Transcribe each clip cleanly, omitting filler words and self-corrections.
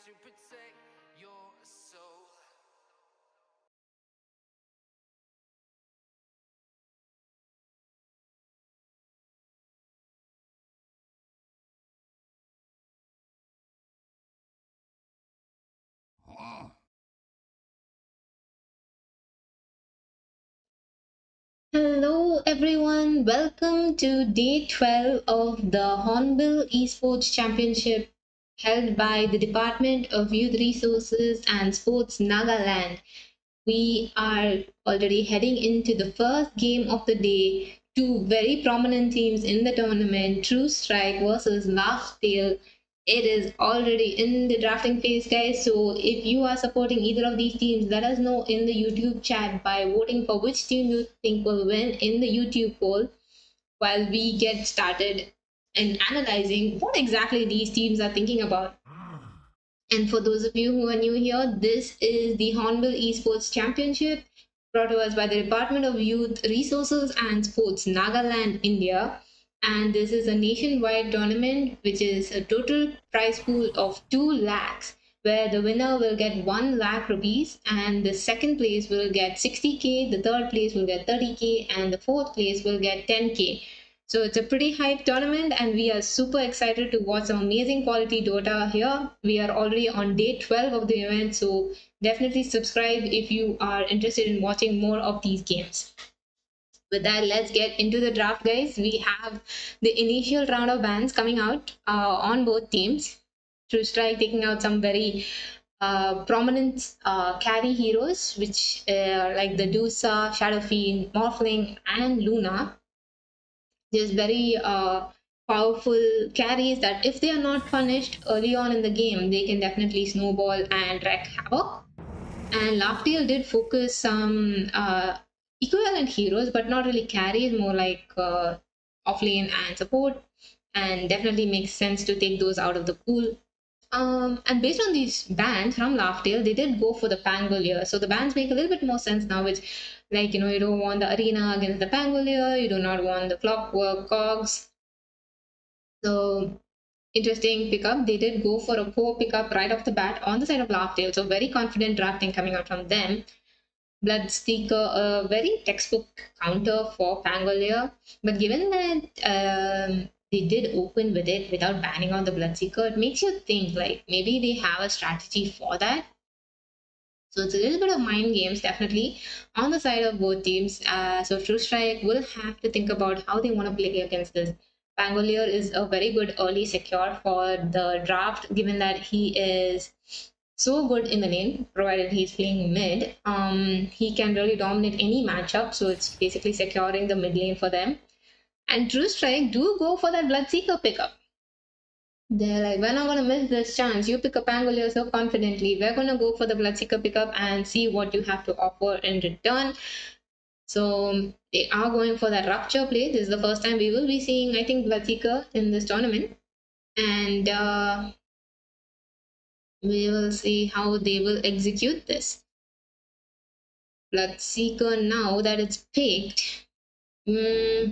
to protect your soul. Hello everyone, welcome to day 12 of the Hornbill Esports Championship held by the Department of Youth Resources and Sports Nagaland. We are already heading into the first game of the day. Two very prominent teams in the tournament, True Strike versus Last Tail. It is already in the drafting phase, guys. So if you are supporting either of these teams, let us know in the YouTube chat by voting for which team you think will win in the YouTube poll while we get started and analyzing what exactly these teams are thinking about. And for those of you who are new here, this is the Hornbill Esports Championship brought to us by the Department of Youth Resources and Sports, Nagaland, India. And this is a nationwide tournament, which is a total prize pool of 2 lakhs, where the winner will get 1 lakh rupees, and the second place will get 60k, the third place will get 30k, and the fourth place will get 10k. So it's a pretty hype tournament, and we are super excited to watch some amazing quality Dota here. We are already on day 12 of the event, so definitely subscribe if you are interested in watching more of these games. With that, let's get into the draft, guys. We have the initial round of bans coming out on both teams. True Strike taking out some very prominent carry heroes, which like the Dusa, Shadow Fiend, Morphling, and Luna. There's very powerful carries that if they are not punished early on in the game, they can definitely snowball and wreak havoc. And Laftiel did focus some equivalent heroes, but not really carries, more like offlane and support. And definitely makes sense to take those out of the pool. And based on these bans from Laughdale, they did go for the Pangolier. So the bans make a little bit more sense now, which, like, you don't want the arena against the Pangolier, you do not want the clockwork cogs. So interesting pickup. They did go for a core pickup right off the bat on the side of Laughdale. So very confident drafting coming out from them. Bloodseeker, a very textbook counter for Pangolier. But given that they did open with it without banning on the Bloodseeker, it makes you think like maybe they have a strategy for that. So it's a little bit of mind games, definitely, on the side of both teams. So True Strike will have to think about how they want to play against this. Pangolier is a very good early secure for the draft, given that he is so good in the lane, provided he's playing mid. He can really dominate any matchup, so it's basically securing the mid lane for them. And True Strike do go for that Bloodseeker pickup. They're like, we're not gonna miss this chance. You pick up Pangolier so confidently. We're gonna go for the Bloodseeker pickup and see what you have to offer in return. So they are going for that rupture play. This is the first time we will be seeing, I think, Bloodseeker in this tournament. And we will see how they will execute this. Bloodseeker, now that it's picked,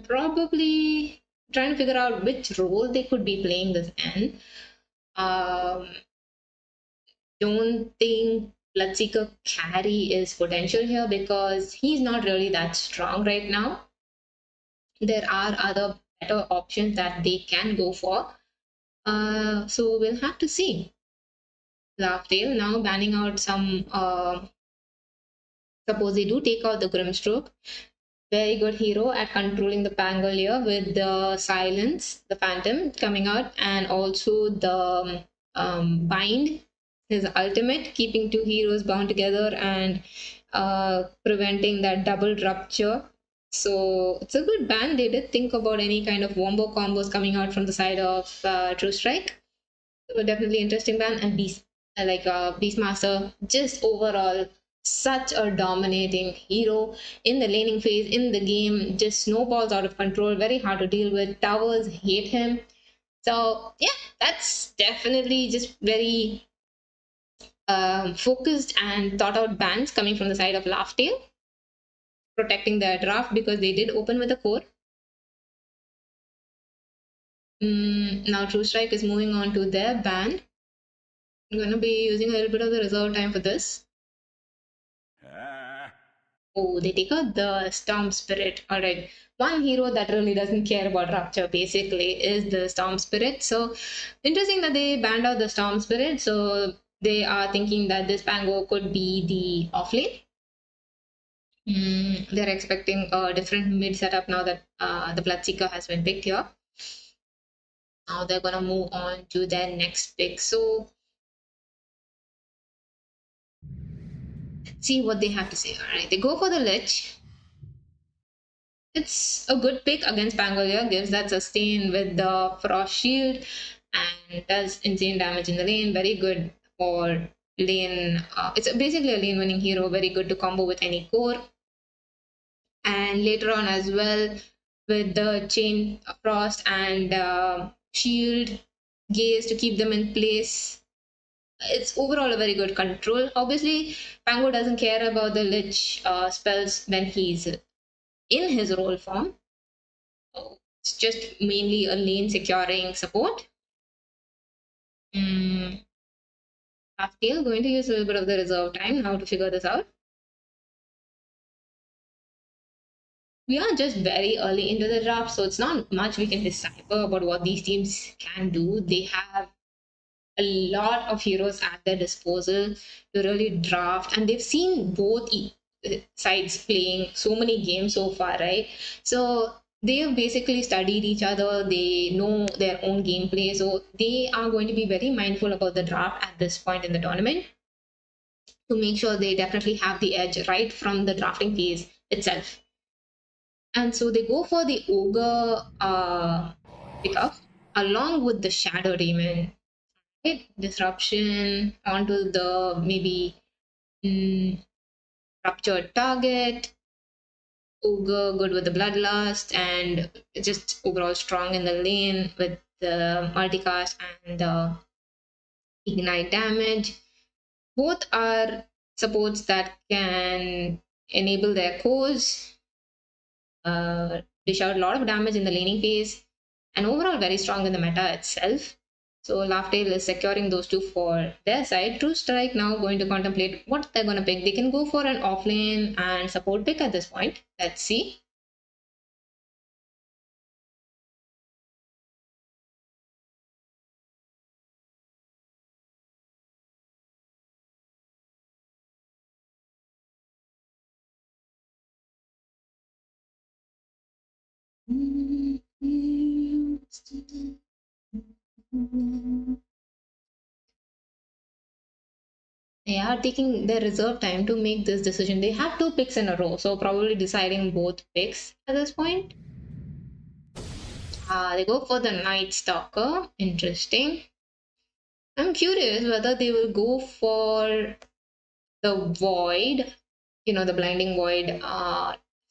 probably trying to figure out which role they could be playing this in. Um, don't think Bloodseeker carry is potential here because he's not really that strong right now. There are other better options that they can go for. So we'll have to see. Laughdale now banning out some. Suppose they do take out the Grimstroke. Very good hero at controlling the Pangolier with the silence, the Phantom coming out, and also the bind, his ultimate, keeping two heroes bound together and preventing that double rupture. So it's a good ban. They did think about any kind of wombo combos coming out from the side of True Strike. So definitely interesting ban. And Beast, Beastmaster, just overall such a dominating hero in the laning phase in the game, just snowballs out of control, very hard to deal with. Towers hate him. So yeah, that's definitely just very focused and thought out bans coming from the side of Laughdale, protecting their draft because they did open with a core. Now True Strike is moving on to their ban. I'm going to be using a little bit of the reserve time for this. Oh, they take out the Storm Spirit. All right. One hero that really doesn't care about Rupture basically is the Storm Spirit. So interesting that they banned out the Storm Spirit. So they are thinking that this Pango could be the offlane. They're expecting a different mid setup now that the Bloodseeker has been picked here. Now they're gonna move on to their next pick. So see what they have to say. All right, they go for the Lich. It's a good pick against Pangolia, gives that sustain with the Frost Shield and does insane damage in the lane. Very good for lane. It's basically a lane winning hero, very good to combo with any core. And later on as well, with the Chain Frost and Shield Gaze to keep them in place. It's overall a very good control. Obviously, Pango doesn't care about the Lich spells when he's in his role form. It's just mainly a lane securing support. Halftail going to use a little bit of the reserve time now to figure this out. We are just very early into the draft, so it's not much we can decipher about what these teams can do. They have a lot of heroes at their disposal to really draft, and they've seen both sides playing so many games so far, right? So they have basically studied each other, they know their own gameplay, so they are going to be very mindful about the draft at this point in the tournament to make sure they definitely have the edge right from the drafting phase itself. And so they go for the ogre pickup along with the shadow demon. Right? Disruption onto the maybe ruptured target. Ogre good with the bloodlust and just overall strong in the lane with the multicast and the ignite damage. Both are supports that can enable their cores, dish out a lot of damage in the laning phase, and overall very strong in the meta itself. So Laughdale is securing those two for their side. True Strike now going to contemplate what they're going to pick. They can go for an offlane and support pick at this point. Let's see. They are taking their reserve time to make this decision. They have two picks in a row, so probably deciding both picks at this point. They go for the Night Stalker. Interesting. I'm curious whether they will go for the Void, the Blinding Void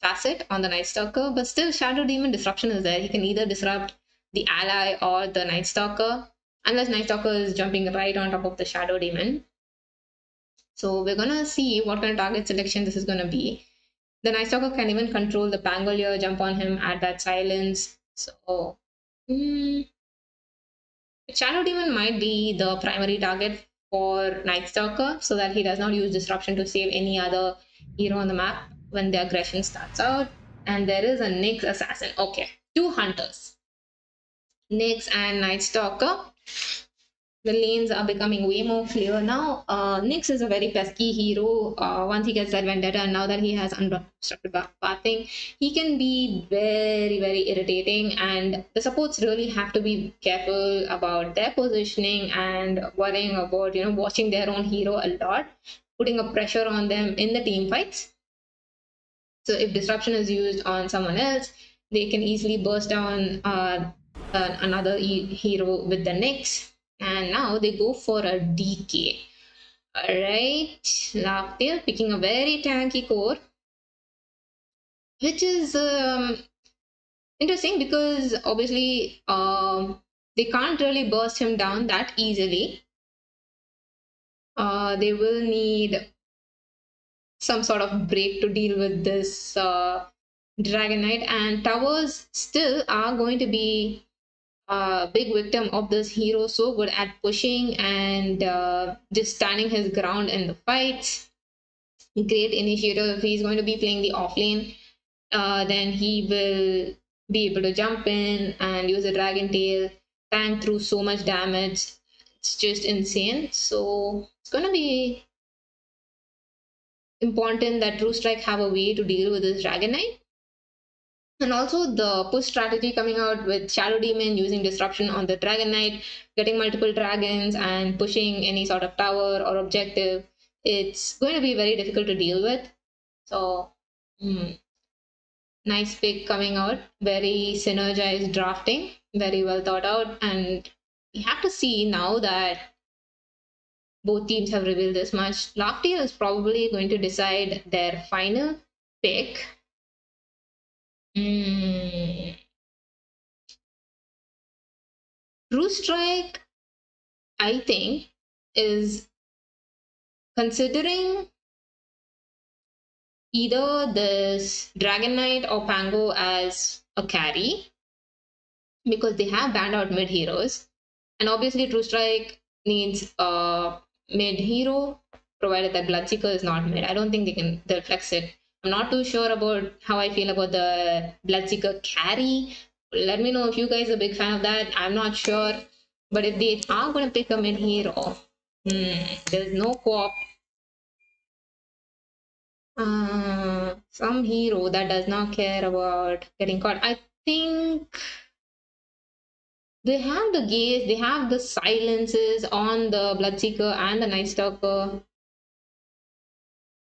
facet on the Night Stalker, but still Shadow Demon Disruption is there. He can either disrupt the ally or the Night Stalker, unless Night Stalker is jumping right on top of the Shadow Demon. So we're gonna see what kind of target selection this is gonna be. The Night Stalker can even control the Pangolier, jump on him, add that silence. So Shadow Demon might be the primary target for Night Stalker so that he does not use disruption to save any other hero on the map when the aggression starts out. And there is a Nyx Assassin. Okay, two hunters. Nyx and Night Stalker. The lanes are becoming way more clear now. Nyx is a very pesky hero. Once he gets that vendetta, and now that he has unobstructed pathing, he can be very, very irritating. And the supports really have to be careful about their positioning and worrying about, watching their own hero a lot, putting a pressure on them in the team fights. So if disruption is used on someone else, they can easily burst down another hero with the Nyx. And now they go for a DK. Alright, Laughdale picking a very tanky core, which is interesting because obviously they can't really burst him down that easily. They will need some sort of break to deal with this Dragon Knight, and towers still are going to be big victim of this hero, so good at pushing and just standing his ground in the fights. Great initiator. If he's going to be playing the offlane, then he will be able to jump in and use a dragon tail, tank through so much damage. It's just insane. So it's going to be important that True Strike have a way to deal with this Dragon Knight. And also the push strategy coming out with Shadow Demon using disruption on the Dragon Knight, getting multiple dragons and pushing any sort of tower or objective. It's going to be very difficult to deal with. So, nice pick coming out. Very synergized drafting, very well thought out. And we have to see now that both teams have revealed this much. Lofty is probably going to decide their final pick. True Strike, I think, is considering either this Dragon Knight or Pango as a carry because they have banned out mid heroes. And obviously, True Strike needs a mid hero, provided that Bloodseeker is not mid. I don't think they'll flex it. I'm not too sure about how I feel about the Bloodseeker carry. Let me know if you guys are a big fan of that. I'm not sure. But if they are going to pick a mid hero, there's no co-op. Some hero that does not care about getting caught. I think they have the gaze, they have the silences on the Bloodseeker and the Night Stalker.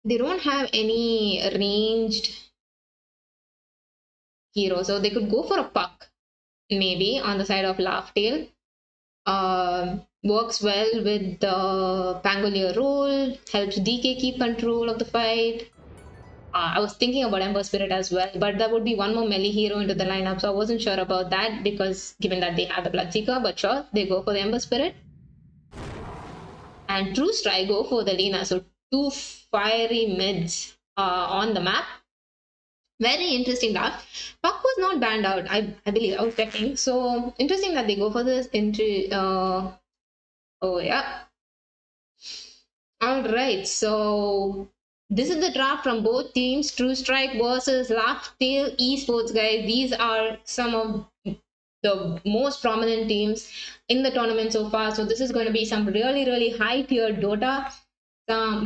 They don't have any ranged hero, so they could go for a puck, maybe on the side of Laugh-Tail. Works well with the Pangolier role, helps DK keep control of the fight. I was thinking about Ember Spirit as well, but that would be one more melee hero into the lineup, so I wasn't sure about that because given that they have the Bloodseeker, but sure, they go for the Ember Spirit. And True Strike go for the Lina, so two fiery mids on the map. Very interesting draft. Puck was not banned out, I believe. I was checking. So interesting that they go for this entry. Oh yeah. All right. So this is the draft from both teams. True Strike versus Laugh-Tail Esports, guys. These are some of the most prominent teams in the tournament so far. So this is going to be some really, really high tier Dota.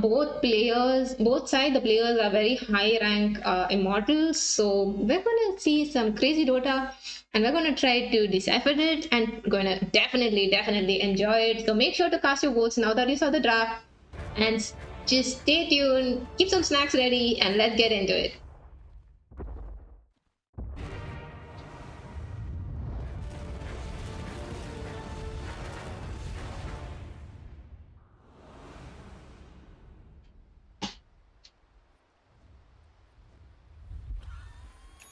Both sides, the players are very high rank immortals. So we're going to see some crazy Dota and we're going to try to decipher it and going to definitely enjoy it. So make sure to cast your votes now that you saw the draft and just stay tuned, keep some snacks ready and let's get into it.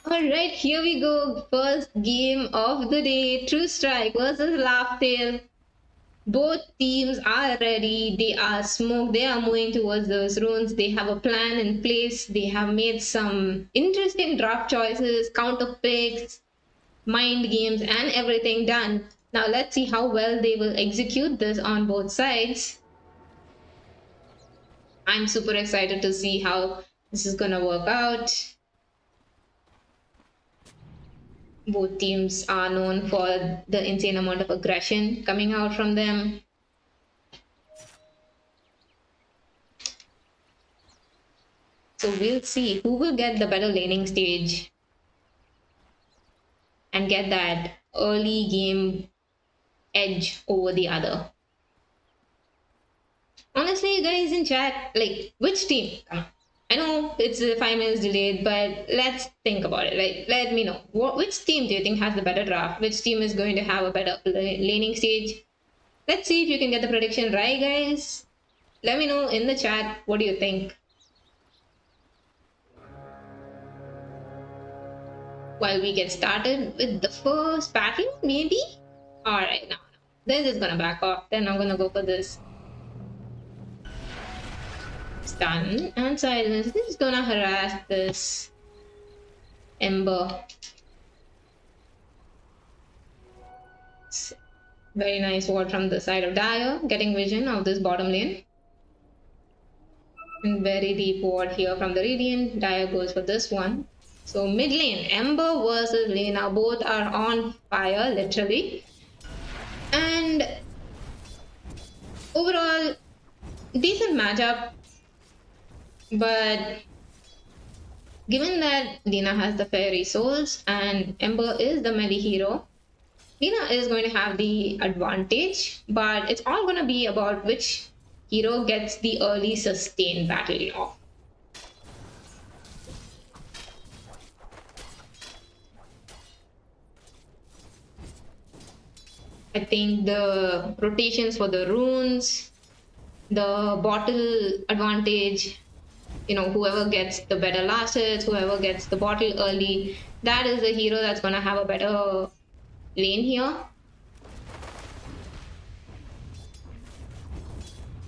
Alright, here we go. First game of the day. True Strike versus Laugh-Tail. Both teams are ready. They are smoked. They are moving towards those runes. They have a plan in place. They have made some interesting draft choices, counter picks, mind games, and everything done. Now let's see how well they will execute this on both sides. I'm super excited to see how this is gonna work out. Both teams are known for the insane amount of aggression coming out from them. So we'll see who will get the better laning stage and get that early game edge over the other. Honestly, you guys in chat, like, which team? Come on. I know it's 5 minutes delayed, but let's think about it. Like, let me know. Which team do you think has the better draft? Which team is going to have a better laning stage? Let's see if you can get the prediction right, guys. Let me know in the chat. What do you think? While we get started with the first battle, maybe? Alright, now. This is gonna back off. Then I'm gonna go for this. Stun and silence. This is gonna harass this Ember. Very nice ward from the side of Dire, getting vision of this bottom lane. And very deep ward here from the Radiant. Dire goes for this one. So mid lane, Ember versus Lena, both are on fire, literally. And overall, decent matchup. But given that Lena has the fairy souls and Ember is the melee hero, Lena is going to have the advantage, but it's all going to be about which hero gets the early sustain battle off. I think the rotations for the runes, the bottle advantage, whoever gets the better last hits, whoever gets the bottle early, that is the hero that's going to have a better lane here.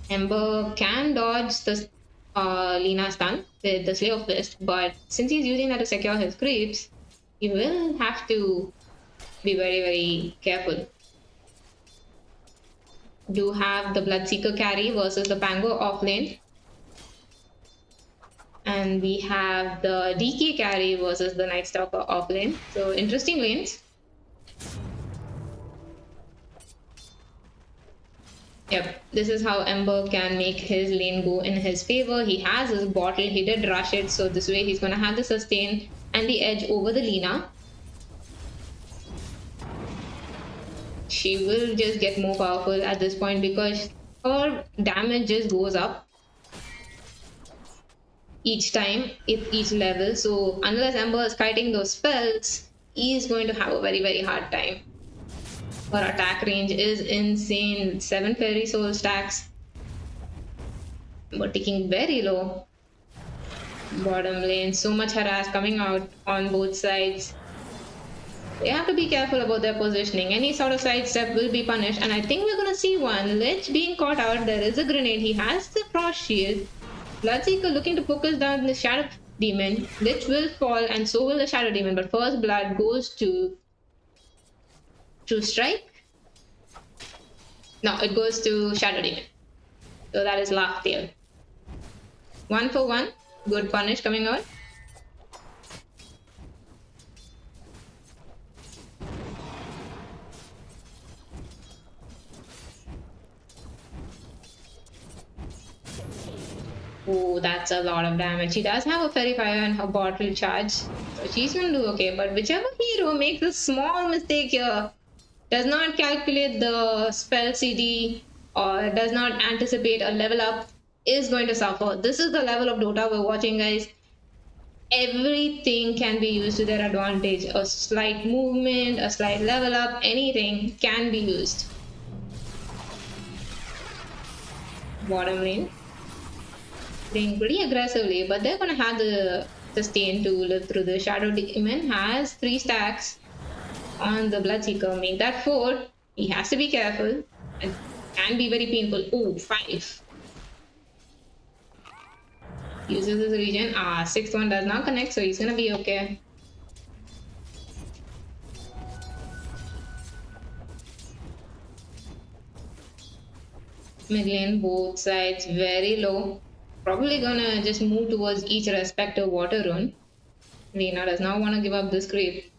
Ember can dodge the Lena stun with the Slay of Fist, but since he's using that to secure his creeps, he will have to be very, very careful. Do have the Bloodseeker carry versus the Pango off lane. And we have the DK carry versus the Night Stalker off lane. So interesting lanes. Yep, this is how Ember can make his lane go in his favor. He has his bottle, he did rush it, so this way he's going to have the sustain and the edge over the Lena. She will just get more powerful at this point because her damage just goes up each time, each level. So unless Ember is kiting those spells, he is going to have a very, very hard time. Her attack range is insane. 7 fairy soul stacks. But ticking very low. Bottom lane, so much harass coming out on both sides. They have to be careful about their positioning. Any sort of sidestep will be punished. And I think we're going to see one. Lich being caught out. There is a grenade. He has the frost shield. Bloodseeker looking to focus down the Shadow Demon. Lich will fall and so will the Shadow Demon. But first blood goes to Strike. No, it goes to Shadow Demon. So that is Laugh Tail. 1 for 1. Good punish coming out. Oh, that's a lot of damage. She does have a Fairy Fire and her bottle charge. So she's gonna do okay. But whichever hero makes a small mistake here, does not calculate the spell CD or does not anticipate a level up, is going to suffer. This is the level of Dota we're watching, guys. Everything can be used to their advantage. A slight movement, a slight level up, anything can be used. Bottom lane. Playing pretty aggressively, but they're gonna have the sustain to live through. The Shadow Demon has 3 stacks on the Bloodseeker. Make that 4. He has to be careful. It can be very painful. Oh, 5. Uses his regen. 6th one does not connect, so he's gonna be okay. Mid lane, both sides very low. Probably gonna just move towards each respective water rune. Lena does not want to give up this creep,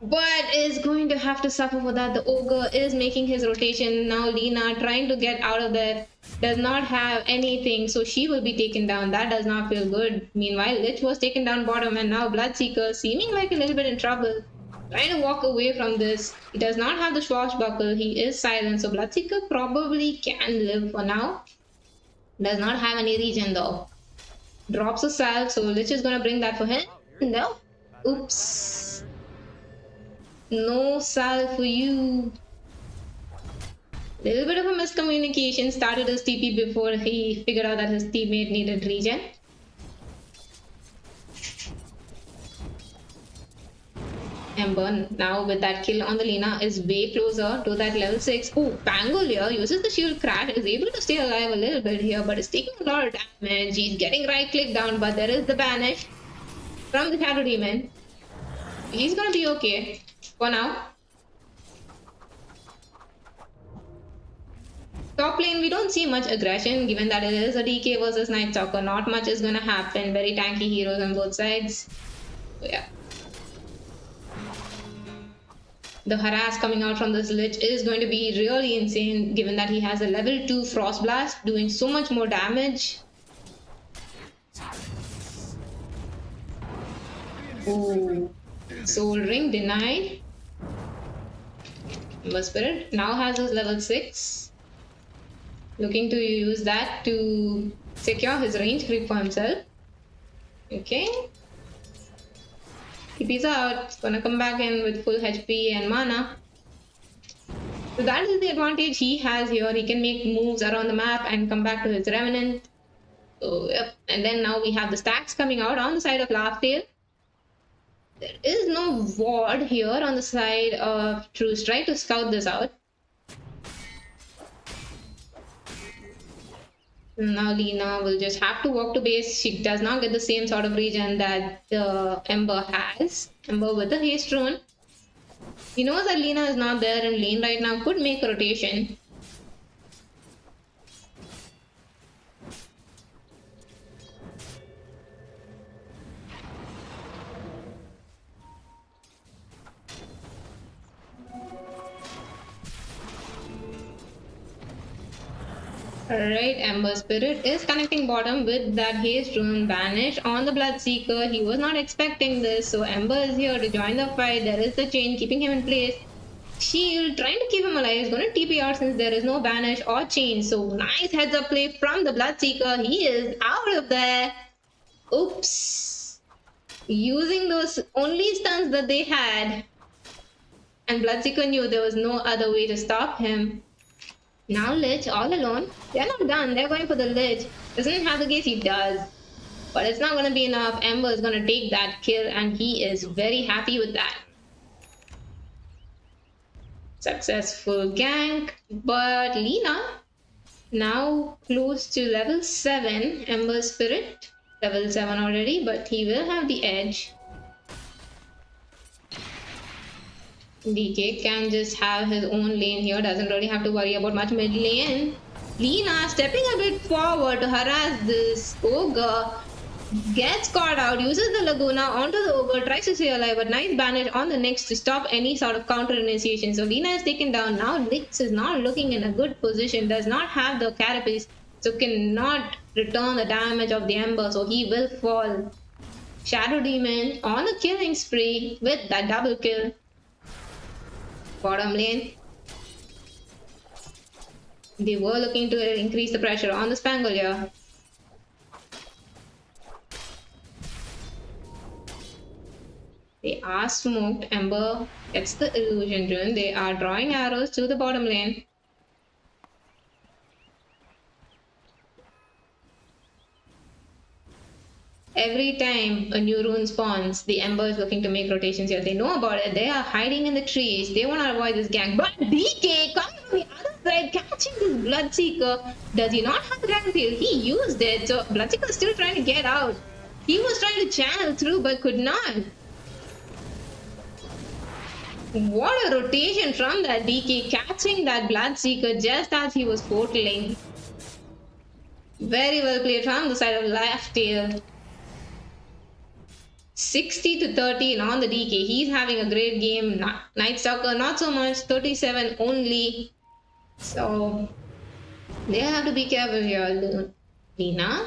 but is going to have to suffer for that. The Ogre is making his rotation. Now Lena trying to get out of there. Does not have anything, so she will be taken down. That does not feel good. Meanwhile, Lich was taken down bottom and now Bloodseeker seeming like a little bit in trouble. Trying to walk away from this. He does not have the swashbuckle. He is silent, so Bloodseeker probably can live for now. Does not have any regen though. Drops a salve, so Lich is gonna bring that for him. No. Oops. No salve for you. Little bit of a miscommunication. Started his TP before he figured out that his teammate needed regen. Ember now with that kill on the Lena is way closer to that level 6. Oh, Pangolier uses the shield crash, is able to stay alive a little bit here, but is taking a lot of damage. He's getting right click down, but there is the banish from the Shadow Demon. He's gonna be okay for now. Top lane, we don't see much aggression given that it is a DK versus Night Stalker. Not much is gonna happen. Very tanky heroes on both sides. So yeah. The harass coming out from this Lich is going to be really insane given that he has a level 2 Frost Blast doing so much more damage. Ooh. Soul Ring denied. Ember Spirit now has his level 6. Looking to use that to secure his range creep for himself. Okay. TP's out. It's gonna come back in with full HP and mana. So that is the advantage he has here. He can make moves around the map and come back to his Revenant. So yep. And then now we have the stacks coming out on the side of Laughdale. There is no ward here on the side of Truce. Try to scout this out. Now Lina will just have to walk to base. She does not get the same sort of regen that Ember has. Ember with the haste rune. He knows that Lina is not there in lane right now. Could make a rotation. Alright, Ember Spirit is connecting bottom with that haste rune banish on the Bloodseeker. He was not expecting this, so Ember is here to join the fight. There is the chain keeping him in place. Shield trying to keep him alive. He's going to TP out since there is no banish or chain. So nice heads up play from the Bloodseeker. He is out of there. Oops. Using those only stuns that they had. And Bloodseeker knew there was no other way to stop him. Now Lich all alone. They're not done. They're going for the Lich. Doesn't have the gaze, he does. But it's not going to be enough. Ember is going to take that kill and he is very happy with that. Successful gank. But Lina now close to level 7. Ember Spirit. Level 7 already, but he will have the edge. DK can just have his own lane here, doesn't really have to worry about much mid lane. Lina stepping a bit forward to harass this ogre. Gets caught out, uses the Laguna onto the ogre, tries to stay alive, but nice banish on the next to stop any sort of counter initiation. So Lina is taken down. Now Nyx is not looking in a good position, does not have the carapace, so cannot return the damage of the Ember, so he will fall. Shadow Demon on a killing spree with that double kill. Bottom lane. They were looking to increase the pressure on the Spangle here. They are smoked. Ember gets the illusion rune. They are drawing arrows to the bottom lane. Every time a new rune spawns, the Ember is looking to make rotations here. They know about it. They are hiding in the trees. They want to avoid this gang. But DK coming from the other side, catching this Bloodseeker. Does he not have the Dragon Field? He used it. So Bloodseeker is still trying to get out. He was trying to channel through but could not. What a rotation from that DK, catching that Bloodseeker just as he was portaling. Very well played from the side of Laughdale. 60 to 13 on the DK. He's having a great game. Night Stalker not so much. 37 only. So they have to be careful here. Lina.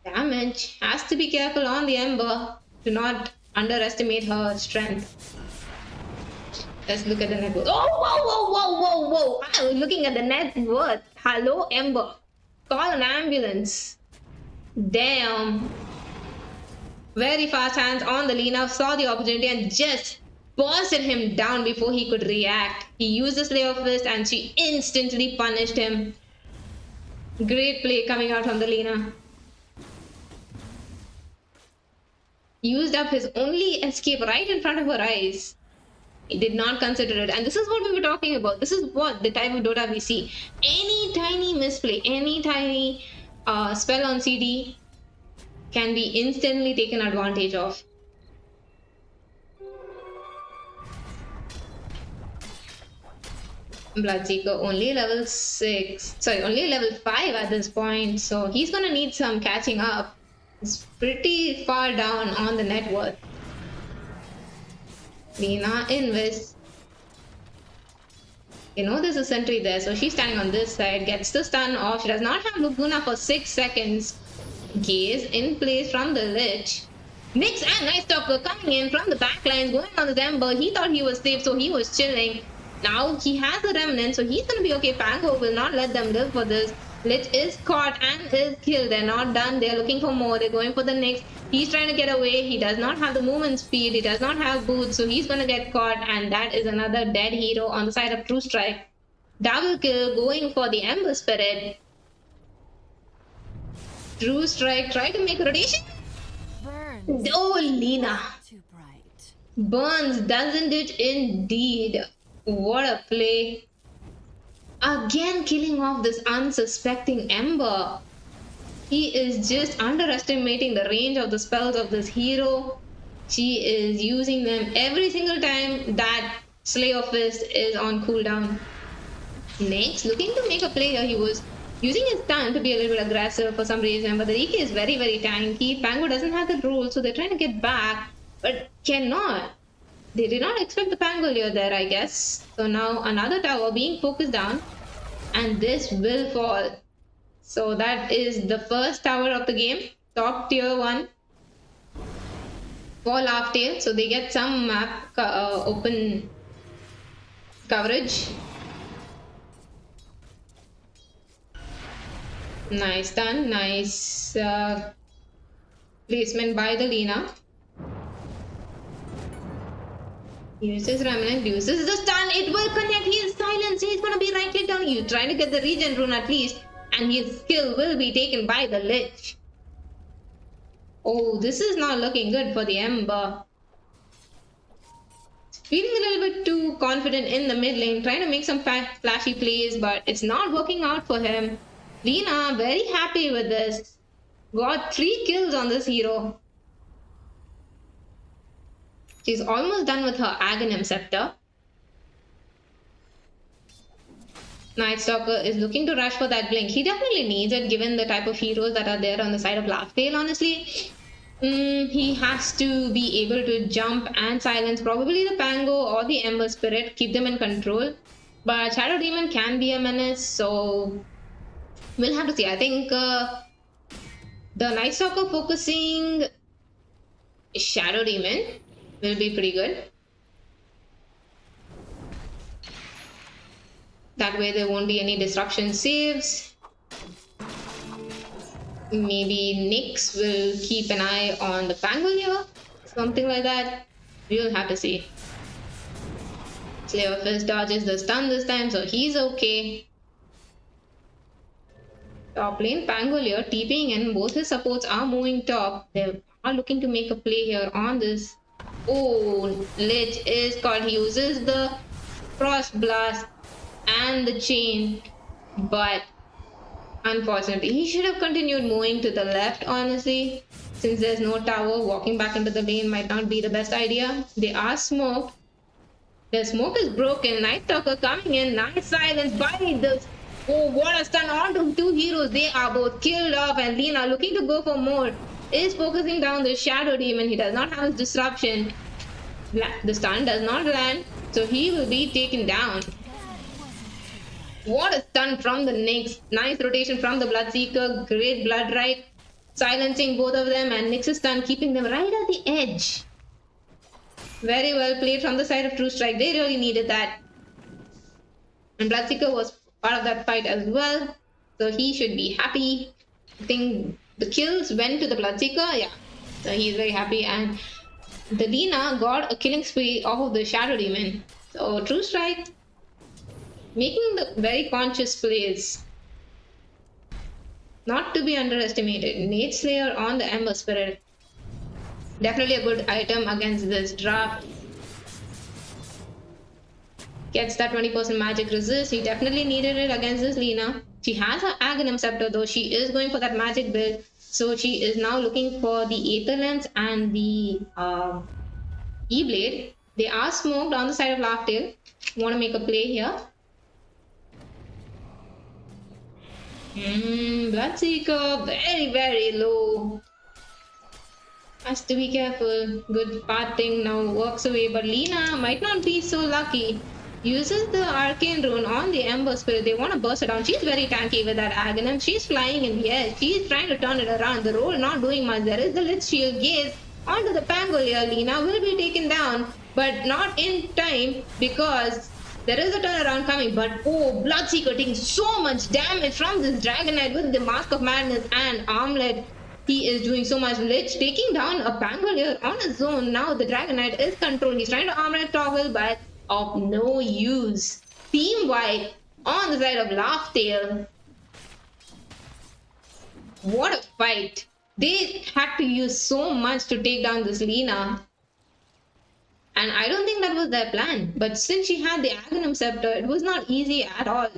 Damage. Has to be careful on the Ember. Do not underestimate her strength. Let's look at the net worth. Oh, whoa, whoa, whoa, whoa, whoa. I was looking at the net worth. Hello, Ember. Call an ambulance. Damn. Very fast hands on the Lina, saw the opportunity and just bursted him down before he could react. He used the Slayer Fist and she instantly punished him. Great play coming out from the Lina. Used up his only escape right in front of her eyes. He did not consider it. And this is what we were talking about. This is what the type of Dota we see. Any tiny misplay, any tiny spell on CD can be instantly taken advantage of. Bloodseeker only level 6. Sorry, only level 5 at this point. So he's gonna need some catching up. It's pretty far down on the net worth. Lina invests. There's a sentry there, so she's standing on this side, gets the stun off. She does not have Laguna for 6 seconds. Gaze in place from the Lich. Nyx and Night Stalker coming in from the backlines, going on the Ember. He thought he was safe, so he was chilling. Now he has the Remnant, so he's gonna be okay. Pango will not let them live for this. Lich is caught and is killed. They're not done. They're looking for more. They're going for the next. He's trying to get away. He does not have the movement speed. He does not have boots, so he's gonna get caught. And that is another dead hero on the side of True Strike. Double kill going for the Ember Spirit. True Strike try to make a rotation. Burns. Oh, Lina. Too bright. Burns, doesn't it indeed? What a play. Again killing off this unsuspecting Ember. He is just underestimating the range of the spells of this hero. She is using them every single time that Slayer Fist is on cooldown. Next, looking to make a play here, he was using his stun to be a little bit aggressive for some reason, but the DK is very, very tanky. Pango doesn't have the rule, so they're trying to get back, but cannot. They did not expect the Pangolier there, I guess. So now another tower being focused down, and this will fall. So that is the first tower of the game. Top tier 1 for Laughdale. So they get some map open coverage. Nice done. Nice placement by the Lina. Uses Remnant, uses the stun. It will connect. He is silenced. He's going to be right click down. He's trying to get the regen rune at least. And his skill will be taken by the Lich. Oh, this is not looking good for the Ember. Feeling a little bit too confident in the mid lane. Trying to make some flashy plays, but it's not working out for him. Lina, very happy with this. Got 3 kills on this hero. She's almost done with her Aghanim Scepter. Night Stalker is looking to rush for that blink. He definitely needs it given the type of heroes that are there on the side of Laughdale, honestly. He has to be able to jump and silence probably the Pango or the Ember Spirit, keep them in control. But Shadow Demon can be a menace, so we'll have to see. I think the Night Stalker focusing Shadow Demon will be pretty good. That way there won't be any disruption saves. Maybe Nyx will keep an eye on the Pangolier. Something like that. We'll have to see. Slayer Fist dodges the stun this time, so he's okay. Top lane Pangolier TPing in. Both his supports are moving top. They are looking to make a play here on this. Oh, Lich is caught. He uses the Frost Blast and the chain, but unfortunately he should have continued moving to the left, honestly. Since there's no tower, walking back into the lane might not be the best idea. They are smoked. The smoke is broken. Night Stalker coming in. Nice silence by the... Oh, what a stun onto 2 heroes. They are both killed off, and Lina looking to go for more is focusing down the Shadow Demon. He does not have his disruption. The stun does not land, so he will be taken down. What a stun from the Nyx. Nice rotation from the Bloodseeker. Great blood right. Silencing both of them, and Nyx's stun keeping them right at the edge. Very well played from the side of True Strike. They really needed that. And Bloodseeker was part of that fight as well, so he should be happy. I think the kills went to the Bloodseeker. Yeah, so he's very happy. And the Lina got a killing spree off of the Shadow Demon. So True Strike making the very conscious plays. Not to be underestimated. Nade Slayer on the Ember Spirit. Definitely a good item against this draft. Gets that 20% magic resist. He definitely needed it against this Lina. She has her Aghanim Scepter though. She is going for that magic build. So she is now looking for the Aether Lens and the E-Blade. They are smoked on the side of Laughdale. Want to make a play here. Bloodseeker, very, very low. Has to be careful. Good part thing now works away, but Lena might not be so lucky. Uses the arcane rune on the Ember Spirit. They want to burst it down. She's very tanky with that Aghanim. She's flying in the air. She's trying to turn it around. The roll not doing much. There is the Lich Shield Gaze onto the Pangolier. Lena will be taken down, but not in time because there is a turnaround coming. But oh, Bloodseeker taking so much damage from this Dragonite with the Mask of Madness and Armlet. He is doing so much. Lich taking down a Pangolier on his own. Now the Dragonite is controlled. He's trying to Armlet toggle, but of no use. Team wipe on the side of Laugh-Tail. What a fight. They had to use so much to take down this Lena. And I don't think that was their plan. But since she had the Aghanim Scepter, it was not easy at all.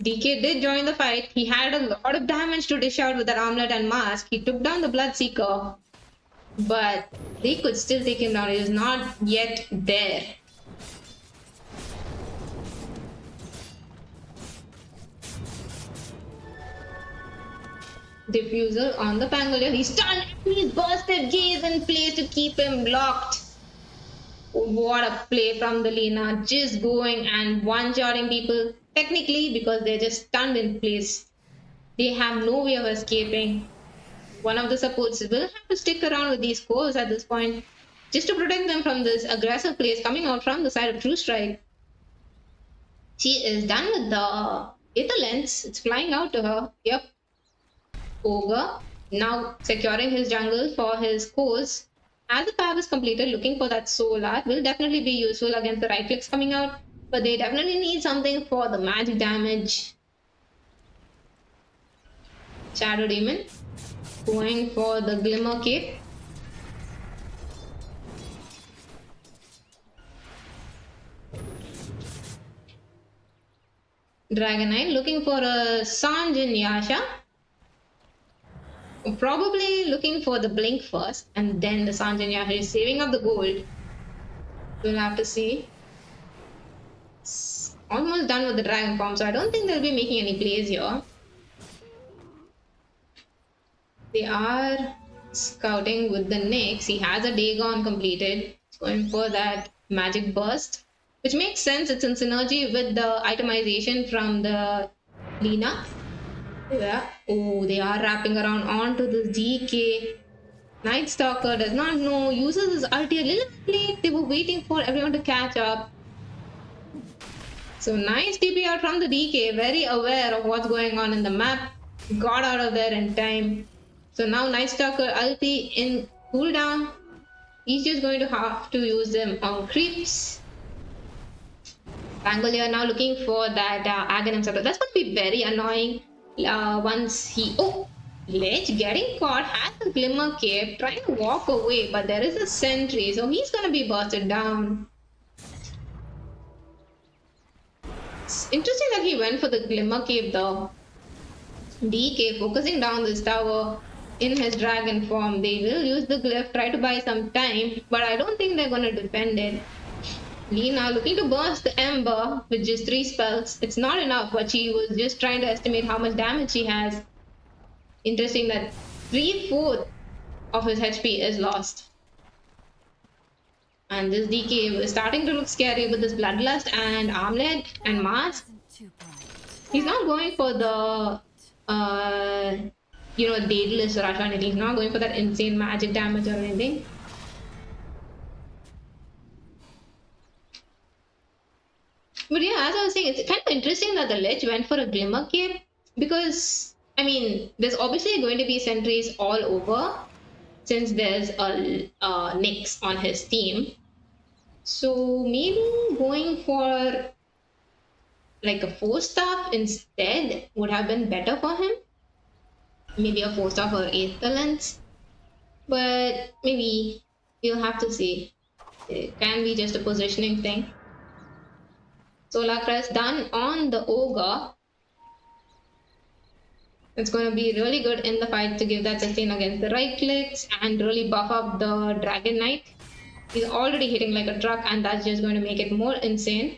DK did join the fight. He had a lot of damage to dish out with that Armlet and Mask. He took down the Bloodseeker. But they could still take him down. He is not yet there. Diffusal on the Pangolier. He's stunned. He's bursted Gaze in place to keep him blocked. What a play from the Lena. Just going and one-shotting people. Technically, because they're just stunned in place. They have no way of escaping. One of the supports will have to stick around with these cores at this point. Just to protect them from this aggressive plays coming out from the side of True Strike. She is done with the Aether Lens. It's flying out to her. Yep. Ogre now securing his jungle for his cores. As the path is completed, looking for that soul art will definitely be useful against the right clicks coming out. But they definitely need something for the magic damage. Shadow Demon going for the Glimmer Cape. Dragonite looking for a Sanjin Yasha. Probably looking for the Blink first and then the Sanjin Yasha is saving up the gold. We'll have to see. It's almost done with the Dragon form, so I don't think they'll be making any plays here. They are scouting with the Nyx. He has a Dagon completed. He's going for that Magic Burst, which makes sense. It's in synergy with the itemization from the Lena. Yeah. Oh, they are wrapping around onto this GK. Night Stalker does not know, uses his ulti a little late. They were waiting for everyone to catch up. So nice TP out from the DK, very aware of what's going on in the map. Got out of there in time. So now Night Stalker ulti in cooldown. He's just going to have to use them on creeps. Pangolier now looking for that Aghanim Scepter. That's going to be very annoying. Once he... Oh! Lich getting caught, has a Glimmer Cape, trying to walk away, but there is a sentry, so he's going to be busted down. It's interesting that he went for the Glimmer Cape though. DK focusing down this tower in his dragon form. They will use the glyph, try to buy some time, but I don't think they're going to defend it. Lena looking to burst the Ember with just 3 spells. It's not enough, but she was just trying to estimate how much damage she has. Interesting that 3/4 of his HP is lost. And this DK is starting to look scary with this Bloodlust and Armlet and Mask. He's not going for the, Daedalus rush or anything. He's not going for that insane magic damage or anything. But yeah, as I was saying, it's kind of interesting that the Lich went for a Glimmer Cape because, I mean, there's obviously going to be sentries all over since there's a Nyx on his team. So maybe going for like a 4-staff instead would have been better for him. Maybe a 4-staff or Aether Lens. But maybe we'll have to see. It can be just a positioning thing. Solar Crest done on the Ogre. It's going to be really good in the fight to give that sustain against the right clicks and really buff up the Dragon Knight. He's already hitting like a truck and that's just going to make it more insane.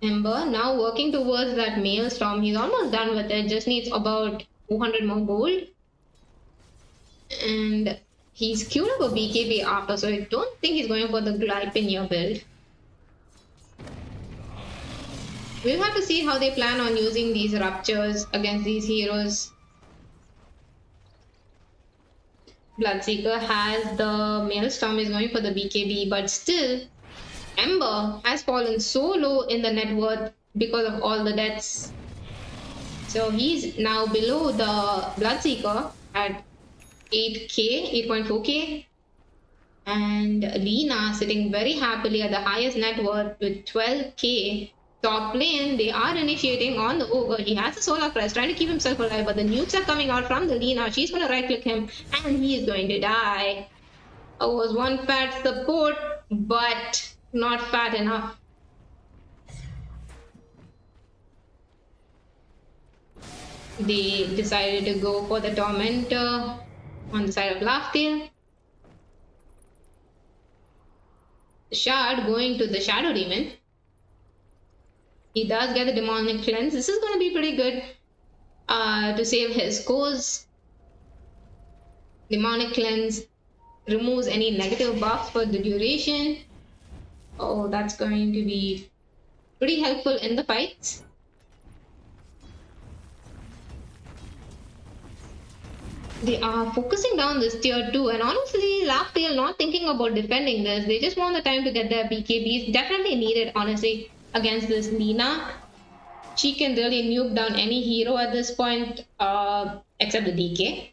Ember now working towards that maelstrom. He's almost done with it. Just needs about 400 more gold. And he's queued up a BKB after, so I don't think he's going for the Glypinier build. We'll have to see how they plan on using these ruptures against these heroes. Bloodseeker has the Maelstrom, is going for the BKB, but still, Ember has fallen so low in the net worth because of all the deaths. So he's now below the Bloodseeker at 8k, 8.4k. And Lina sitting very happily at the highest net worth with 12k. Top lane, they are initiating on the Ogre. He has a Solar Crest trying to keep himself alive, but the nukes are coming out from the Lina. She's going to right click him and he is going to die. Oh, was one fat support, but not fat enough. They decided to go for the Tormentor on the side of Laughdale. Shard going to the Shadow Demon. He does get the Demonic Cleanse. This is going to be pretty good to save his cause. Demonic Cleanse removes any negative buffs for the duration. Oh, that's going to be pretty helpful in the fights. They are focusing down this tier 2, and honestly, Laughdale not thinking about defending this. They just want the time to get their BKBs. Definitely needed, honestly, against this Lina. She can really nuke down any hero at this point, except the DK.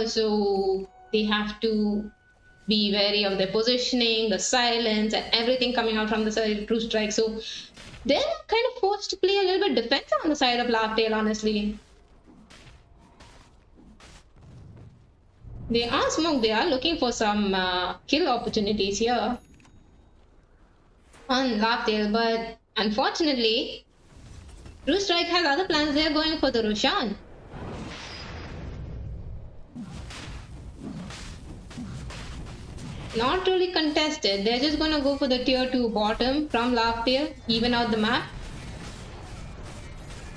So they have to be wary of their positioning, the silence, and everything coming out from the side of True Strike. So they're kind of forced to play a little bit defensive on the side of Laughdale, honestly. They are smoked. They are looking for some kill opportunities here on Laughdale, but unfortunately, True Strike has other plans. They're going for the Roshan. Not really contested. They're just gonna go for the tier 2 bottom from Laughdale, even out the map.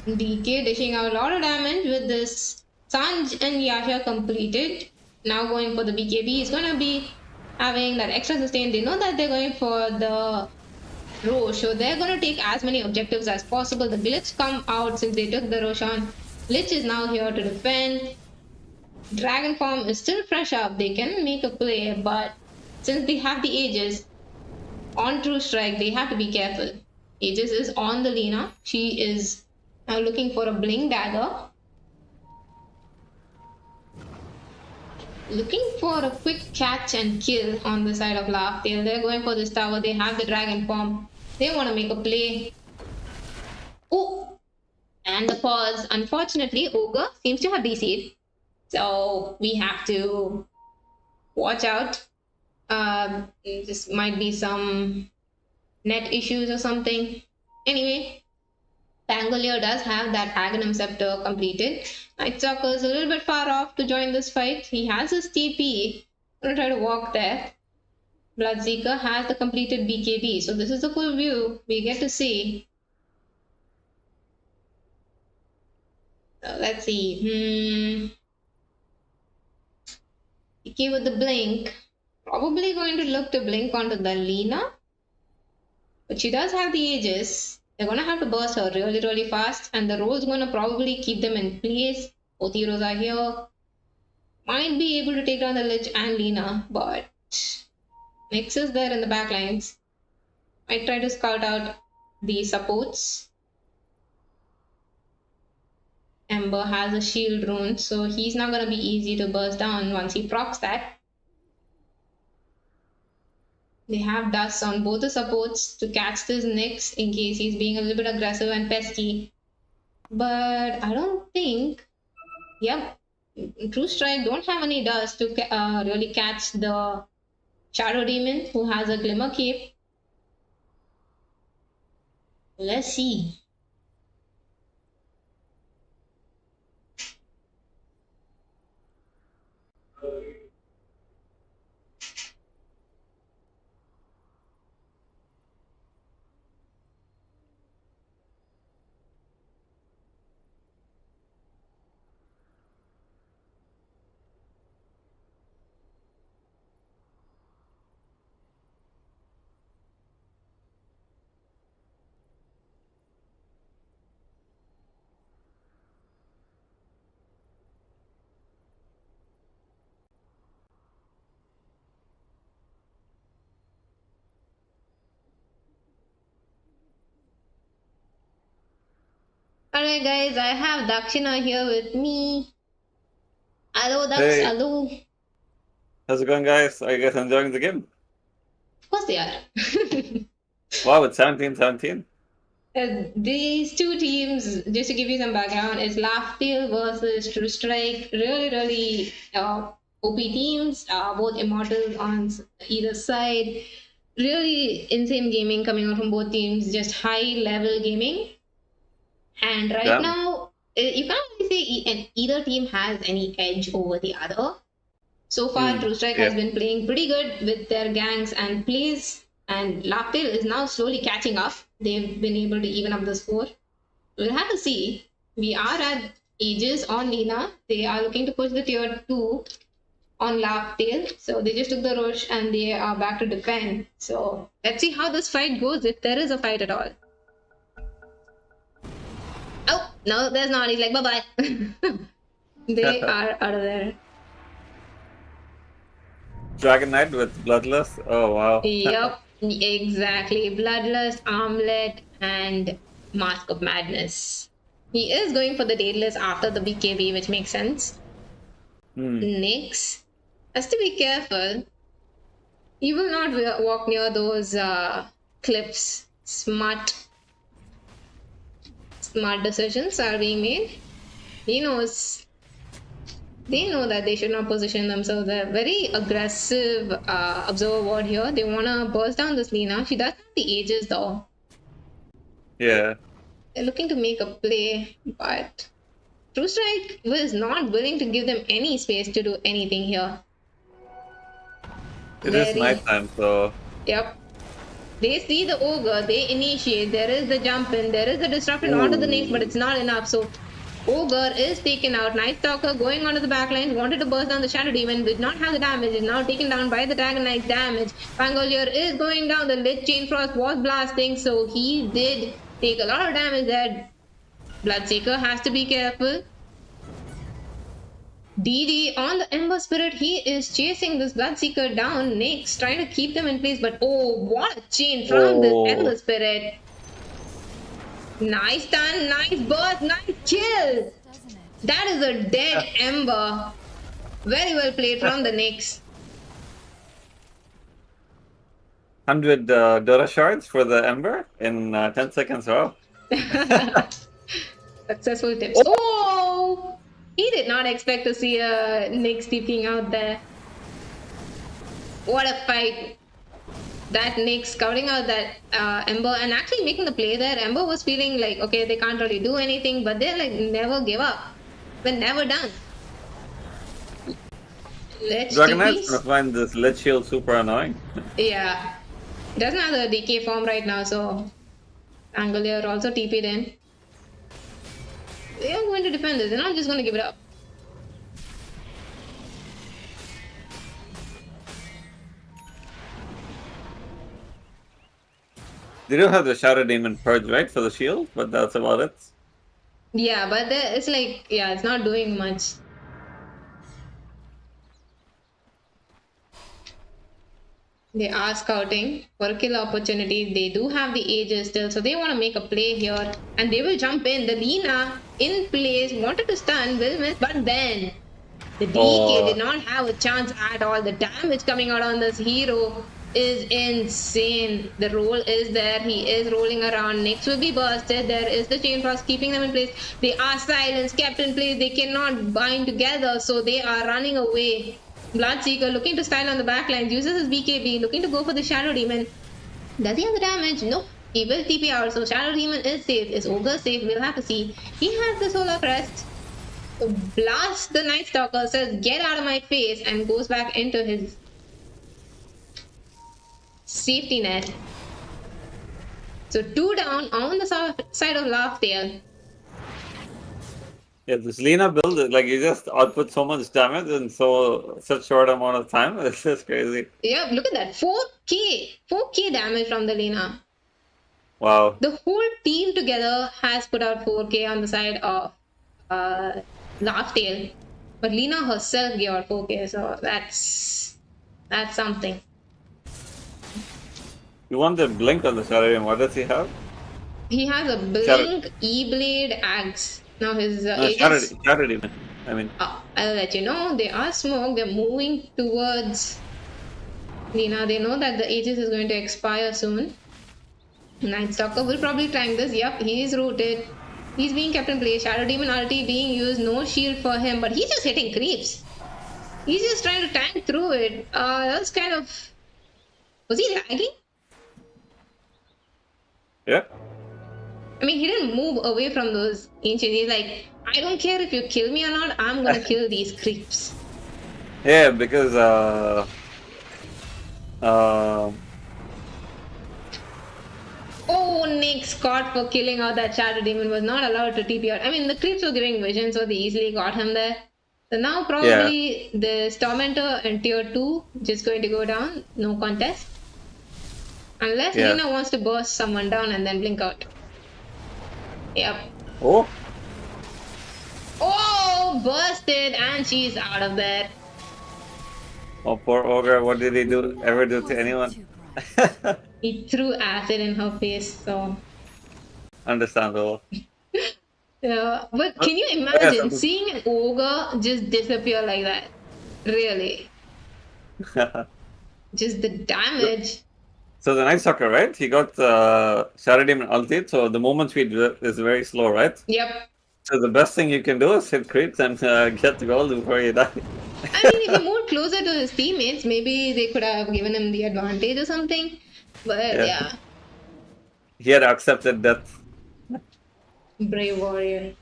DK dishing out a lot of damage with this Sanj and Yasha completed. Now going for the BKB. He's gonna be having that extra sustain. They know that they're going for the Rosh, so they're gonna take as many objectives as possible. The glitch come out since they took the Roshan. Glitch is now here to defend. Dragon form is still fresh up. They can make a play, but since they have the Aegis on True Strike, they have to be careful. Aegis is on the Lina. She is now looking for a Blink Dagger. Looking for a quick catch and kill on the side of Laughdale. They're going for this tower. They have the dragon form. They want to make a play. Oh! And the pause. Unfortunately, Ogre seems to have DC'd. So we have to watch out. This might be some net issues or something. Anyway, Pangolier does have that Aghanim Scepter completed. Nightstalker is a little bit far off to join this fight. He has his TP. I'm gonna try to walk there. Bloodseeker has the completed BKB. So this is the full view we get to see. Let's see. BK with the blink. Probably going to look to blink onto the Lina. But she does have the Aegis. They're going to have to burst her really, really fast. And the roll's going to probably keep them in place. Both heroes are here. Might be able to take down the Lich and Lina. But Nyx is there in the backlines. Might try to scout out the supports. Ember has a shield rune. So he's not going to be easy to burst down once he procs that. They have dust on both the supports to catch this Nyx in case he's being a little bit aggressive and pesky. But I don't think... Yep. True Strike don't have any dust to really catch the Shadow Demon who has a Glimmer Cape. Let's see. Alright, guys, I have Dakshina here with me. Hello, Daksh. Hey, Hello. how's it going, guys? Are you guys enjoying the game? Of course they are. Wow, it's 17-17. These two teams, just to give you some background, is Laughtail versus True Strike. Really OP teams, both immortals on either side. Really insane gaming coming out from both teams, just high level gaming. And right Yeah. now, you can't really say either team has any edge over the other. So far, True Strike has been playing pretty good with their gangs and plays, and Laptail is now slowly catching up. They've been able to even up the score. We'll have to see. We are at Aegis on Lina. They are looking to push the tier 2 on Laptail. So they just took the rush and they are back to defend. So let's see how this fight goes, if there is a fight at all. Oh, no, there's not. He's like, bye-bye. They are out of there. Dragon Knight with Bloodlust. Oh, wow. Yep, exactly. Bloodlust, Armlet, and Mask of Madness. He is going for the Daedalus after the BKB, which makes sense. Nyx has to be careful. He will not walk near those cliffs. Smart decisions are being made. He knows. They know that they should not position themselves there. Very aggressive observer ward here. They want to burst down this Lina. She does have the Aegis though. Yeah. They're looking to make a play, but True Strike was not willing to give them any space to do anything here. It is nighttime, so... Yep. They see the ogre, they initiate. There is the jump in, there is the disruption onto the Nyx, but it's not enough. So Ogre is taken out. Night Stalker going onto the backline, wanted to burst down the Shadow Demon, did not have the damage, is now taken down by the Dragon Knight's damage. Pangolier is going down, the Lich Chain Frost was blasting, so he did take a lot of damage there. Bloodseeker has to be careful. DD on the Ember Spirit, he is chasing this Bloodseeker down. Nyx trying to keep them in place, but oh, what a chain from this Ember Spirit. Nice stun, nice burst, nice kill. That is a dead Ember. Very well played from the Nyx. 100 DOTA shards for the Ember in 10 seconds. Wow. Successful tips. Oh! He did not expect to see a Nyx TPing out there. What a fight. That Nyx scouting out that Ember and actually making the play there. Ember was feeling like, okay, they can't really do anything, but they like never give up. We're never done. Dragon Knight's gonna find this Lich Shield super annoying. Yeah. He doesn't have the DK form right now, so Angolier also TP'd in. They are going to defend this, they're not just going to give it up. They do have the Shadow Demon purge, right, for the shield, but that's about it. Yeah, but it's like, yeah, it's not doing much. They are scouting for a kill opportunity. They do have the Aegis still, so they want to make a play here. And they will jump in. The Lina in place, wanted to stun, will miss, but then the DK did not have a chance at all. The damage coming out on this hero is insane. The roll is there. He is rolling around. Nyx will be bursted. There is the Chain Frost keeping them in place. They are silenced, kept in place. They cannot bind together, so they are running away. Bloodseeker looking to style on the backlines, uses his BKB, looking to go for the Shadow Demon. Does he have the damage? No. He will TP out, so Shadow Demon is safe. Is Ogre safe? We'll have to see. He has the Solar Crest. Blast the Night Stalker, says, get out of my face, and goes back into his safety net. So 2 down on the side of Laughtail. Yeah, this Lina build, like, you just output so much damage in such short amount of time. This is crazy. Yeah, look at that. 4k damage from the Lina. Wow. The whole team together has put out 4k on the side of Laughtail. But Lina herself gave out 4k, so that's something. You want the blink on the Shadow Demon. What does he have? He has a blink E-blade axe. Now his No, ages. charity, man. I mean, I'll let you know. They are smoke. They're moving towards Lina. They know that the aegis is going to expire soon. Night Stalker will probably tank this. Yep, he is rooted. He's being kept in place. Shadow Demon ulti being used. No shield for him, but he's just hitting creeps. He's just trying to tank through it. That's kind of. Was he lagging? yeah. I mean, he didn't move away from those ancients. He's like, I don't care if you kill me or not. I'm gonna kill these creeps. Yeah, because Oh, Nick's caught for killing out that Shadow Demon, was not allowed to TP out. I mean, the creeps were giving vision, so they easily got him there. So now probably the Tormentor and tier 2 just going to go down. No contest. Unless Lina wants to burst someone down and then blink out. Yep. Oh, Oh, bursted, and she's out of there. oh, poor ogre. What did he ever do to anyone? He threw acid in her face, so. Understandable. Yeah, but can you imagine seeing an ogre just disappear like that? Really? Just the damage. So the Night Stalker, right? He got Shadow Demon ulti, so the movement speed is very slow, right? Yep. So the best thing you can do is hit creeps and get the gold before you die. I mean, if he moved closer to his teammates, maybe they could have given him the advantage or something. But yeah. He had accepted death. Brave warrior.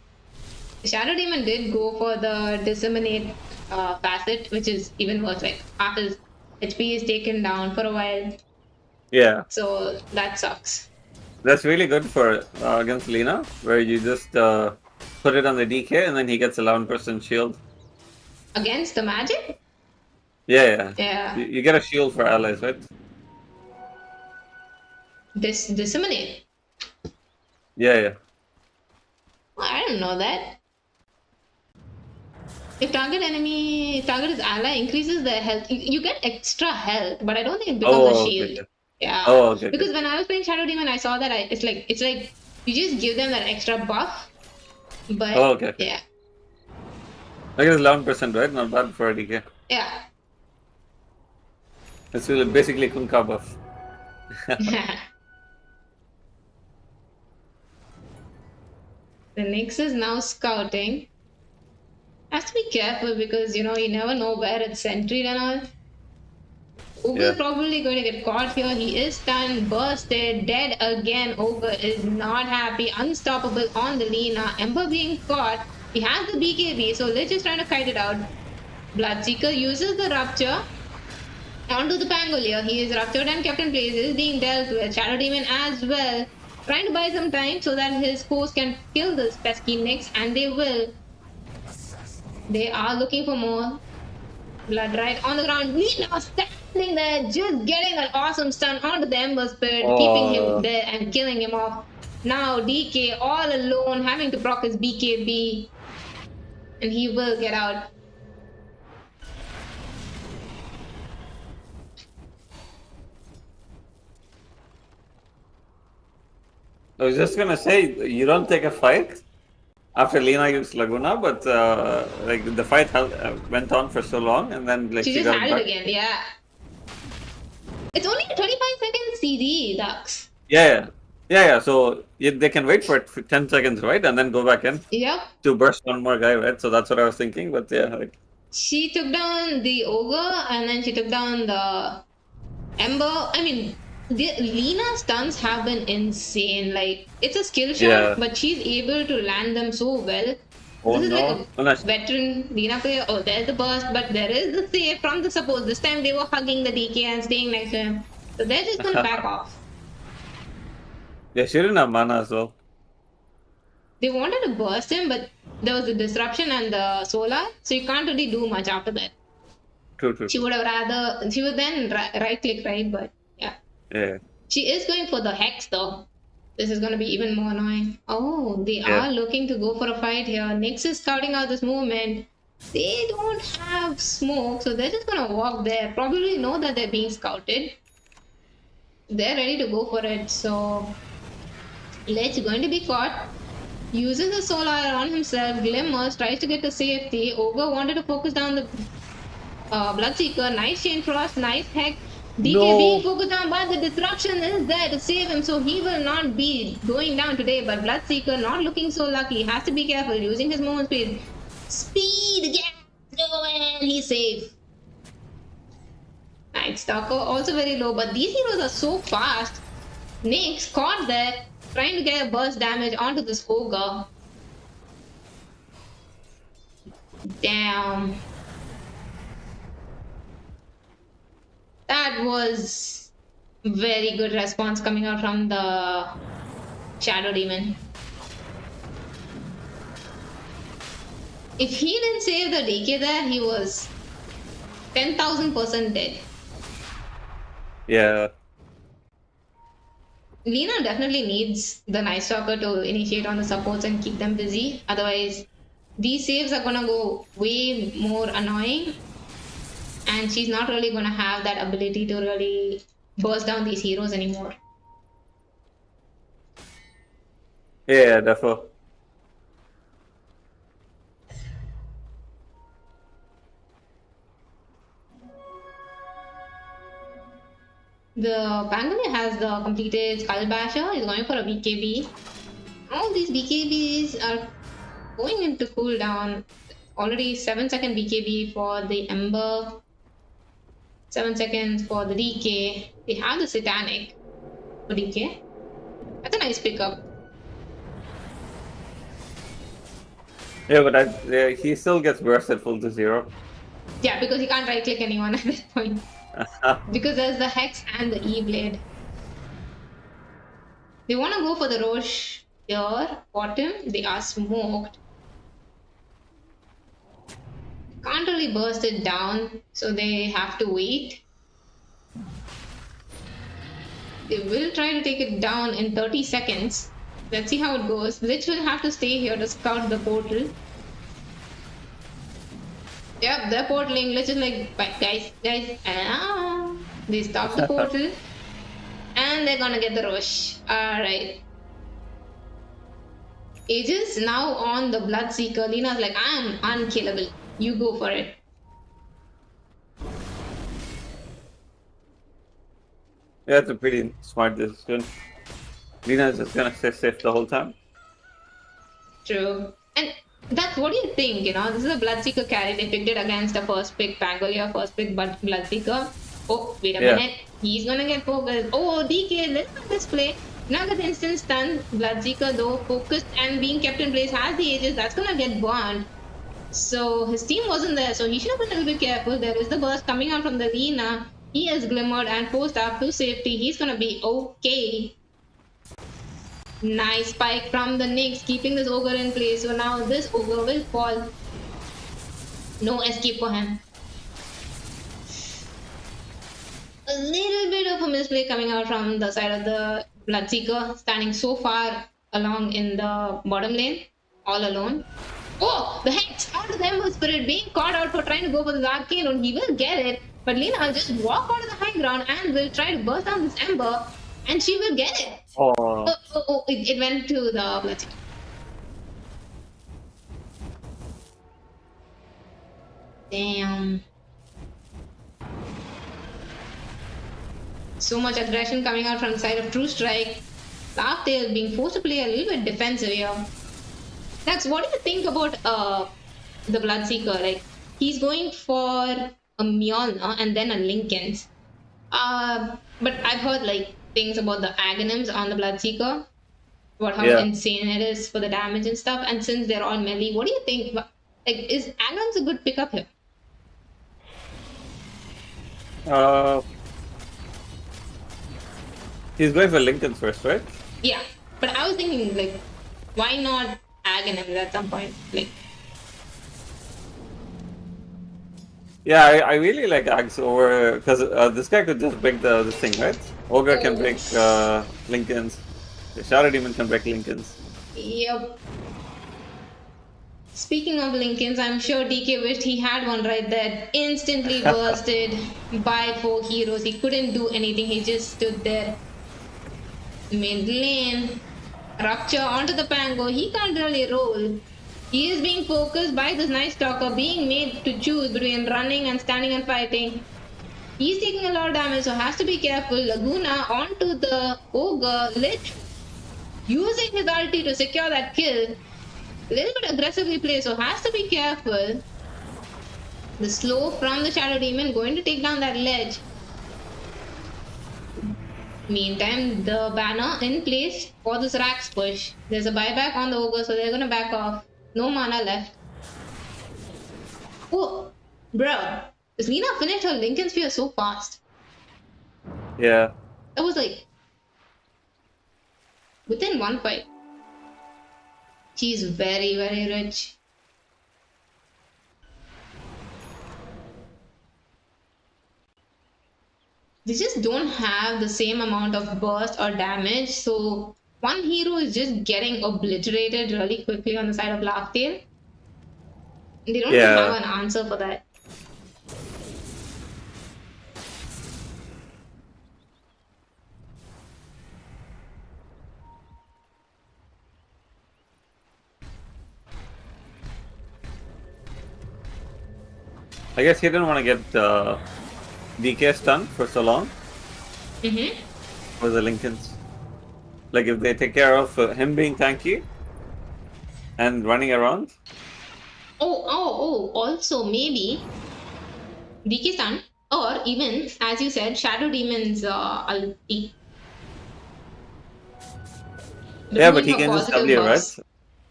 Shadow Demon did go for the disseminate facet, which is even worse. Like half his HP is taken down for a while. Yeah. So that sucks. That's really good for against Lina, where you just put it on the DK and then he gets 11% shield. Against the magic? Yeah. Yeah. You get a shield for allies, right? Disseminate. Yeah. I didn't know that. If target is ally, increases their health. You get extra health, but I don't think it becomes a shield. Okay. Yeah. Oh, okay. Because when I was playing Shadow Demon, I saw that it's like you just give them that extra buff. But okay. Yeah. I guess 11%, right? Not bad for a DK. Yeah. It's really basically Kunkka buff. The Nyx is now scouting. Has to be careful because you never know where it's sentry and all. Ogre is probably going to get caught here. He is stunned, bursted, dead again. Ogre is not happy. Unstoppable on the Lina. Ember being caught. He has the BKB, so Lich is trying to kite it out. Bloodseeker uses the rupture onto the Pangolier. He is ruptured and kept in place. He is being dealt with. Shadow Demon as well. Trying to buy some time so that his foes can kill this pesky Nyx, and they will. They are looking for more. Blood right on the ground. Lina standing there, just getting an awesome stun onto the Ember Spirit, keeping him there and killing him off. Now DK all alone, having to proc his BKB, and he will get out. I was just gonna say, you don't take a fight after Lina used Laguna, but like the fight went on for so long, and then like she just had it again. Yeah, it's only 25 seconds CD, Ducks. Yeah. So they can wait for 10 seconds, right, and then go back in. Yep. To burst one more guy, right? So that's what I was thinking. But yeah, like she took down the ogre, and then she took down the Ember. I mean, the Lina stuns have been insane. Like, it's a skill shot, but she's able to land them so well. Oh, this is no. like a veteran Lina player. Oh, there's the burst, but there is the save from the support. This time they were hugging the DK and staying next to him. So they're just gonna back off. Yeah, she didn't have mana as well. They wanted to burst him, but there was the disruption and the solar, so you can't really do much after that. True. She would then right click, right? But yeah. She is going for the hex though. This is going to be even more annoying. Oh, they are looking to go for a fight here. Nyx is scouting out this movement. They don't have smoke, so they're just going to walk there. Probably know that they're being scouted. They're ready to go for it, so Ledge going to be caught. Uses the solar on himself. Glimmers tries to get to safety. Ogre wanted to focus down the Bloodseeker. Nice chain cross. Nice hex. DK being focused on, but the disruption is there to save him, so he will not be going down today. But Bloodseeker not looking so lucky. Has to be careful using his movement speed. Speed again. No, and he's safe. Night Stalker also very low, but these heroes are so fast. Nyx caught there, trying to get a burst damage onto this ogre. Damn. That was very good response coming out from the Shadow Demon. If he didn't save the DK there, he was 10,000% dead. Yeah. Lina definitely needs the Night Stalker to initiate on the supports and keep them busy. Otherwise, these saves are gonna go way more annoying. And she's not really gonna have that ability to really burst down these heroes anymore. Yeah, definitely. The Pangolin has the completed Skull Basher. He's going for a BKB. All these BKBs are going into cooldown. Already 7-second BKB for the Ember. 7 seconds for the DK. They have the Satanic for DK. That's a nice pickup. Yeah, but he still gets bursted full to 0. Yeah, because you can't right click anyone at this point. Because there's the Hex and the E-Blade. They want to go for the Roche here. Bottom, they are smoked. Can't really burst it down, so they have to wait. They will try to take it down in 30 seconds. Let's see how it goes. Lich will have to stay here to scout the portal. Yep, they're portaling. Lich is like, guys. They stop the portal. And they're gonna get the rush. Alright. Aegis now on the Bloodseeker. Lina's like, I'm unkillable. You go for it. Yeah, it's a pretty smart decision. Lina's just gonna stay safe the whole time. True. And that's what do you think, you know? This is a Bloodseeker carry. They picked it against a first pick Pangolier, first pick Bloodseeker. Oh, wait a minute. He's gonna get focused. Oh, DK, let's play. Now that instant stun, Bloodseeker though, focused and being kept in place, has the Aegis. That's gonna get burned. So his team wasn't there, so he should have been a little bit careful. There is the burst coming out from the Lina. He has glimmered and forced up to safety. He's gonna be okay. Nice spike from the Nyx, keeping this ogre in place. So now this ogre will fall. No escape for him. A little bit of a misplay coming out from the side of the Bloodseeker, standing so far along in the bottom lane, all alone. Oh, the Hex onto the Ember Spirit, being caught out for trying to go for the Arcane, and he will get it. But Lina will just walk out of the high ground and will try to burst down this Ember, and she will get it. Oh. It went to the Bloodseeker. Damn. So much aggression coming out from the side of True Strike. Laughdale being forced to play a little bit defensive here. That's what do you think about the Bloodseeker? Like, he's going for a Mjolnir and then a Linken's. But I've heard like things about the Aghanims on the Bloodseeker, about how insane it is for the damage and stuff. And since they're all melee, what do you think? Like, is Aghanims a good pickup here? He's going for Lincoln's first, right? Yeah, but I was thinking like, why not Aghanims at some point? Like, yeah, I really like Ags over because this guy could just break this thing, right? Ogre can break Lincoln's. The Shadow Demon can break Lincoln's. Yep. Speaking of Lincoln's, I'm sure DK wished he had one right there. Instantly bursted by 4 heroes. He couldn't do anything. He just stood there. Mid lane. Rupture onto the Pango. He can't really roll. He is being focused by this Night Stalker, being made to choose between running and standing and fighting. He's taking a lot of damage, so has to be careful. Laguna onto the Ogre, Lich using his ulti to secure that kill. A little bit aggressively played, so has to be careful. The slow from the Shadow Demon going to take down that ledge. Meantime, the banner in place for this Rax push. There's a buyback on the Ogre, so they're gonna back off. No mana left. Oh, bro. This Lina finished her Lincoln Sphere so fast. Yeah. That was like within one fight. She's very, very rich. They just don't have the same amount of burst or damage, so one hero is just getting obliterated really quickly on the side of Laughtail. They don't even have an answer for that. I guess he didn't want to get DK stunned for so long. For the Lincolns. Like if they take care of him being tanky and running around. Also maybe DK stun or even, as you said, Shadow Demon's ulti. Yeah, but he can just W, right?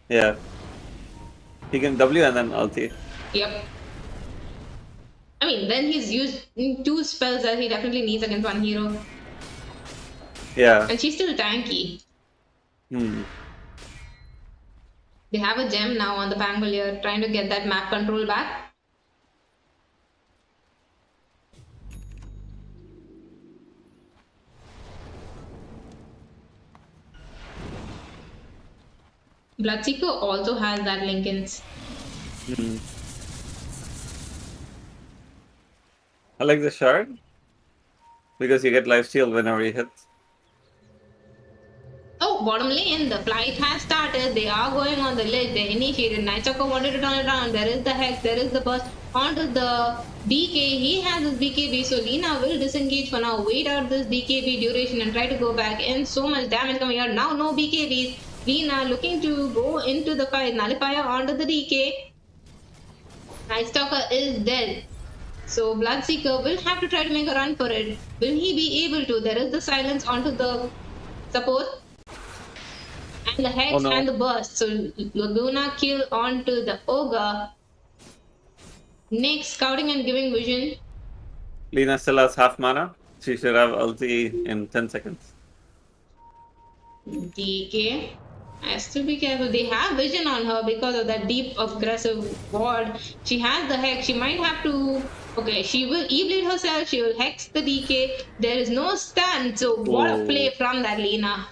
Yeah. He can W and then ulti. Yep. I mean, then he's used 2 spells that he definitely needs against one hero. Yeah. And she's still tanky. They have a gem now on the Pangolier, trying to get that map control back. Bloodseeker also has that Lincoln's. I like the shard because you get lifesteal whenever he hits. Oh, bottom lane, the flight has started. They are going on the ledge. They initiated. Nightstalker wanted to turn it around. There is the Hex, there is the burst. Onto the BK. He has his BKB, so Lina will disengage for now. Wait out this BKB duration and try to go back in. So much damage coming out. Now no BKBs. Lina looking to go into the fight. Nullifier onto the DK. Nightstalker is dead. So Bloodseeker will have to try to make a run for it. Will he be able to? There is the silence onto the support. And the Hex and the burst. So Laguna kill onto the Ogre. Next, scouting and giving vision. Lina still has half mana. She should have ulti in 10 seconds. DK has to be careful. They have vision on her because of that deep aggressive ward. She has the Hex. She might have to... Okay, she will E-blade herself. She will Hex the DK. There is no stun. So what a play from that Lina.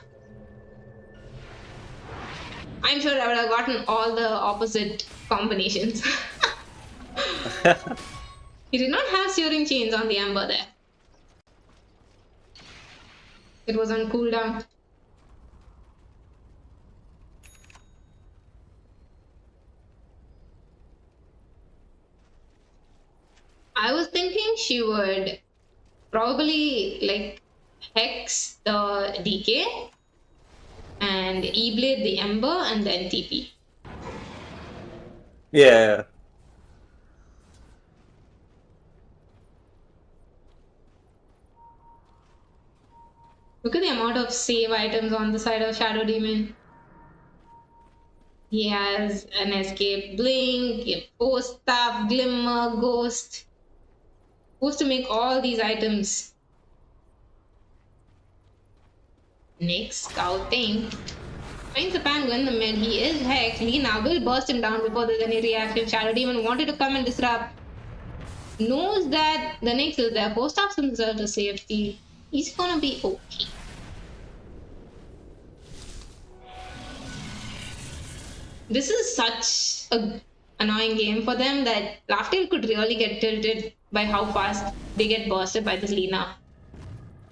I'm sure I would have gotten all the opposite combinations. He did not have Searing Chains on the Ember there. It was on cooldown. I was thinking she would probably like Hex the DK and E-blade the Ember and then TP. Yeah. Look at the amount of save items on the side of Shadow Demon. He has an escape blink, a post staff, glimmer, ghost. Supposed to make all these items. Next, scouting. Finds the Pango in the mid. He is Hex. Lina will burst him down before there's any reaction. Shadow Demon wanted to come and disrupt. Knows that the next is there. Post staffs himself to safety. He's gonna be okay. This is such a annoying game for them that Laughtail could really get tilted by how fast they get bursted by this Lina.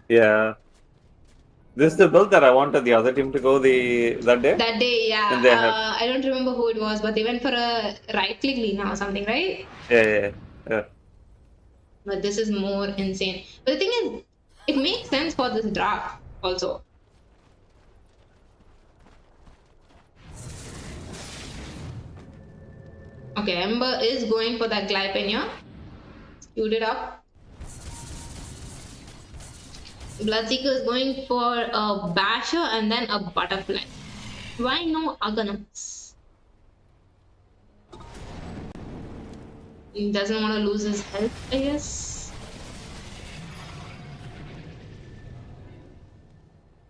Yeah. This is the build that I wanted the other team to go that day. That day, yeah. And they had. I don't remember who it was, but they went for a right click Lina or something, right? Yeah. But this is more insane. But the thing is, it makes sense for this draft also. Okay, Ember is going for that Glypenia. Queued it up. Bloodseeker is going for a Basher and then a Butterfly. Why no Aghanums? He doesn't want to lose his health, I guess.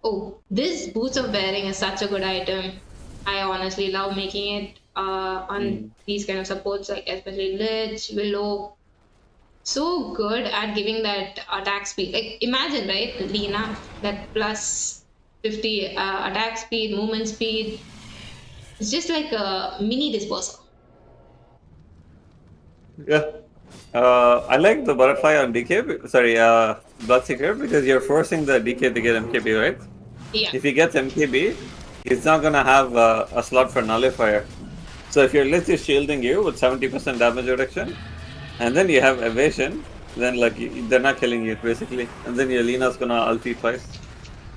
Oh, this Boots of Bearing is such a good item. I honestly love making it on these kind of supports, like especially Lich, Willow. So good at giving that attack speed. Like imagine, right, Lina, that plus 50 attack speed, movement speed. It's just like a mini dispersal. Yeah. I like the Butterfly on DK. Sorry, Bloodseeker, because you're forcing the DK to get MKB, right? Yeah. If he gets MKB, he's not gonna have a slot for Nullifier. So if your Lich is shielding you with 70% damage reduction, and then you have evasion, then like they're not killing you basically, and then your Lina's gonna ulti twice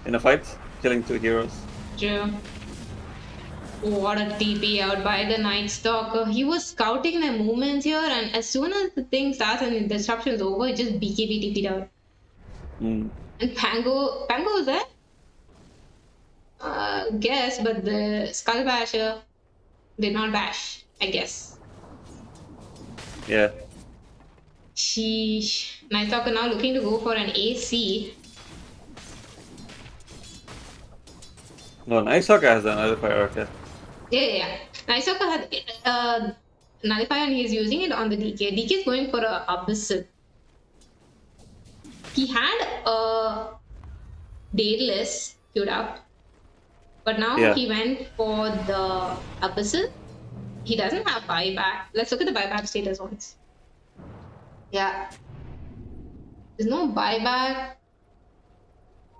in a fight, killing 2 heroes. True. What a TP out by the Night Stalker. He was scouting the movements here, and as soon as the thing starts and the disruption is over, he just BKB TP'd out. And Pango was there? Guess, but the Skull Basher did not bash, I guess. Yeah. Sheesh. Night Stalker now looking to go for an AC. No, Night Stalker has a Nullifier, okay. Yeah. Night Stalker had Nullifier and he's using it on the DK. DK is going for a Abyssal. He had a Daedalus queued up, but now he went for the Abyssal. He doesn't have buyback. Let's look at the buyback status once. Yeah. There's no buyback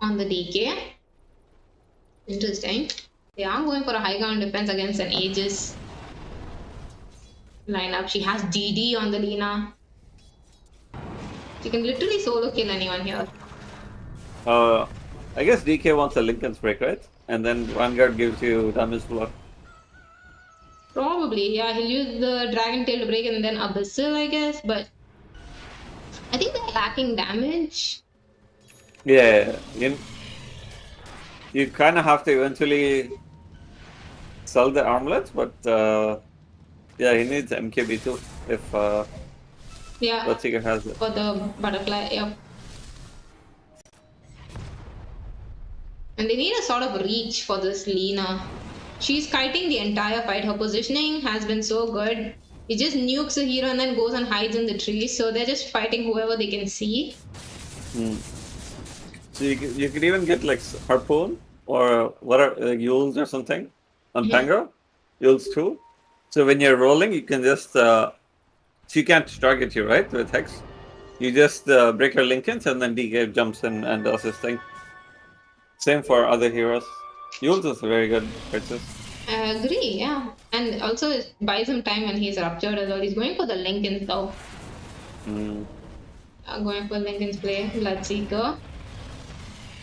on the DK. Interesting. They are going for a high ground defense against an Aegis lineup. She has DD on the Lina. She can literally solo kill anyone here. I guess DK wants a Lincoln's Break, right? And then Vanguard gives you damage block. Probably, yeah. He'll use the Dragon Tail to break and then Abyssal, I guess. But I think they're lacking damage. Yeah. You kind of have to eventually sell the armlets, but yeah, he needs MKB too if Bloodseeker has it. For the Butterfly, yep. And they need a sort of reach for this Lina. She's kiting the entire fight. Her positioning has been so good. He just nukes a hero and then goes and hides in the trees. So they're just fighting whoever they can see. So you could even get like Harpoon or whatever, like Yules or something on Pango. Yules too. So when you're rolling, you can just she can't target you, right, with Hex. You just break her Lincolns and then DK jumps in and does his thing. Same for other heroes. Yules is a very good purchase. I agree, yeah. And also it buys him time when he's ruptured as well. He's going for the Lincolns though. Going for Lincoln's play. Bloodseeker.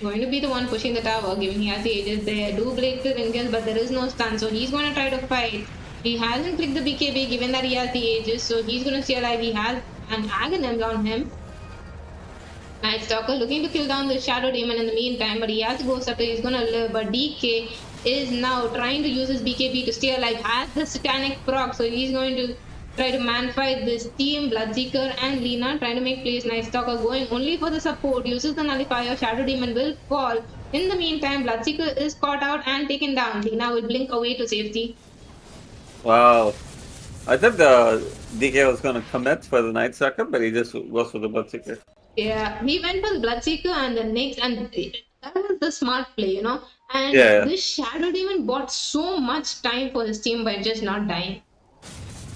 Going to be the one pushing the tower, given he has the Aegis there. Do break the Lincolns, but there is no stun, so he's going to try to fight. He hasn't clicked the BKB given that he has the Aegis, so he's going to stay alive. He has an Aghanim on him. Night Stalker looking to kill down the Shadow Demon in the meantime, but he has to go Scepter, he's gonna live, but DK is now trying to use his BKB to stay alive, has the Satanic proc, so he's going to try to man fight this team, Bloodseeker and Lina, trying to make plays. Night Stalker going only for the support, uses the Nullifier, Shadow Demon will fall. In the meantime, Bloodseeker is caught out and taken down. Lina will blink away to safety. Wow. I thought the DK was gonna commit for the Night Stalker, but he just goes for the Bloodseeker. Yeah, he went for the Bloodseeker and the next, and that was the smart play, you know. And this Shadow Demon bought so much time for his team by just not dying.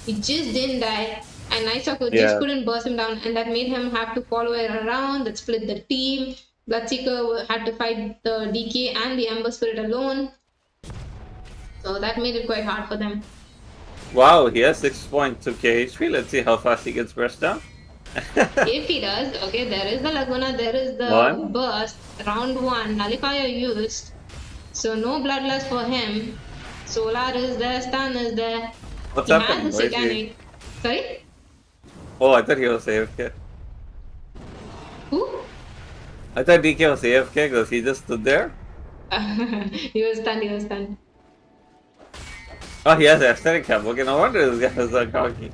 He just didn't die, and Night Stalker just couldn't burst him down, and that made him have to follow it around. That split the team. Bloodseeker had to fight the DK and the Ember Spirit alone. So that made it quite hard for them. Wow, he has 6.2k HP. Let's see how fast he gets burst down. If he does, okay, there is the Laguna, there is the burst. Round 1, Nullifier used. So no bloodlust for him. Solar is there, stun is there. What's he happening? has the satanic. Sorry? Oh, I thought he was AFK. Who? I thought DK was AFK because he just stood there. He was stunned. Oh, he has an aesthetic cap. Okay, no wonder this guy is so cocky.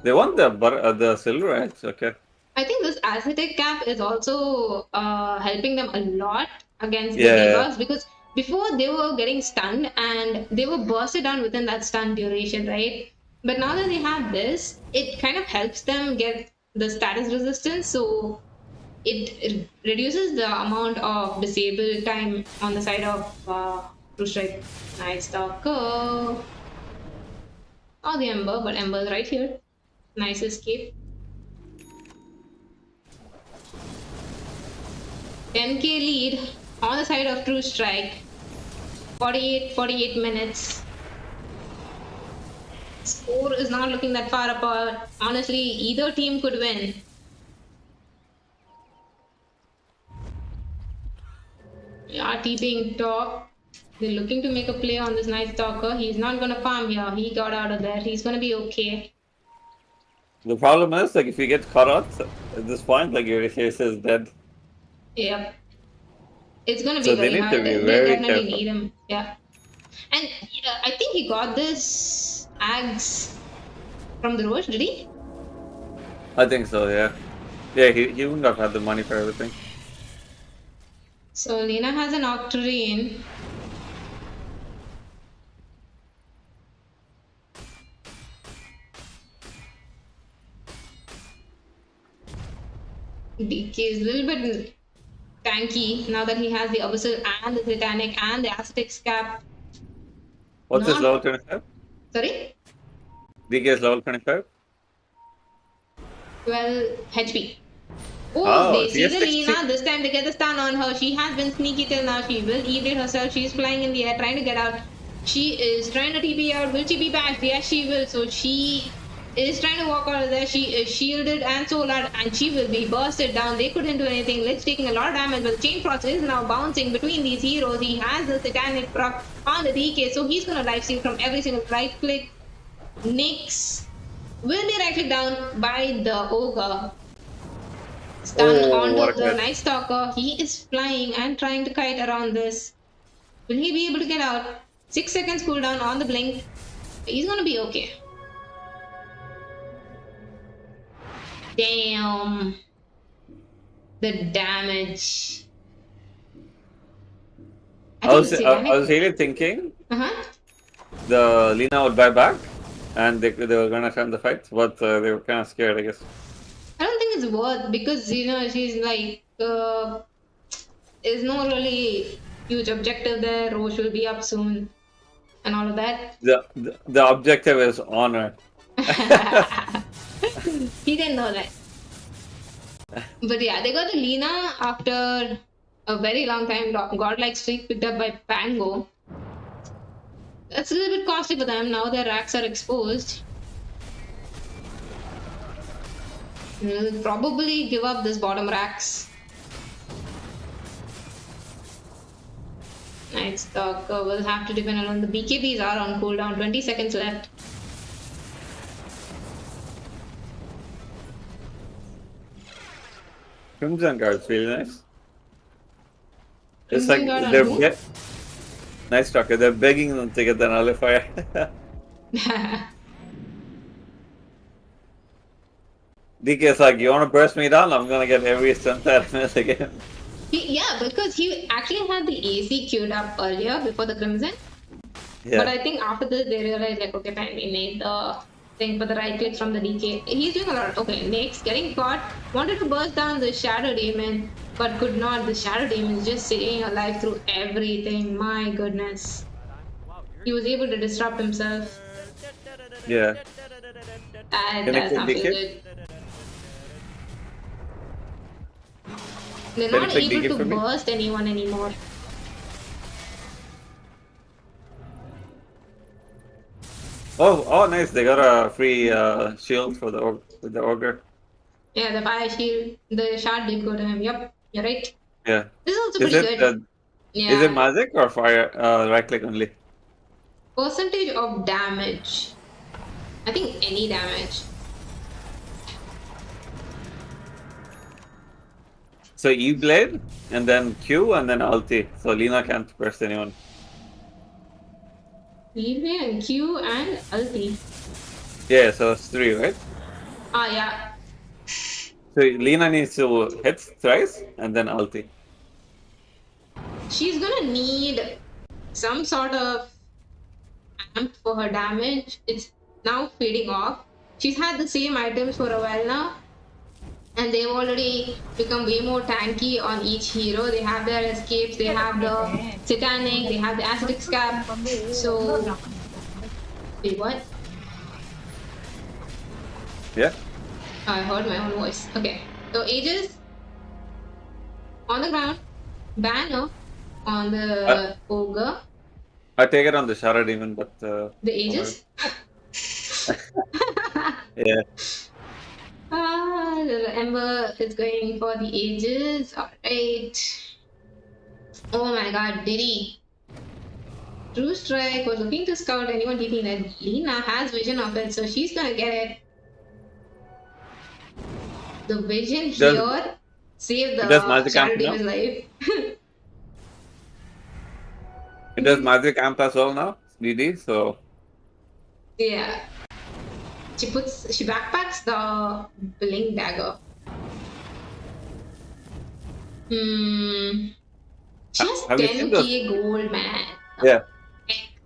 They want the silver edge, okay. I think this aesthetic cap is also helping them a lot against the debuffs because before they were getting stunned and they were bursted down within that stun duration, right? But now that they have this, it kind of helps them get the status resistance, so it reduces the amount of disable time on the side of True Strike. Nice Stalker. Oh, the Ember, but Ember's right here. Nice escape. 10k lead on the side of True Strike. 48 minutes. Score is not looking that far apart. Honestly, either team could win. Yeah, TPing top. They're looking to make a play on this Night Stalker. He's not gonna farm here. He got out of there. He's gonna be okay. The problem is, like, if you get caught out at this point, like, your face is dead. Yep. It's gonna be So very they need hard. to be They very definitely careful. need him. Yeah. And I think he got this Ags from the Roche, did he? I think so, yeah. Yeah, he wouldn't have had the money for everything. So Lena has an Octarine. DK is a little bit tanky now that he has the Abyssal and the Titanic and the Aztec cap. What's his Not- level 25? Sorry? DK is level 25? 12 HP. Oh, Oh, they she see has the 60. Lena. This time they get the stun on her. She has been sneaky till now. She will evade herself. She's flying in the air, trying to get out. She is trying to TP out. Will she be back? Yes, she will. So she is trying to walk out of there. She is shielded and solar, and she will be bursted down. They couldn't do anything. Lich taking a lot of damage, but the Chain Frost is now bouncing between these heroes. He has the Satanic proc on the DK, so he's gonna life steal from every single right click. Nyx will be right click down by the Ogre. Stun Oh, what a onto the catch. Night Stalker. He is flying and trying to kite around this. Will he be able to get out? 6 seconds cooldown on the blink. He's gonna be okay. Damn. The damage. I was really thinking Uh-huh. the Lena would buy back and they were gonna turn the fight, but they were kind of scared, I guess. I don't think it's worth because she's like there's no really huge objective there. Roche will be up soon and all of that. The objective is honor. He didn't know that. But yeah, they got the Lena after a very long time. Godlike streak picked up by Pango. That's a little bit costly for them. Now their racks are exposed. They'll probably give up this bottom racks. Night Stalker will have to depend on the BKBs are on cooldown. 20 seconds left. Crimson Guard's really nice. It's Crimson like Guard on they're who? Nice Stalker. They're begging them to get the nullifier. DK is like, you want to burst me down? I'm gonna get every strength out of it again. Yeah, because he actually had the AC queued up earlier before the Crimson. Yeah. But I think after this they realized like, okay, fine, we need the thing for the right clicks from the DK. He's doing a lot. Okay, next, getting caught. Wanted to burst down the Shadow Demon, but could not. The Shadow Demon is just staying alive through everything. My goodness. He was able to disrupt himself. Yeah. That Can I does click not feel DK? good. They're Can you not click able DK to for me? burst anyone anymore. Oh, nice. They got a free shield for the ogre. Yeah, the fire shield, the shard did go to him. Yep, you're right. Yeah. This is also Is pretty it good. is it Yeah. magic or fire? Right click only. Percentage of damage. I think any damage. So E blade and then Q and then ulti. So Lina can't burst anyone. Leeway and Q and ulti. Yeah, so it's 3, right? Ah, yeah. So Lina needs to hit thrice and then ulti. She's gonna need some sort of amp for her damage. It's now fading off. She's had the same items for a while now, and they've already become way more tanky on each hero. They have their escapes, they have the satanic, they have the acidic scab. So, wait, what? Yeah. I heard my own voice. Okay, so Aegis on the ground, banner on the ogre, I take it on the Shara Demon, but the Aegis. yeah. The Ember is going for the Aegis. Alright. Oh my god, Diddy. True Strike was looking to scout anyone deeping that. Lina has vision of it, so she's gonna get it. The vision here saved the does magic Shadow amp now? Demon's life. It does magic amp as well now, DD, so Yeah. She backpacks the Bling Dagger. She has have you seen those? 10k gold, man. Yeah.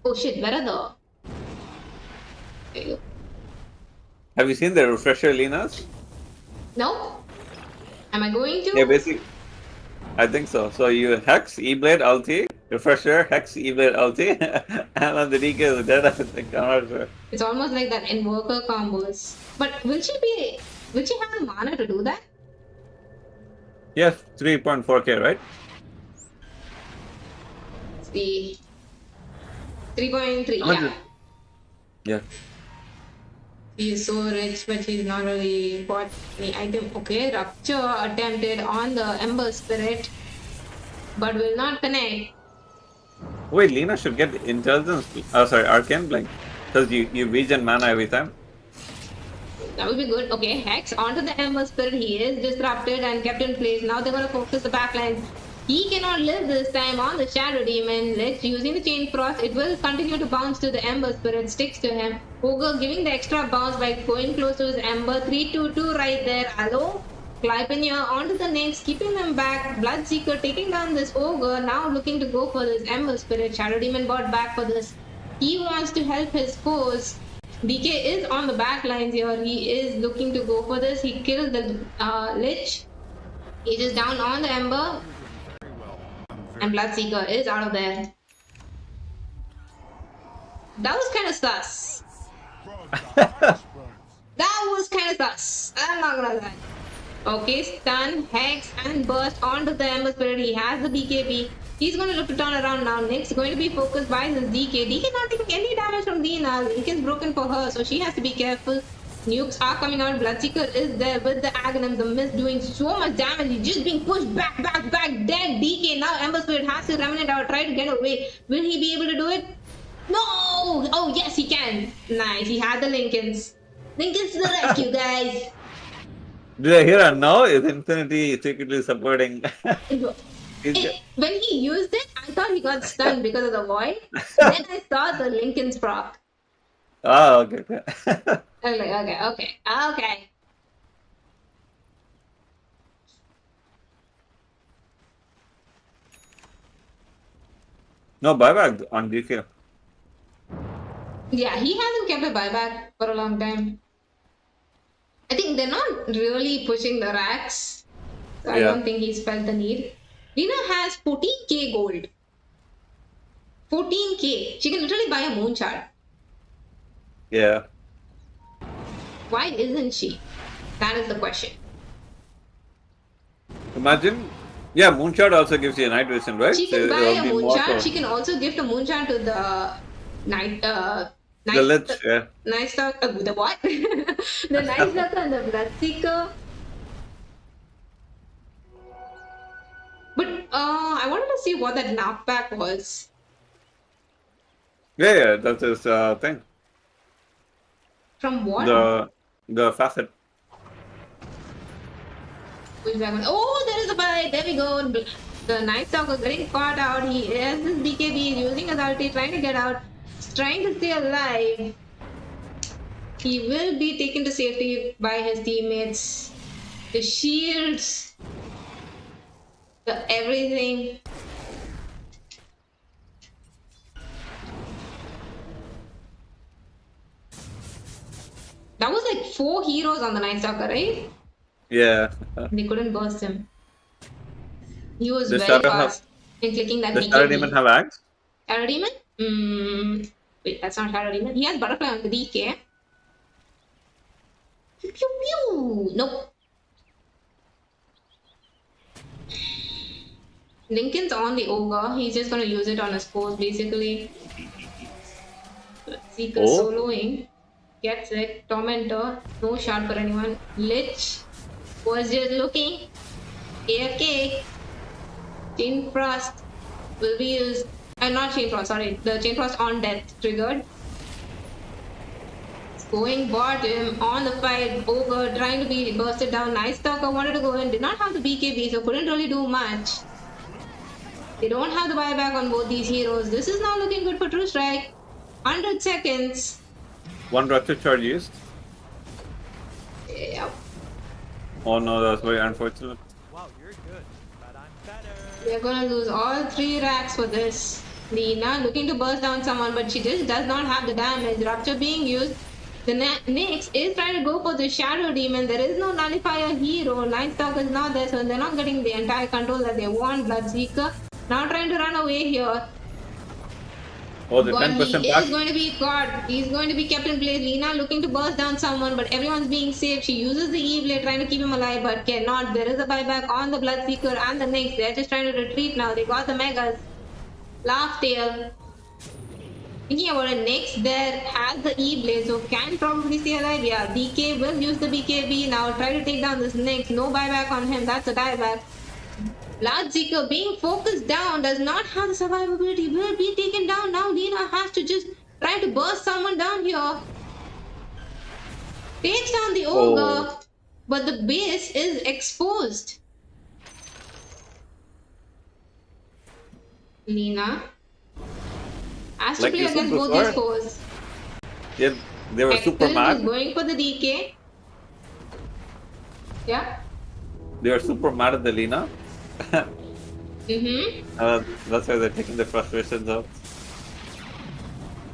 Oh shit, where are the... There you go. Have you seen the refresher Linas? No? Am I going to? Yeah, basically. I think so. So you Hex, E-Blade, ulti, refresher, Hex, E-Blade, ulti, and on the DK is dead, I think. I'm not sure. It's almost like that invoker combos. But will she have the mana to do that? Yes, 3.4k, right? Let's see. 3.3, How much yeah. is- Yeah. He is so rich, but he's not really bought any item. Okay, Rupture attempted on the Ember Spirit, but will not connect. Wait, Lina should get intelligence. Oh, sorry, arcane blink, because you regen mana every time. That would be good. Okay, Hex onto the Ember Spirit. He is disrupted and kept in place. Now they're going to focus the backlines. He cannot live this time on the Shadow Demon. Let's using the Chain Frost. It will continue to bounce to the Ember Spirit. Sticks to him. Ogre giving the extra bounce by going close to his Ember. 3-2-2 right there. Hello. Clypenia onto the next, keeping them back. Bloodseeker taking down this Ogre. Now looking to go for this Ember Spirit. Shadow Demon bought back for this. He wants to help his foes. DK is on the back lines here. He is looking to go for this. He killed the Lich. He is down on the Ember. And Bloodseeker is out of there. That was kind of sus. That was kind of sus. I'm not gonna lie. Okay, stun, hex, and burst onto the Ember Spirit. He has the BKB. He's going to look to turn around now. Next, going to be focused by this DK. DK not taking any damage from Dina. Link is broken for her, so she has to be careful. Nukes are coming out. Bloodseeker is there with the Aghanim. The Mist doing so much damage. He's just being pushed back. Dead. DK now. Ember Spirit has to remnant out. Try to get away. Will he be able to do it? No! Oh, yes, he can. Nice. He had the Lincolns. Lincolns to the rescue, guys. Did I hear a no? Is Infinity secretly supporting? When he used it, I thought he got stunned because of the void. Then I saw the Lincoln's proc. Oh, okay. I was like, okay. No buyback on DK. Yeah, he hasn't kept a buyback for a long time. I think they're not really pushing the racks. So I don't think he's felt the need. Lina has 14k gold. 14k. She can literally buy a moon shard. Yeah. Why isn't she? That is the question. Imagine, yeah, Moonshot also gives you a night vision, right? She So can buy it'll a be more moonshot. for She can also gift a moonshot to the night. the Lich, yeah. Night Stalker. The what? The Night Stalker and the Bloodseeker. But I wanted to see what that knockback was. Yeah, that's his thing. From what? The facet. Oh, there is a fight. There we go. The Night Stalker getting caught out. He has his BKB using his ulti, trying to get out, trying to stay alive. He will be taken to safety by his teammates. The shields, the everything. That was like 4 heroes on the Night Stalker, right? Yeah. They couldn't burst him. He was Does very Shadow fast in clicking that Does Shadow BKB. Demon have axe? Shadow Demon? Wait, that's not Shadow Demon. He has Butterfly on the DK. Pew pew pew! Nope. Lincoln's on the Ogre. He's just gonna use it on his pose basically. Seeker soloing. Gets it. Tormentor. No shot for anyone. Lich was just looking. AFK. Chain Frost will be used. Not Chain Frost, sorry. The Chain Frost on death triggered. Going bottom on the fight. Ogre trying to be bursted down. Night Stalker wanted to go in. Did not have the BKB, so couldn't really do much. They don't have the buyback on both these heroes. This is not looking good for True Strike. 100 seconds. One raptor charge used. Yep. Oh no, that was very unfortunate. Wow, you're good, but I'm better. They're gonna lose all 3 racks for this. Lina looking to burst down someone, but she just does not have the damage. Rupture being used. The Nyx is trying to go for the Shadow Demon. There is no nullifier hero. Night Stalker is not there, so they're not getting the entire control that they want. Bloodseeker now trying to run away here. Oh, the But 10% he back. is going to be caught. He's going to be kept in place. Lina looking to burst down someone, but everyone's being safe. She uses the E-Blade trying to keep him alive, but cannot. There is a buyback on the Bloodseeker and the Nyx. They're just trying to retreat now. They got the Megas. Laugh Tail. Thinking about it, Nyx there has the E-Blade, so can probably stay alive. Yeah, DK will use the BKB now. Try to take down this Nyx. No buyback on him. That's a dieback. Bloodseeker being focused down does not have the survivability. Will be taken down now. Lina has to just try to burst someone down here. Takes down the Ogre, but the base is exposed. Lina has to Like play you said against both before. these foes. Yeah, they were super Hector is mad. going for the DK. Yeah. They were super mad at the Lina. That's why they're taking the frustrations out.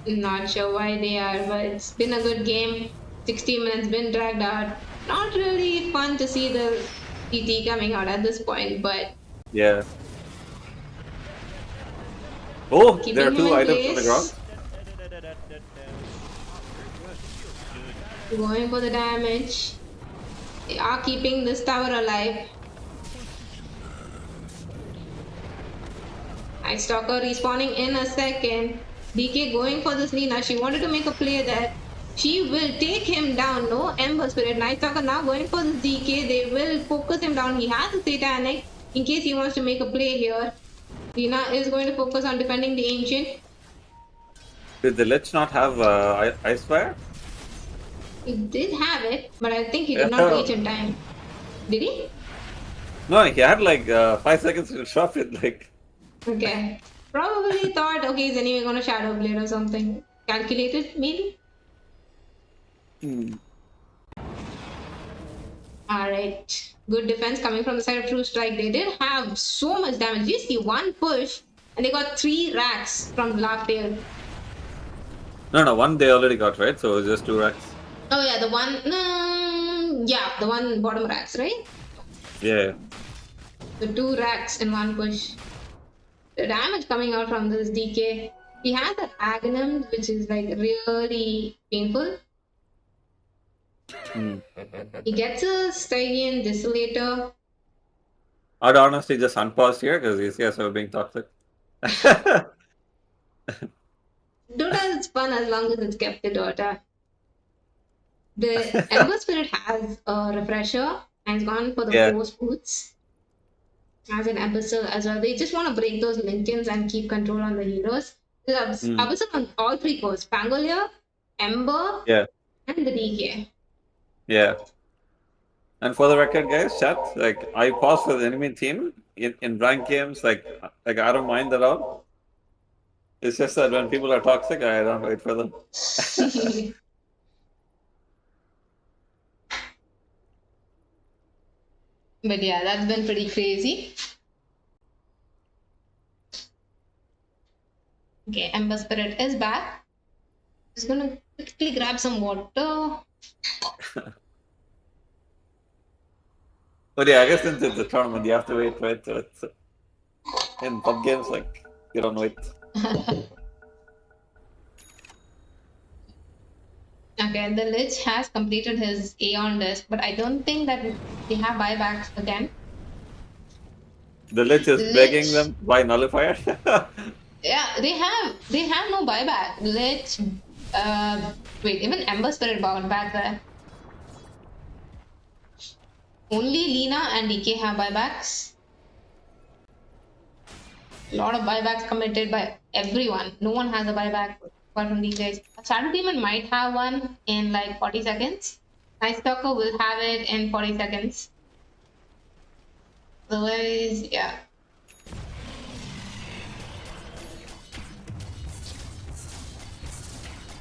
Not sure why they are, but it's been a good game. 60 minutes been dragged out. Not really fun to see the PT coming out at this point, but Yeah. Oh, Keeping there are him 2 in items on the place. ground. going for the damage. They are keeping this tower alive. Night Stalker respawning in a second. DK going for this Lina. She wanted to make a play there. She will take him down. No Ember Spirit. Night Stalker now going for this DK. They will focus him down. He has a Satanic in case he wants to make a play here. Lina is going to focus on defending the Ancient. Did the Lich not have Ice Fire? He did have it, but I think he did not reach in time. Did he? No, he had like 5 seconds to drop it. Like, Okay. Probably thought, okay, he's anyway gonna Shadow Blade or something. Calculated, maybe? Alright. Good defense coming from the side of True Strike. They did have so much damage. You see, 1 push, and they got 3 racks from Laugh Tail. no, 1 they already got, right? So it's just 2 racks. Oh yeah, the one, yeah, the 1 bottom racks, right? Yeah. The 2 racks in 1 push. The damage coming out from this DK. He has that Aghanim, which is like really painful. He gets a Stygian Desolator. I'd honestly just unpause here because these guys are being toxic. Dota is fun as long as it's kept to Dota. The Ember Spirit has a refresher and it's gone for the Yeah. Force Boots as an Abyssal as well. They just want to break those Lincolns and keep control on the heroes. There's Abyssal on all three cores: Pangolier, Ember, Yeah. and the DK. Yeah. And for the record, guys, chat, like I pause for the enemy team in ranked games, like I don't mind at all. It's just that when people are toxic, I don't wait for them. But yeah, that's been pretty crazy. Okay, Ember Spirit is back. Just gonna quickly grab some water. But yeah, I guess since it's a tournament, you have to wait, right? So it's, in pub games, like you don't wait. Okay, the Lich has completed his Aeon disc, but I don't think that they have buybacks again. The Lich is begging them by nullifier. Yeah, they have no buyback. Lich, wait, even Ember Spirit bought back there. Only Lina and DK have buybacks. A lot of buybacks committed by everyone. No one has a buyback apart from these guys. Shadow Demon might have one in like 40 seconds. Night Stalker will have it in 40 seconds. Otherwise, yeah.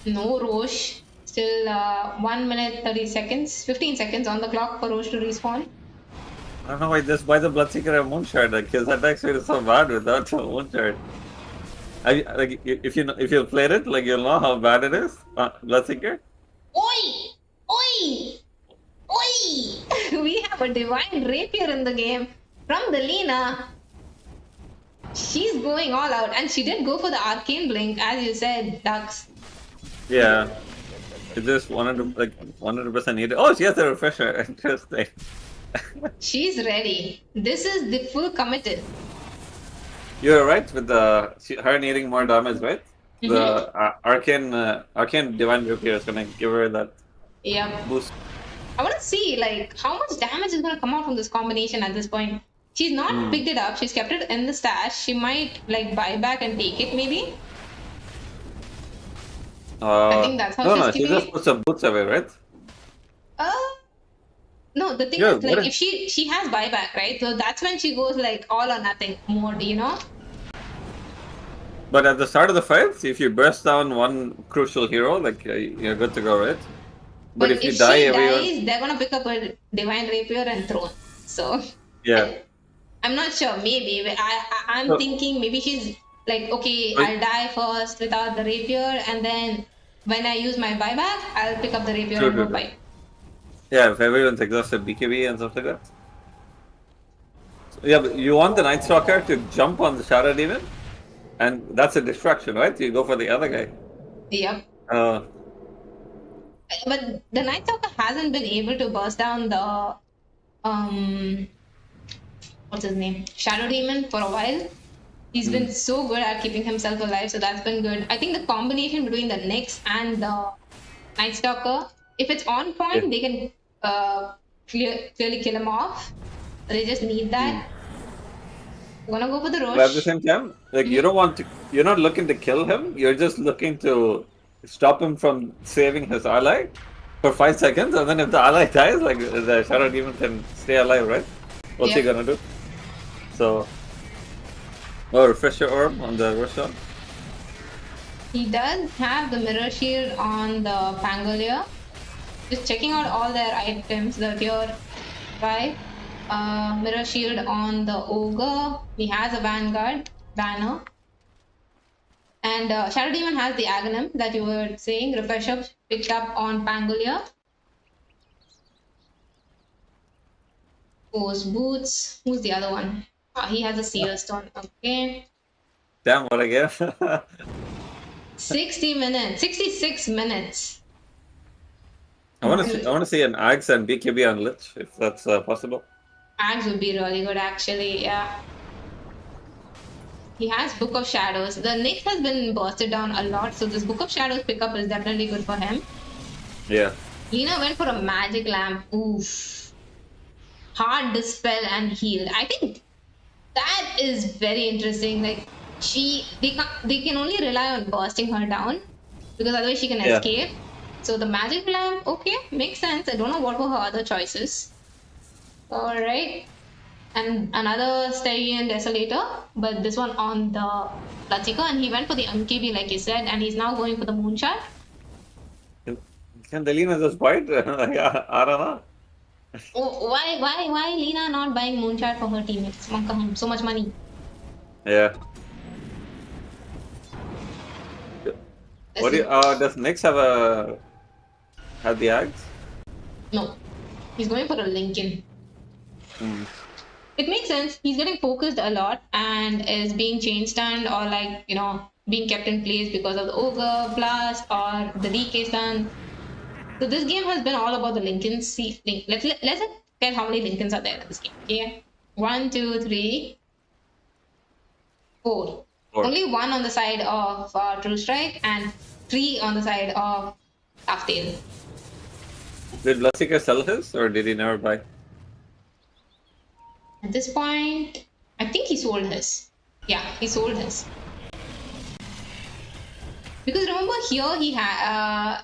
No Roche. Still 1 minute 30 seconds, 15 seconds on the clock for Roche to respawn. I don't know why just buy the Bloodseeker and Moonshard. Like his attack speed is so bad without the Moonshard. Like if you played it, like you'll know how bad it is. Bloodseeker. Oi! Oi! Oi! We have a Divine Rapier in the game from the Lina. She's going all out, and she did go for the Arcane Blink, as you said, Dux. Yeah. It just 100% needed. Oh, she has a refresher. Interesting. She's ready. This is the full committed. You're right with her needing more damage, right? The arcane divine rapier is gonna give her that boost. I want to see like how much damage is gonna come out from this combination at this point. She's not picked it up. She's kept it in the stash. She might like buy back and take it maybe. I think that's how she's she keeping just it. puts some boots away, right? No, the thing Yeah, is like if she has buyback, right? So that's when she goes like all or nothing mode, you know? But at the start of the fight, if you burst down one crucial hero, like you're good to go, right? But if you she die, dies, they're gonna pick up a divine rapier and throw it. So yeah. I'm not sure. Maybe I'm thinking maybe she's like, okay, I'll die first without the rapier, and then when I use my buyback, I'll pick up the rapier and go fight. Yeah, if everyone's exhausted BKB and stuff like that. So, yeah, but you want the Night Stalker to jump on the Shadow Demon, and that's a distraction, right? You go for the other guy. Yep. But the Night Stalker hasn't been able to burst down the what's his name? Shadow Demon for a while. He's been so good at keeping himself alive, so that's been good. I think the combination between the Nyx and the Night Stalker, if it's on point, they can clearly kill him off. They just need that. I'm gonna go for the Roche. But at the same time, like you're not looking to kill him. You're just looking to stop him from saving his ally for 5 seconds, and then if the ally dies, like the Shadow Demon can stay alive, right? What's he gonna do? So, refresh your orb on the Roche. He does have the mirror shield on the Pangolier. Just checking out all their items, the tier 5. Mirror shield on the Ogre. He has a Vanguard banner. And Shadow Demon has the Aghanim that you were saying. Refresher picked up on Pangolier. Ghost Boots. Who's the other one? He has a Seer Stone. Okay. Damn, what I get? 60 minutes. 66 minutes. I want to see an Axe and BKB on Lich if that's possible. Axe would be really good, actually. Yeah. He has Book of Shadows. The Nyx has been bursted down a lot, so this Book of Shadows pickup is definitely good for him. Yeah. Lina went for a Magic Lamp. Oof. Hard Dispel and Heal. I think that is very interesting. Like, they can only rely on bursting her down because otherwise she can escape. So the Magic Lamp, okay, makes sense. I don't know what were her other choices. Alright. And another Stygian Desolator, but this one on the Bloodseeker, and he went for the MKB like you said, and he's now going for the Moonshot. Can the Lina just buy it? I don't know. Oh, why Lina not buying Moonshot for her teammates? So much money. Yeah. What do you, does Nyx have the Axe? No, he's going for a Lincoln. It makes sense. He's getting focused a lot and is being chain stunned or like, being kept in place because of the Ogre Blast or the DK stun. So this game has been all about the Lincolns. See, let's look at how many Lincolns are there in this game. Okay, 1, 2, 3, 4. Only 1 on the side of True Strike and 3 on the side of Half-Tail. Did Bloodseeker sell his or did he never buy? At this point, I think he sold his. Yeah, he sold his. Because remember here he had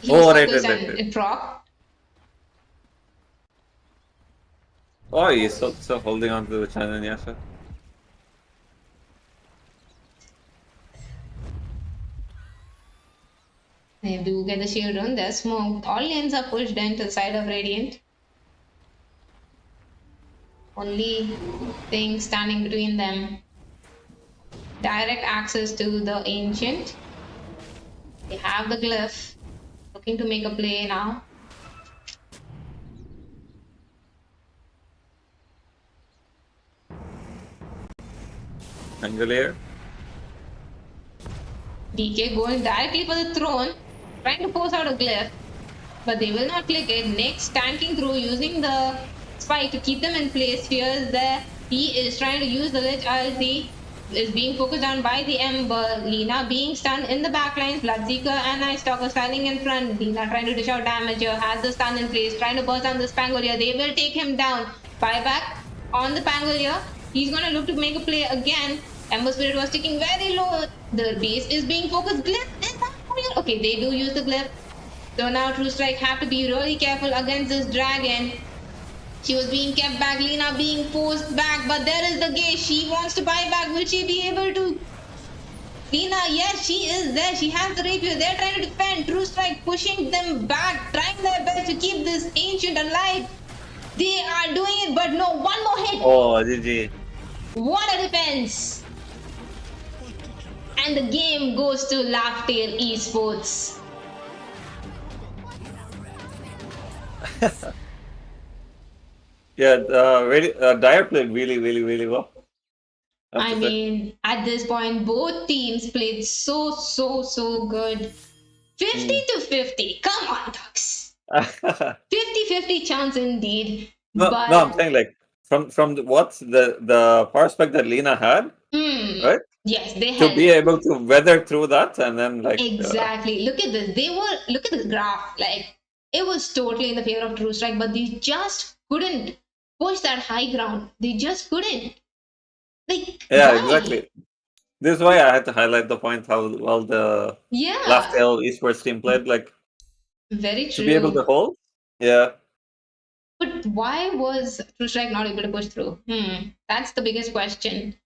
he was focused and proc. Oh, he's so holding on to the Chan Yasha. They do get the shield rune. They're smoked. All lanes are pushed into the side of Radiant. Only thing standing between them. Direct access to the Ancient. They have the glyph. Looking to make a play now. Angelier. DK going directly for the throne. Trying to force out a glyph. But they will not click it. Next, tanking through using the spike to keep them in place. Fears there. He is trying to use the Lich ulti. Is being focused on by the Ember. Lina being stunned in the backlines. Bloodseeker and Ice Stalker standing in front. Lina trying to dish out damage here. Has the stun in place. Trying to burst down this Pangolier. They will take him down. Buyback on the Pangolier. He's gonna look to make a play again. Ember Spirit was sticking very low. The base is being focused. Glyph is not coming. Okay, they do use the glyph. So now True Strike have to be really careful against this dragon. She was being kept back, Lina being forced back, but there is the gate. She wants to buy back. Will she be able to? Lina, yes, she is there. She has the rapier. They're trying to defend. True Strike pushing them back, trying their best to keep this Ancient alive. They are doing it, but no, one more hit. Oh, GG. What a defense. And the game goes to Laughtail Esports. Yeah, Dyer played really well. I mean, at this point, both teams played so good. 50-50. Come on, Ducks. 50-50 chance indeed. No, I'm saying like from the prospect that Lina had, right? Yes, they to had be able to weather through that and then like exactly. Look at this. Look at this graph. Like it was totally in the favor of True Strike, but they just couldn't push that high ground. They just couldn't. Like yeah, why? exactly. This is why I had to highlight the point how well the Laughtail Esports team played. Like very true. To be able to hold. Yeah. But why was True Strike not able to push through? That's the biggest question.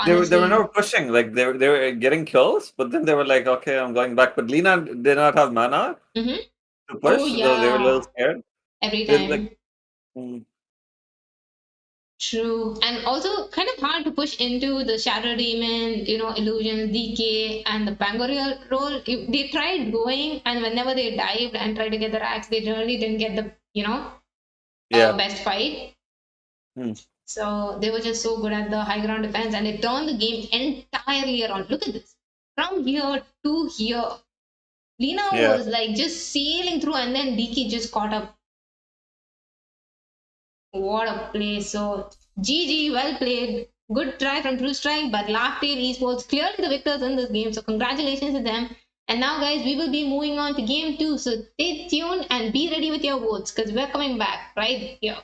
They were never pushing. Like they were getting kills, but then they were like, okay, I'm going back. But Lina did not have mana to push, so they were a little scared. Every time. True. And also kind of hard to push into the Shadow Demon, Illusion, DK, and the Pangolier role. They tried going, and whenever they dived and tried to get the racks, they generally didn't get the, best fight. So they were just so good at the high ground defense, and they turned the game entirely around. Look at this. From here to here, Lina Yeah. was like just sailing through, and then DK just caught up. What a play! So GG, well played. Good try from True Strike, but Laughtail Esports clearly the victors in this game. So congratulations to them. And now, guys, we will be moving on to game 2. So stay tuned and be ready with your votes because we're coming back right here.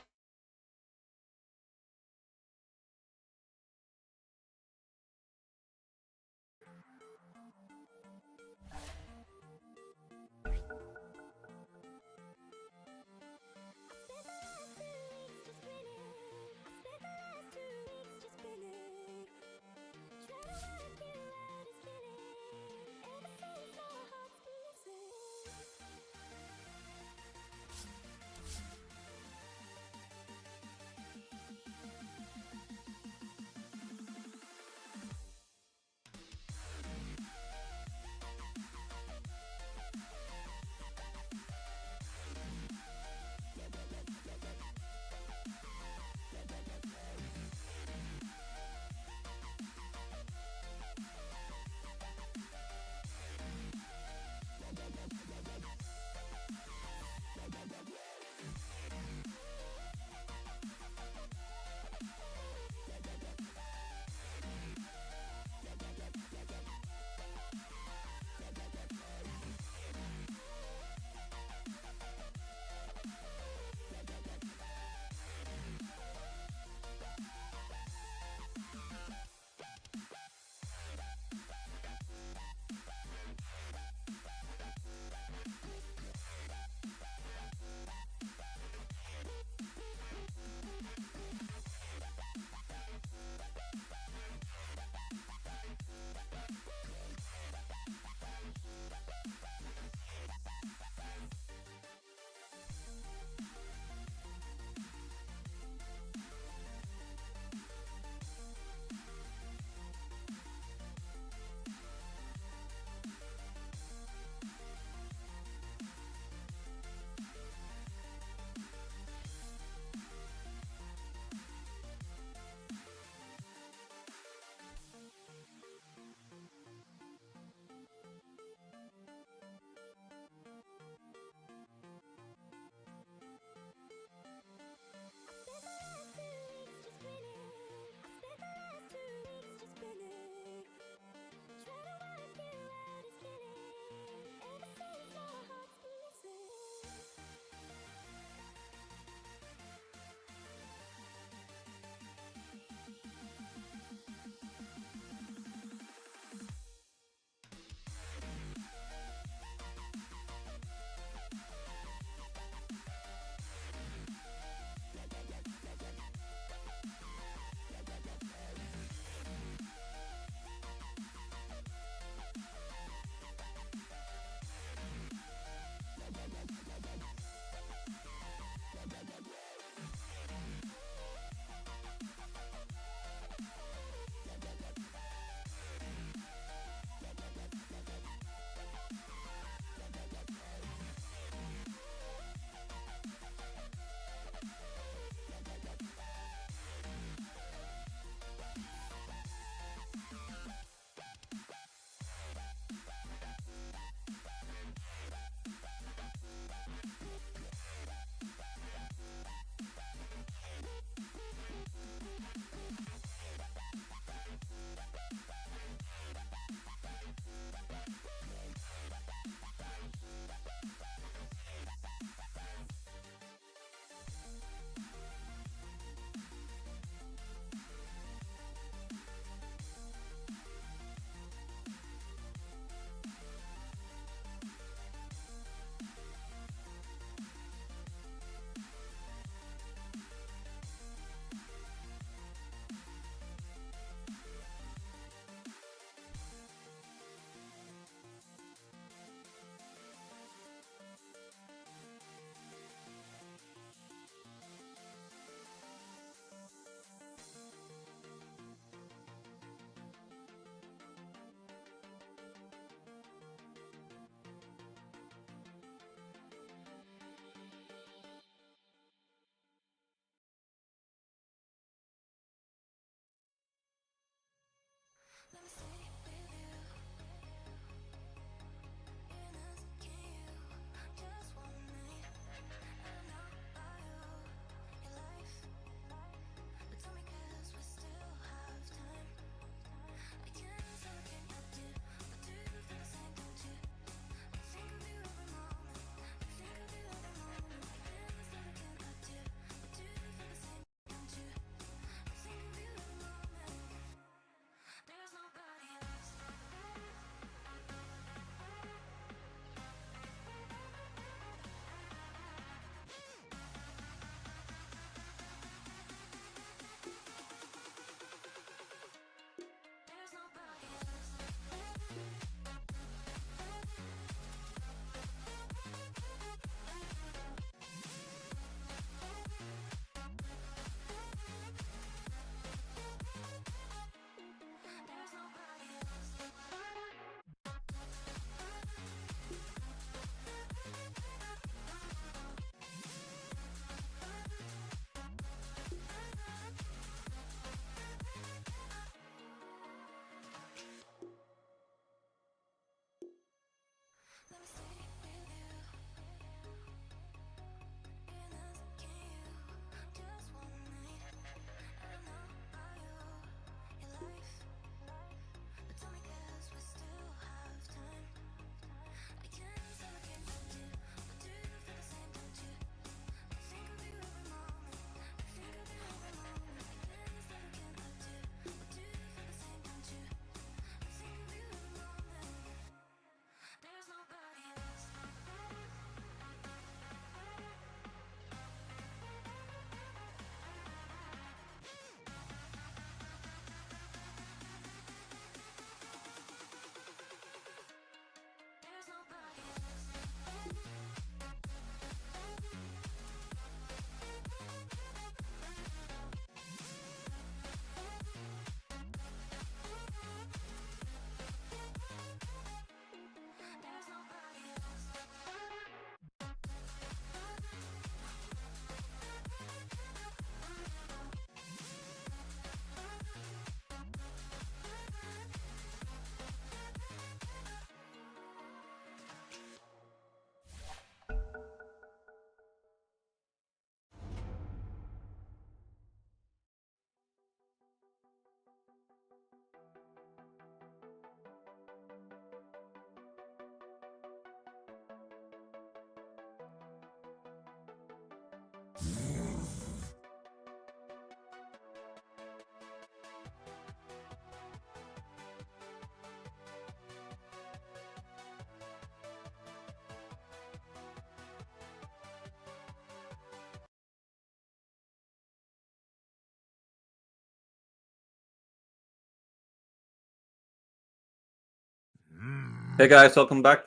Hey guys, welcome back.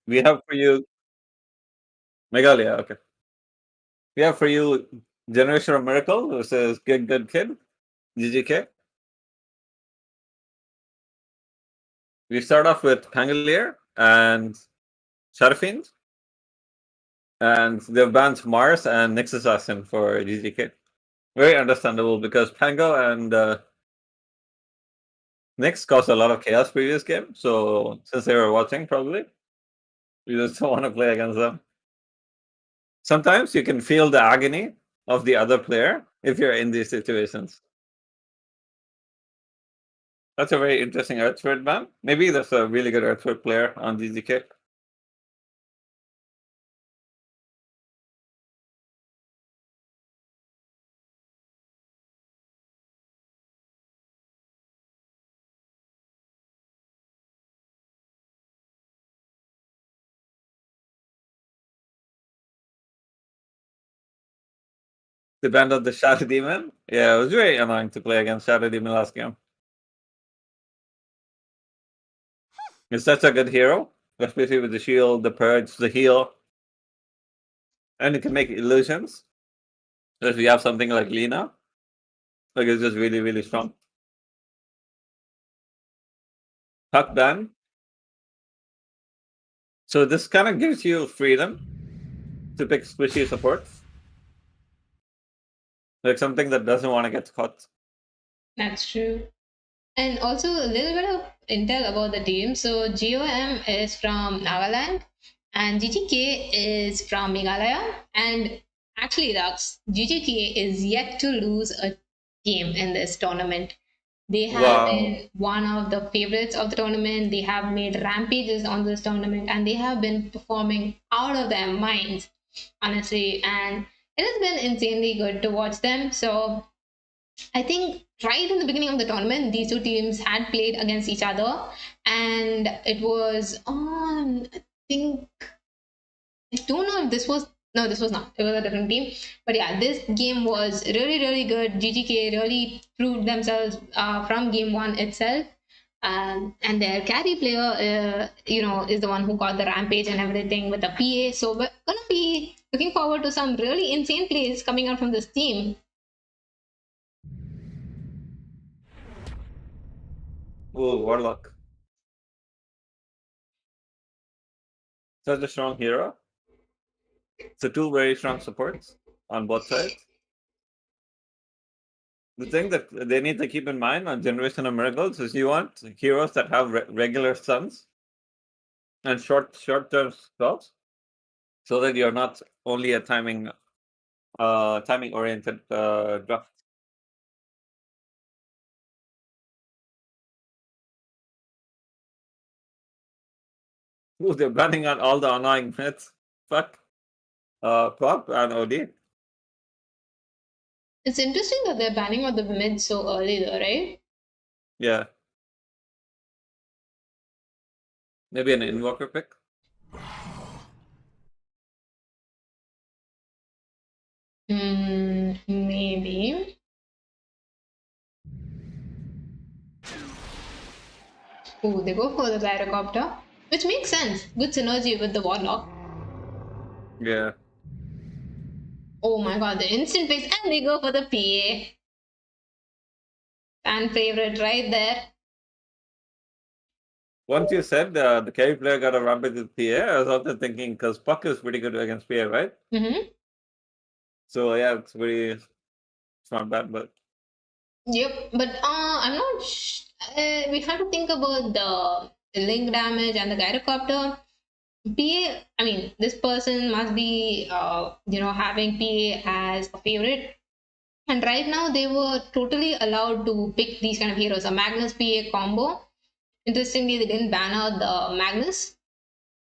We have for you Meghalaya, okay. We have for you Generation of Miracle versus Good Good Kid, GGK. We start off with Pangolier and Sharafin, and they've banned Mars and Nix Assassin for GGK. Very understandable because Pango and Nix caused a lot of chaos previous game, so since they were watching, probably, we just don't want to play against them. Sometimes you can feel the agony of the other player if you're in these situations. That's a very interesting Earthsword ban. Maybe there's a really good Earthsword player on GGK. The band of the Shadow Demon. Yeah, it was very annoying to play against Shadow Demon last game. He's such a good hero, especially with the shield, the purge, the heal. And you can make illusions. So if you have something like Lina, like it's just really, really strong. Huck ban. So this kind of gives you freedom to pick squishy supports. Like something that doesn't want to get caught. That's true. And also a little bit of intel about the team. So GOM is from Nagaland and GGK is from Meghalaya. And actually, Dax, GGK is yet to lose a game in this tournament. They have been one of the favorites of the tournament. They have made rampages on this tournament and they have been performing out of their minds, honestly. And it has been insanely good to watch them. So I think right in the beginning of the tournament, these two teams had played against each other, and it was on. I don't know if this was. No, this was not. It was a different team. But yeah, this game was really, really good. GGK really proved themselves from game one itself. And their carry player, is the one who got the rampage and everything with the PA. So we're going to be looking forward to some really insane plays coming out from this team. Oh, Warlock. Such a strong hero. So two very strong supports on both sides. The thing that they need to keep in mind on Generation of Miracles is you want heroes that have regular stuns and short-term spells, so that you're not only a timing oriented draft. Ooh, they're banning on all the annoying myths. Fuck. Prop and OD. It's interesting that they're banning out the mid so early, though, right? Yeah. Maybe an invoker pick. Maybe. Oh, they go for the gyrocopter, which makes sense. Good synergy with the warlock. Yeah. Oh my god, the instant picks, and they go for the PA. Fan favorite right there. Once you said the carry player got a rampage with PA, I was also thinking because Puck is pretty good against PA, right? Mm-hmm. So yeah, it's not bad, but Yep, but I'm not. We have to think about the link damage and the gyrocopter. PA, I mean, this person must be, having PA as a favorite. And right now, they were totally allowed to pick these kind of heroes. A Magnus PA combo. Interestingly, they didn't ban out the Magnus.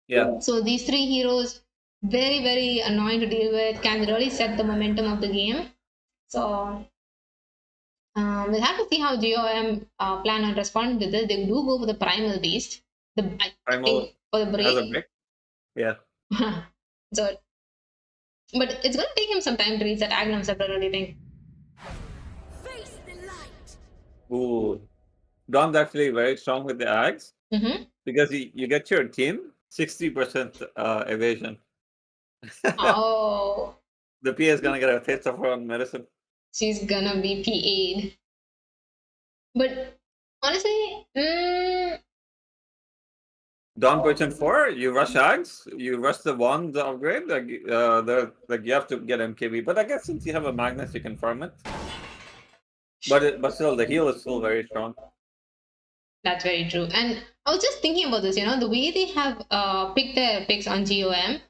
yeah. So these three heroes, very, very annoying to deal with, can really set the momentum of the game. So we'll have to see how GOM plan on responding to this. They do go for the Primal Beast. I Primal think for the has a break. break. Yeah. So, but it's going to take him some time to reach that Agnum Scepter, I really think. Ooh. Don's actually very strong with the axe. Mm-hmm. Because you get your team 60% evasion. Oh, The PA is gonna get a taste of her own medicine. she's gonna be PA'd. But honestly, Dawn Potion 4, you rush Ags, you rush the wand upgrade, like you have to get MKB. But I guess since you have a Magnus, you can farm it. But still, the heal is still very strong. that's very true. And I was just thinking about this, the way they have picked their picks on GOM,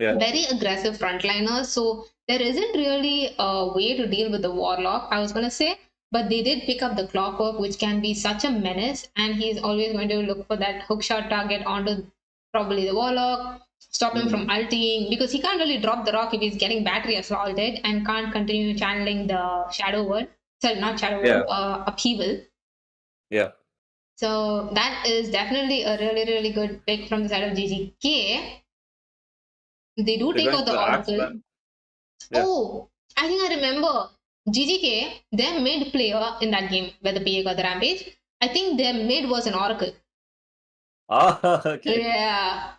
Yeah. very aggressive frontliners. So there isn't really a way to deal with the Warlock, I was going to say. But they did pick up the Clockwork, which can be such a menace. And he's always going to look for that hookshot target onto probably the Warlock, stop him from ulting. Because he can't really drop the rock if he's getting battery assaulted and can't continue channeling the Shadow Word. Sorry, not Shadow Word, Upheaval. Yeah. So that is definitely a really, really good pick from the side of GGK. They do take out the Oracle. Yeah. Oh, I think I remember. GGK, their mid player in that game where the PA got the rampage, I think their mid was an Oracle. Ah, okay. Yeah.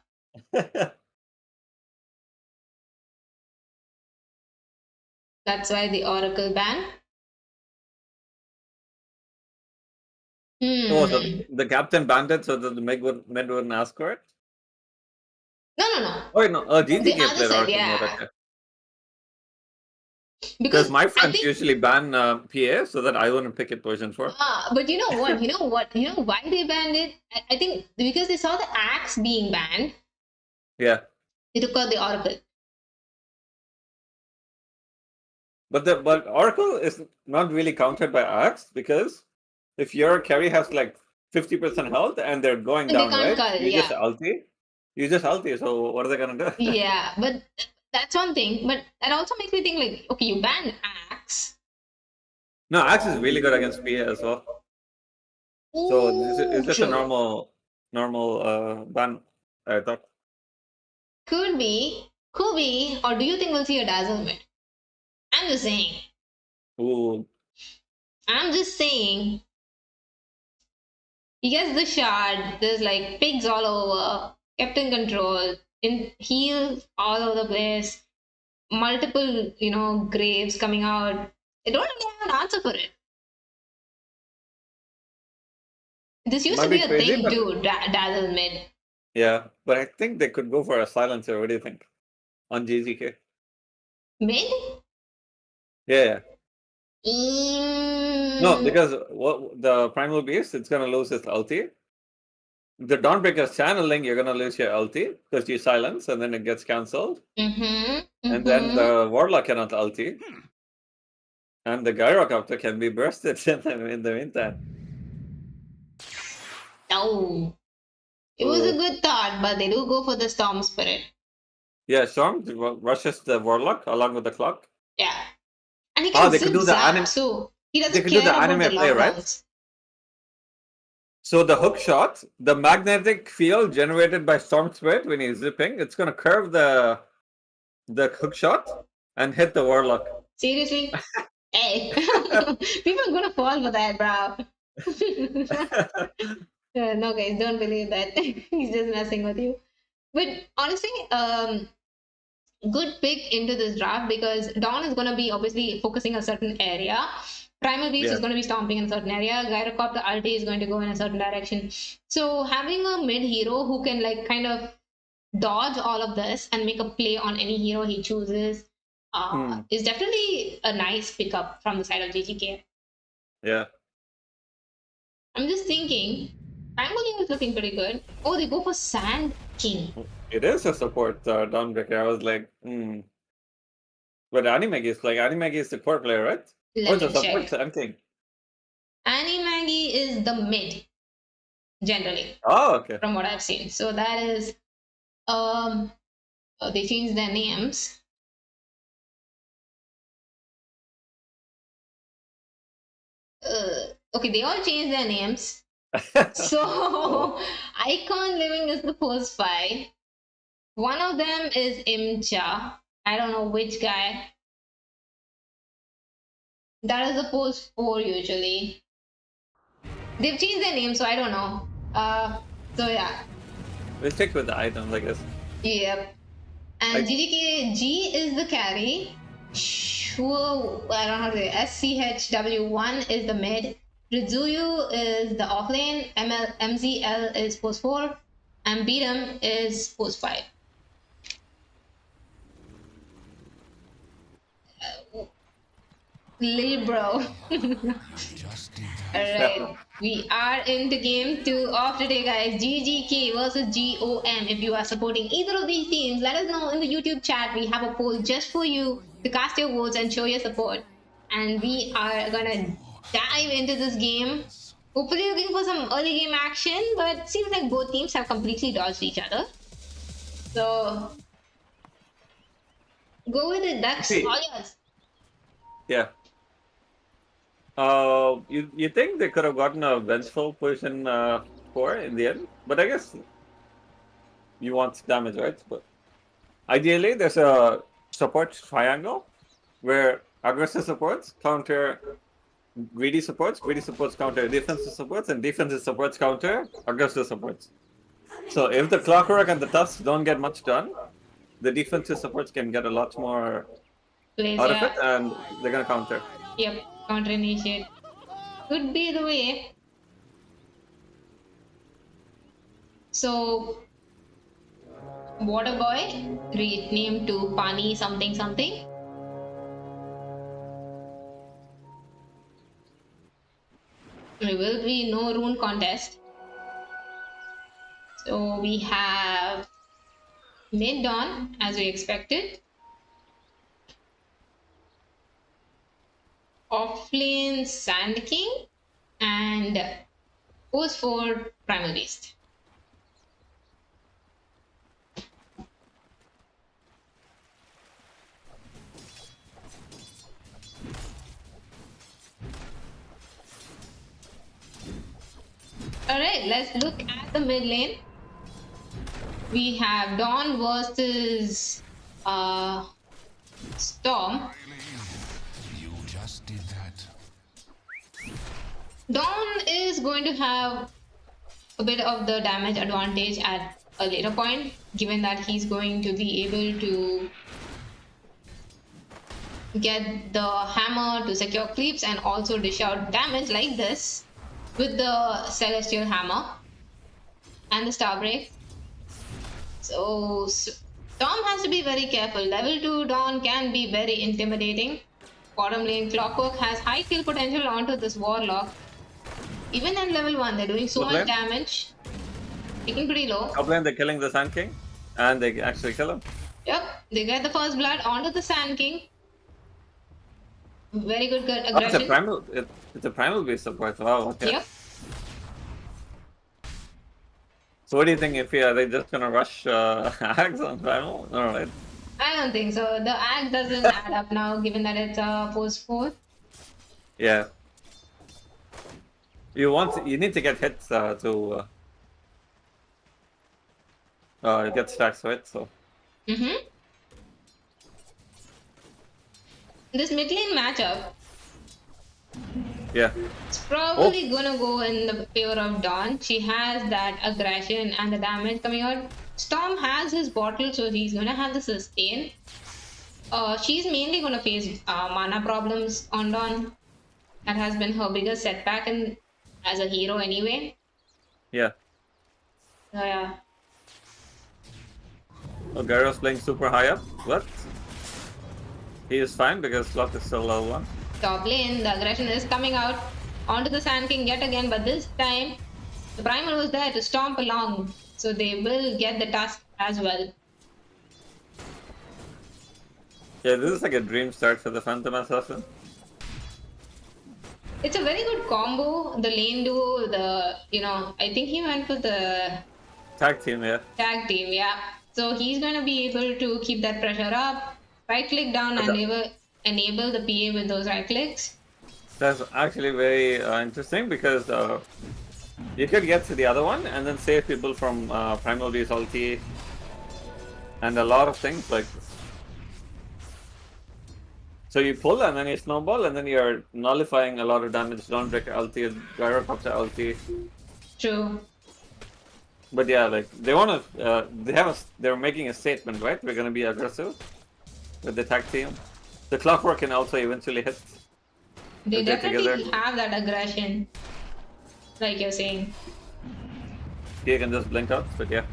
That's why the Oracle ban. Oh, so the captain banned it so that the mid wouldn't ask for it? No. Oh, no. GGK The other played side, Oracle yeah. mode, okay. Because my friends usually ban PA so that I wouldn't pick it version 4. But you know what? You know why they banned it? I think because they saw the axe being banned. Yeah. They took out the Oracle. But Oracle is not really countered by Axe because if your carry has like 50% health and they're going down, right? Just ulti. You just ulti, so what are they gonna do? Yeah, but that's one thing. But that also makes me think like, okay, you ban Axe. No, Axe is really good against PA as well. So it's just a normal ban, I thought. Could be. Or do you think we'll see a dazzle mid? I'm just saying. Ooh. I'm just saying. He gets the shard. There's like pigs all over. Kept in control. In heals all over the place. Multiple, graves coming out. They don't really have an answer for it. This used to be a thing too, dazzle mid. Yeah, but I think they could go for a silencer. What do you think? On GGK. Mid? Yeah. No, because the Primal Beast, it's gonna lose its ulti. The Dawnbreaker's channeling, you're gonna lose your ulti because you silence and then it gets cancelled. And then the Warlock cannot ulti. And the Gyrocopter can be bursted in the meantime. Oh. It was a good thought, but they do go for the Storm Spirit. Yeah, Storm rushes the Warlock along with the clock. Yeah. And he can they could do the anime. So he doesn't they could care do the about anime the play, right? lockdowns. So the hook shot, the magnetic field generated by Storm Spirit when he's zipping, it's gonna curve the hook shot and hit the Warlock. Seriously? Hey. People are gonna fall for that, bro. No, guys, don't believe that. He's just messing with you. But honestly, good pick into this draft because Dawn is going to be obviously focusing a certain area. Primal Beast is going to be stomping in a certain area. Gyrocopter ulti is going to go in a certain direction. So having a mid hero who can like kind of dodge all of this and make a play on any hero he chooses is definitely a nice pickup from the side of GGK. Yeah. I'm just thinking, Pangolier is looking pretty good. Oh, they go for Sand King. It is a support Dawnbreaker. I was like, But Animagi is the core player, right? Let the me support check. Sand King. Animagi is the mid, generally. Oh, okay. From what I've seen. So that is, they changed their names. Okay, they all changed their names. So, Icon Living is the post 5. One of them is Imcha. I don't know which guy. That is the post 4 usually. They've changed their name, so I don't know. So yeah. We'll stick with the items, I guess. Yep. And GGK G is the carry. I don't know how to say SCHW1 is the mid. Rizuyu is the offlane. MZL is post 4. And Beatum is post 5. Lil bro. Alright, we are in the game 2 of today, guys. GGK versus GOM. If you are supporting either of these teams, let us know in the YouTube chat. We have a poll just for you to cast your votes and show your support. And we are gonna dive into this game. Hopefully looking for some early game action, but seems like both teams have completely dodged each other. So go with it, Ducks. All yours. Yeah. You think they could have gotten a vengeful position 4 in the end, but I guess you want damage, right? But ideally, there's a support triangle where aggressive supports counter greedy supports counter defensive supports, and defensive supports counter aggressive supports. So if the Clockwork and the Tusks don't get much done, the defensive supports can get a lot more out of it, and they're gonna counter. Yep, counter initiate. Could be the way. So, Water Boy, renamed to Pani something something. There will be no rune contest. So we have mid-dawn as we expected. Offlane Sand King and post 4 Primal Beast. Alright, let's look at the mid lane. We have Dawn versus Storm. You just did that. Dawn is going to have a bit of the damage advantage at a later point, given that he's going to be able to get the hammer to secure creeps and also dish out damage like this with the Celestial Hammer and the Starbreak. So Storm has to be very careful. Level 2 Dawn can be very intimidating. Bottom lane Clockwork has high kill potential onto this Warlock. Even in level 1, they're doing so much damage. Taking pretty low. Top lane, they're killing the Sand King, and they actually kill him. Yep, they get the first blood onto the Sand King. Very good aggression. It's a primal beast support. Wow, okay. Yep. So what do you think? If are they just gonna rush Axe on primal? Alright. I don't think so. The axe doesn't add up now, given that it's post 4. Yeah. You need to get hits to get stacks to it. So. This mid lane matchup. Yeah. It's probably gonna go in the favor of Dawn. She has that aggression and the damage coming out. Storm has his bottle, so he's gonna have the sustain. She's mainly gonna face mana problems on Dawn. That has been her biggest setback as a hero anyway. Yeah. So yeah. Oh, Gyro's playing super high up. What? He is fine because Slot is still level 1. Top lane, the aggression is coming out onto the Sand King yet again, but this time the Primal was there to stomp along, so they will get the task as well. Yeah, this is like a dream start for the Phantom Assassin. It's a very good combo. The lane duo, I think he went for the Tag team, yeah. tag team, yeah. So he's going to be able to keep that pressure up, right click down and enable the PA with those right clicks. That's actually very interesting because you could get to the other one and then save people from Primal Beast ulti and a lot of things like this. So you pull and then you snowball and then you're nullifying a lot of damage. Don't break ulti, gyrocopter ulti. True. But yeah, like they want to. They're making a statement, right? We're gonna be aggressive with the tag team. The clockwork can also eventually hit. They if they're definitely together. have that aggression, like you're saying. He can just blink out, but yeah.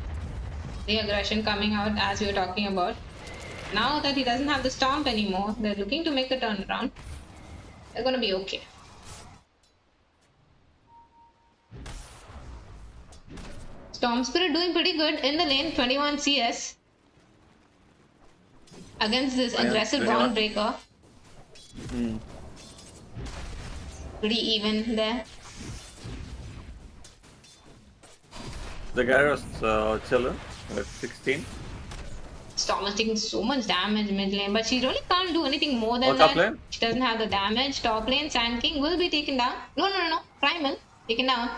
The aggression coming out as we were talking about. Now that he doesn't have the stomp anymore, they're looking to make a turnaround. They're gonna be okay. Storm Spirit doing pretty good in the lane, 21 CS. Against this aggressive Dawnbreaker. Pretty even there. The guy was chilling at 16. Storm is taking so much damage mid lane, but she really can't do anything more than top that. lane? She doesn't have the damage. Top lane, Sand King will be taken down. No. Primal, taken down.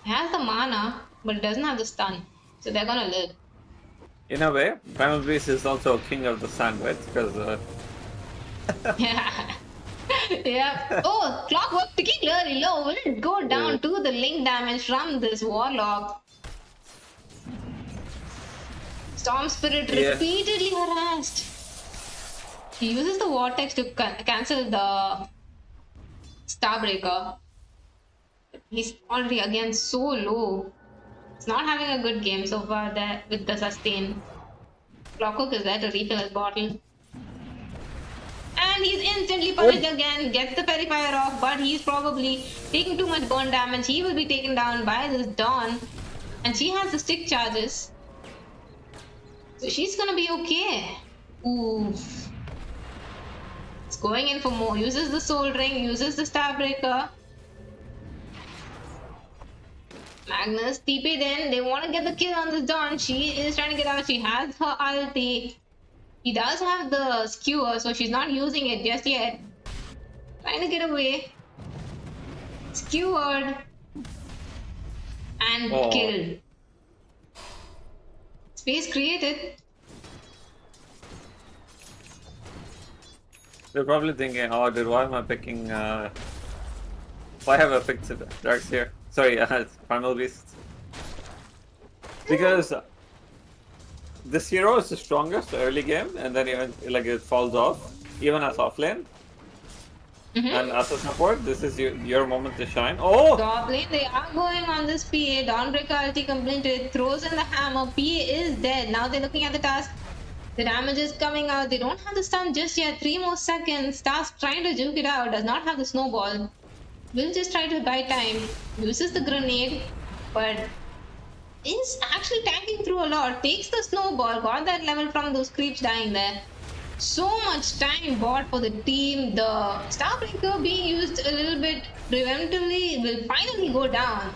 He has the mana, but it doesn't have the stun. So they're gonna live. In a way, Primal Beast is also king of the sand, right? Because Yeah. Yeah. Oh, Clockwork particularly low. Will it go down to the link damage from this Warlock? Storm Spirit repeatedly harassed. He uses the Vortex to cancel the Starbreaker. He's already again so low. He's not having a good game so far there with the sustain. Clockwork is there to refill his bottle. And he's instantly punished again, gets the Purifier off, but he's probably taking too much burn damage. He will be taken down by this Dawn. And she has the stick charges. So she's gonna be okay. Oof. It's going in for more. Uses the Soul Ring, uses the Starbreaker. Magnus, TP'd in. They want to get the kill on this Dawn. She is trying to get out. She has her ulti. He does have the skewer, so she's not using it just yet. Trying to get away. Skewered. And killed. Space created. they're probably thinking, oh dude, why am I picking why have I picked Darks here? Sorry, it's Primal Beast. Because this hero is the strongest early game, and then even like it falls off, even as offlane. And as a support, this is your moment to shine. Oh! Top lane, they are going on this PA. Dawnbreaker ulti completed, throws in the hammer. PA is dead. Now they're looking at the task. The damage is coming out. They don't have the stun just yet. 3 more seconds. Task trying to juke it out. Does not have the snowball. Will just try to buy time. Uses the grenade, but is actually tanking through a lot. Takes the snowball. Got that level from those creeps dying there. So much time bought for the team. The Starbreaker being used a little bit preventively will finally go down.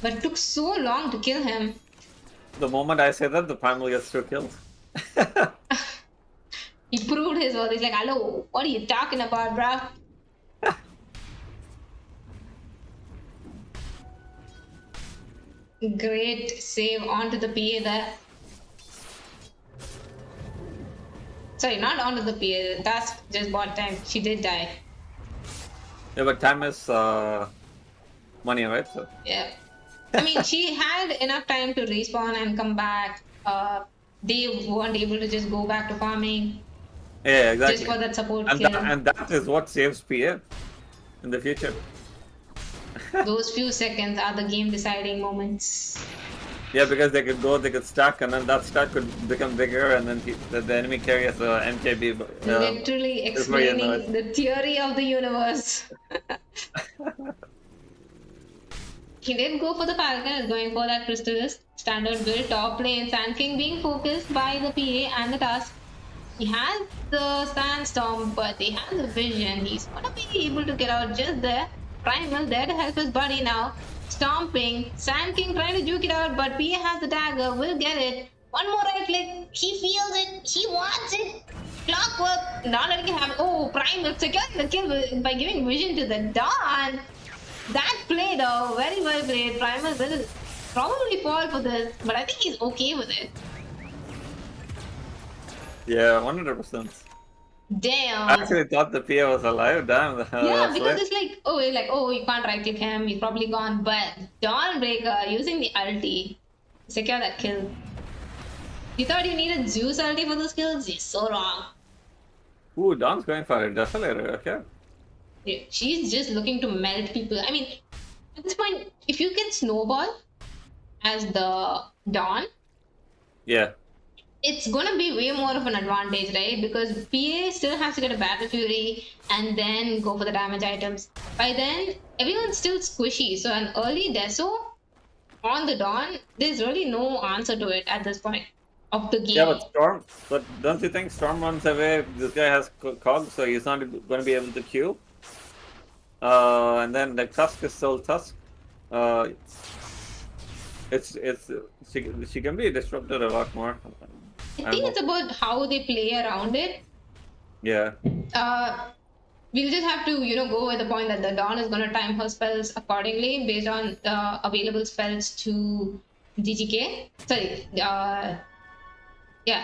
But it took so long to kill him. The moment I say that, the Primal gets 2 kills. He proved his worth. He's like, hello, what are you talking about, bruh? Great save onto the PA there. Sorry, not onto the PA. Task just bought time. She did die. Yeah, but time is money, right? So. Yeah. I mean, she had enough time to respawn and come back. They weren't able to just go back to farming. Yeah, exactly. Just for that support and kill. And that is what saves PA in the future. Those few seconds are the game deciding moments. Yeah, because they could stack, and then that stack could become bigger, and then the enemy carry as a MKB. Literally explaining the theory of the universe. He did go for the Falcon, is going for that Crystalist. Standard build, top lane, Sand King being focused by the PA and the task. He has the Sandstorm, but he has a vision. He's gonna be able to get out just there. Primal there to help his buddy now. Stomping. Sand King trying to juke it out, but PA has the dagger. Will get it. One more right click. He feels it. He wants it. Clockwork. Not letting it happen. Oh, Primal securing the kill by giving vision to the Dawn. That play though, very well played. Primal will probably fall for this, but I think he's okay with it. Yeah, 100%. Damn. I actually thought the PA was alive. Damn, Yeah, that's because lit. it's like, oh, you can't right click him, he's probably gone. But Dawnbreaker using the ulti to secure that kill. You thought you needed Zeus ulti for those kills? You're so wrong. Ooh, Dawn's going for a desolator. Okay. Yeah, she's just looking to melt people. I mean, at this point, if you can snowball as the Dawn, Yeah. it's gonna be way more of an advantage, right? Because PA still has to get a Battle Fury and then go for the damage items. By then, everyone's still squishy, so an early Deso on the Dawn, there's really no answer to it at this point of the game. Yeah, but Storm. But don't you think Storm runs away? This guy has cog, so he's not going to be able to Q. And then the Tusk is still Tusk. It's she can be disrupted a lot more. I think it's about how they play around it. Yeah. We'll just have to, go with the point that the Dawn is going to time her spells accordingly based on the available spells to GGK. Sorry, yeah,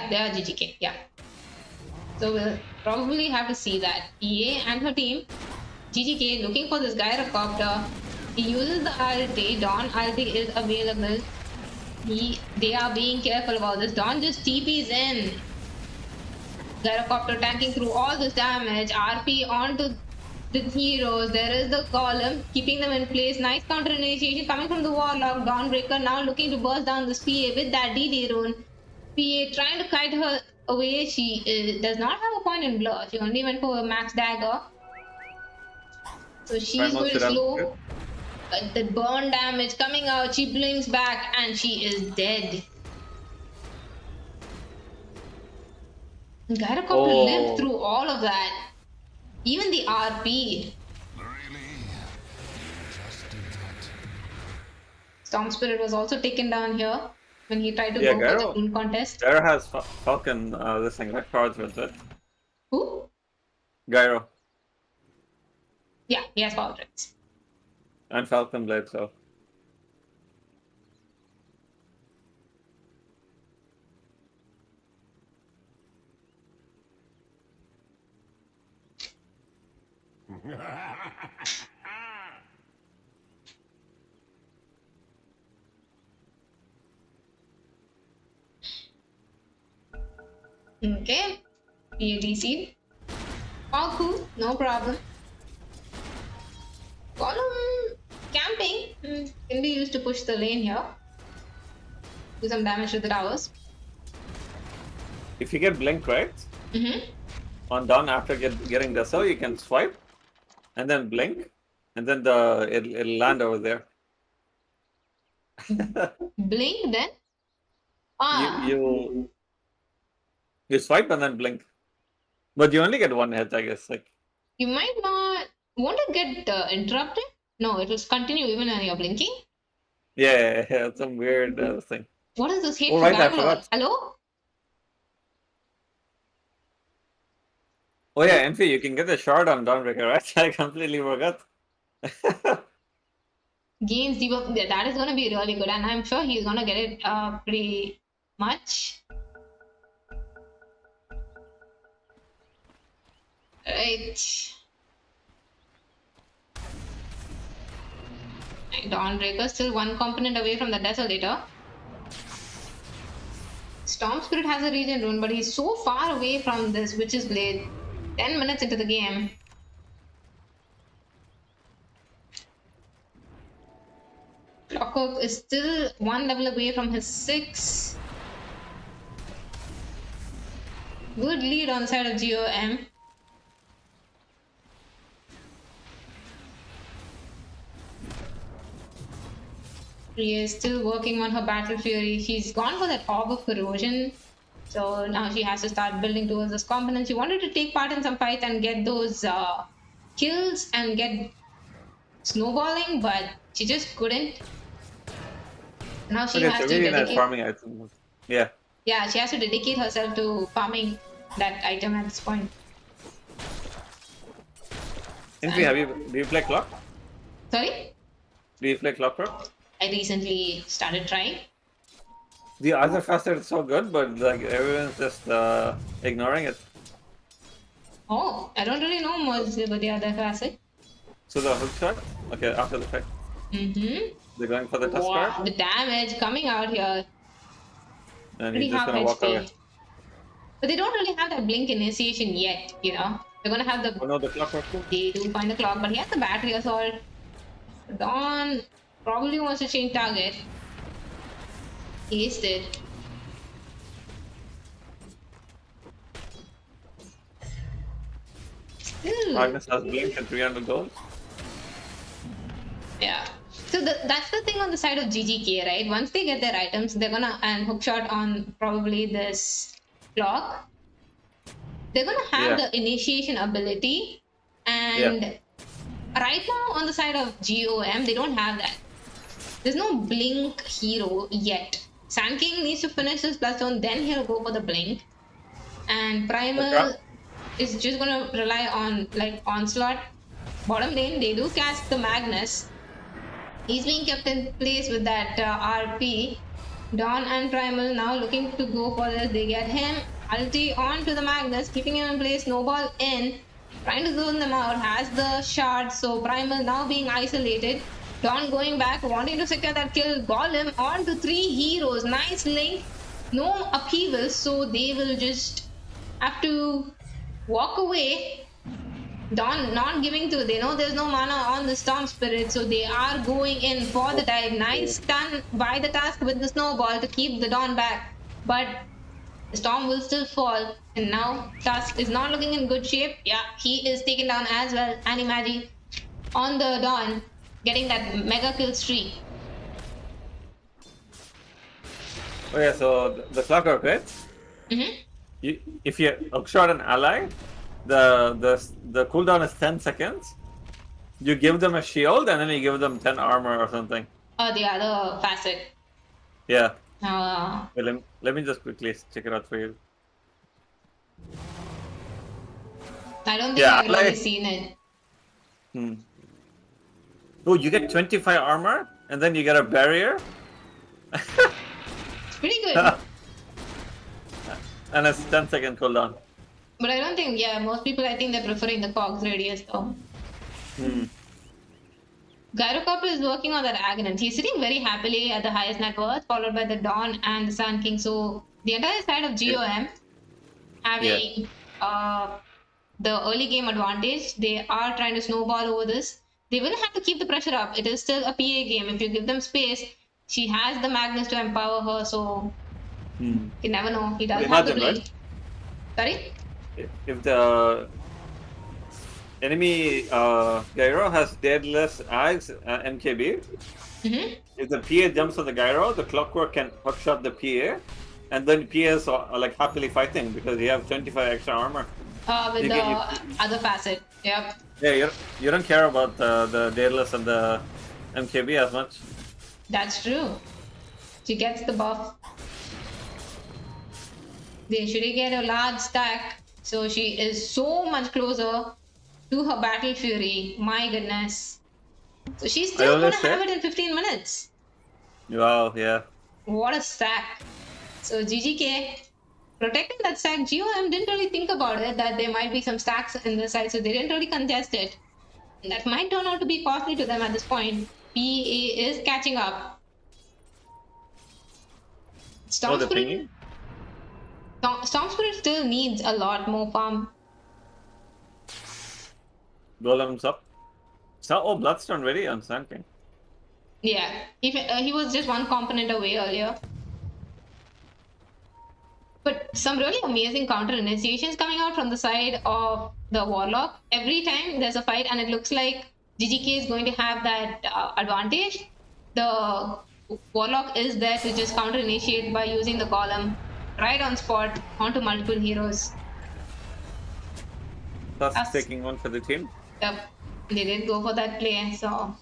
they are GGK, yeah. So we'll probably have to see that. EA and her team, GGK, looking for this gyrocopter. He uses the ulti, Dawn ulti is available. They are being careful about this. Dawn just TPs in. Gyrocopter tanking through all this damage. RP onto the heroes. There is the column, keeping them in place. Nice counter initiation coming from the Warlock. Dawnbreaker now looking to burst down this PA with that DD rune. PA trying to kite her away. She does not have a point in blur. She only went for a max dagger. So she's going slow. But the burn damage coming out. She blinks back and she is dead. Gyrocopter lived through all of that. Even the RP. Really? Just did that. Storm Spirit was also taken down here when he tried to go for the rune contest. Gyro has Falcon, this thing, red cards with it. Who? Gyro. Yeah, he has power tricks. And Falcon Blade, so. Okay. PADC. Oh, cool. No problem. Column camping can be used to push the lane here. Do some damage to the towers. If you get blink, right? On Dawn after getting the cell, you can swipe and then blink, and then it'll land over there. Blink then? You swipe and then blink, but you only get one hit, I guess. Like You might not. Won't it get interrupted? No, it will continue even when you're blinking. yeah, it's some weird thing. What is this hate Oh, for right, I Bangalore? forgot. Hello? Oh yeah, Envy, you can get the shard on Dawnbreaker, right? I completely forgot. Gains debuff. That is gonna be really good, and I'm sure he's gonna get it pretty much. Right. Dawnbreaker still one component away from the Desolator. Storm Spirit has a regen rune, but he's so far away from this Witch's Blade. 10 minutes into the game. Clockwork is still one level away from his 6. Good lead on the side of GOM. She is still working on her Battle Fury. She's gone for that Orb of Corrosion. So now she has to start building towards this component. She wanted to take part in some fights and get those kills and get snowballing, but she just couldn't. Now she has to dedicate. Farming item. Yeah. Yeah, she has to dedicate herself to farming that item at this point. Envy, do you play Clock? Sorry? Do you play Clockwork? I recently started trying. The other facet is so good, but like everyone's just ignoring it. Oh, I don't really know much about the other classic. So the hook shot. Okay, after the fact. Mm-hmm. They're going for the tusk Wow, card, the damage coming out here. and Pretty he's just half gonna walk away. HP. But they don't really have that blink initiation yet, you know. They're gonna have Oh the no, the clock works. they do find the clock, but he has the battery assault. Dawn probably wants to change target. He aced it. Still, Magnus has blink and 300 gold. yeah. So that's the thing on the side of GGK, right? Once they get their items, they're gonna and hookshot on probably this clock. They're gonna have Yeah. the initiation ability, and right now on the side of GOM, they don't have that. There's no blink hero yet. Sand King needs to finish his Bloodstone, then he'll go for the blink. And Primal Okay. is just gonna rely on like onslaught. Bottom lane, they do cast the Magnus. He's being kept in place with that RP. Dawn and Primal now looking to go for this. They get him. Ulti on to the Magnus, keeping him in place. Snowball in. Trying to zone them out. Has the shard. So Primal now being isolated. Dawn going back, wanting to secure that kill. Golem on to 3 heroes. Nice link. No upheaval. So they will just have to walk away. Dawn not giving to, they know there's no mana on the Storm Spirit, so they are going in for the dive. Nice stun by the task with the snowball to keep the Dawn back, but the Storm will still fall, and now Tusk is not looking in good shape. Yeah, he is taken down as well. Animagi on the Dawn, getting that mega kill streak. Oh yeah, so the clock work, right? Mm-hmm. If you hookshot an ally, the cooldown is 10 seconds. You give them a shield and then you give them 10 armor or something. The other facet. Yeah. Uh, Wait, let me just quickly check it out for you. I don't think Yeah, I've really like- seen it. Oh, you get 25 armor and then you get a barrier It's pretty good. and it's 10-second cooldown. But I don't think, yeah, most people, I think they're preferring the cogs radius though. Gyrocopter is working on that Agonant. He's sitting very happily at the highest net worth, followed by the Dawn and the Sun King. So the entire side of GOM having the early game advantage. They are trying to snowball over this. They will have to keep the pressure up. It is still a PA game. If you give them space, she has the Magnus to empower her, so you never know. He does have the Imagine, blink. Sorry? If the enemy gyro has deadless ags MKB, if the PA jumps on the gyro, the clockwork can hookshot the PA, and then PAs are like happily fighting because you have 25 extra armor. With You the can- other facet. Yep. Yeah, you don't care about the deadless and the MKB as much. That's true. She gets the buff. They should get a large stack. So she is so much closer to her Battle Fury. My goodness. So she's still always gonna have say- it in 15 minutes. Wow, yeah. What a stack. So GGK protecting that stack. GOM didn't really think about it, that there might be some stacks in the side, so they didn't really contest it. And that might turn out to be costly to them at this point. PA is catching up. Storm Oh, the Spirit, thingy? Storm Spirit still needs a lot more farm. Golem's up. So, oh, Bloodstone ready on Sand King. Yeah, he was just one component away earlier. But some really amazing counter initiations coming out from the side of the Warlock. Every time there's a fight and it looks like GGK is going to have that advantage, the Warlock is there to just counter initiate by using the column right on spot onto multiple heroes. Plus Us. taking one for the team. Yep, they did go for that play, so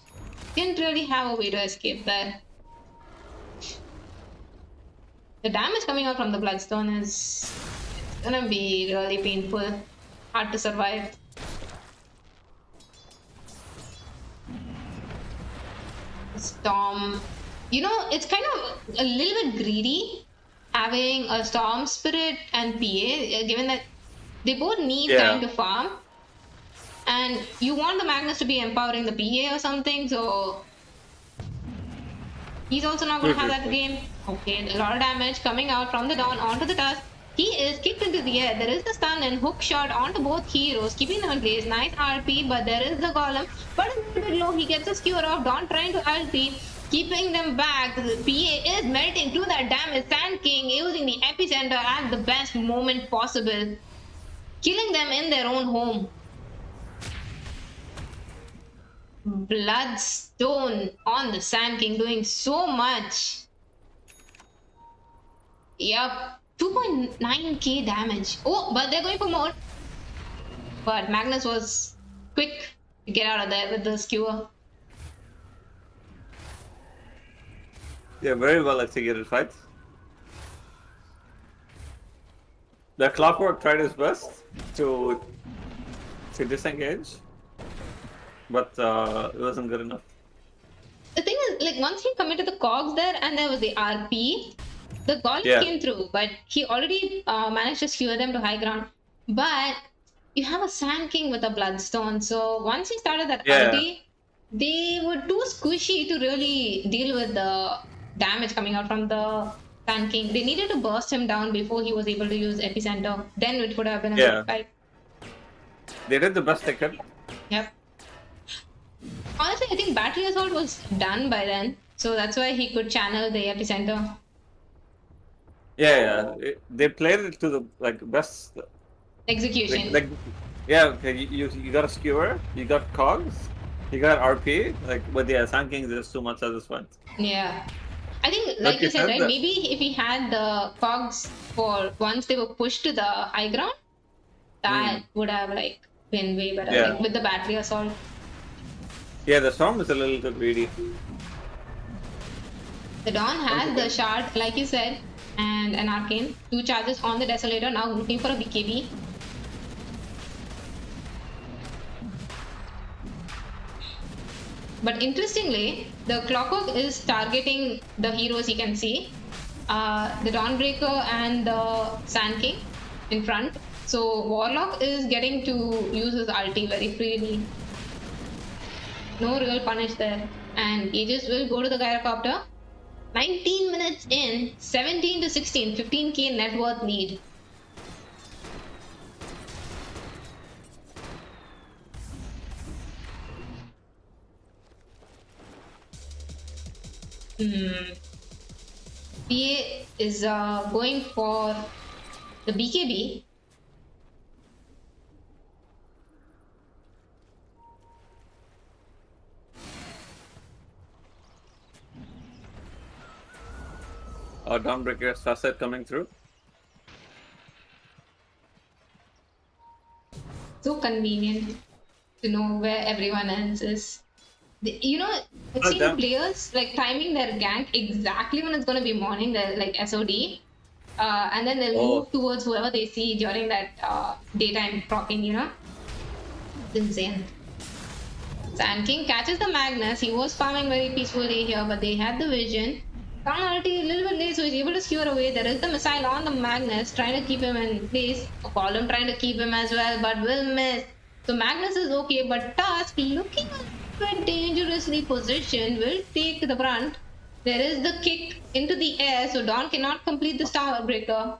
didn't really have a way to escape that. The damage coming out from the Bloodstone is gonna be really painful, hard to survive. Storm, you know, it's kind of a little bit greedy having a Storm Spirit and PA, given that They both need time to farm. And you want the Magnus to be empowering the PA or something, so he's also not going to have that game. Okay, a lot of damage coming out from the Dawn onto the Tusk. He is kicked into the air. There is the stun and hook shot onto both heroes, keeping them in place. Nice RP, but there is the Golem. But a little bit low, he gets a skewer off. Dawn trying to ulti, keeping them back. The PA is melting to that damage. Sand King using the epicenter at the best moment possible, killing them in their own home. Bloodstone on the Sand King doing so much. Yup, 2.9k damage. Oh, but they're going for more. But Magnus was quick to get out of there with the skewer. Yeah, very well executed fight. The Clockwork tried his best to disengage, but it wasn't good enough. The thing is, like, once he committed the cogs there and there was the RP, the Golem came through, but he already managed to skewer them to high ground. But you have a Sand King with a Bloodstone, so once he started that ulti, they were too squishy to really deal with the damage coming out from the Sand King. They needed to burst him down before he was able to use epicenter. Then it would have been a good fight. They did the best they could. Yep. Honestly, I think battery assault was done by then, so that's why he could channel the epicenter. They played it to the best Execution. You got a skewer, you got cogs, you got RP. But Sand King is too much at this point. Yeah. I think, like you said, right? Maybe if he had the cogs for once they were pushed to the high ground, that would have been way better. With the battery assault. Yeah, the Storm is a little bit greedy. The Dawn has the shard, like you said, and an arcane. 2 charges on the Desolator, now looking for a BKB. But interestingly, the Clockwork is targeting the heroes you can see. The Dawnbreaker and the Sand King in front. So Warlock is getting to use his ulti very freely. No real punish there. And Aegis will go to the Gyrocopter. 19 minutes in, 17 to 16, 15k net worth lead. PA is going for the BKB. Dawnbreaker's facet coming through. So convenient to know where everyone else is. I've seen players timing their gank exactly when it's going to be morning, they're SOD, and then they'll move towards whoever they see during that daytime proccing, It's insane. Sand King catches the Magnus. He was farming very peacefully here, but they had the vision. Down ulti a little bit late, so he's able to skewer away. There is the missile on the Magnus, trying to keep him in place. A Column trying to keep him as well, but will miss. So Magnus is okay, but Tusk looking a bit dangerously positioned will take the brunt. There is the kick into the air, so Dawn cannot complete the Star Breaker.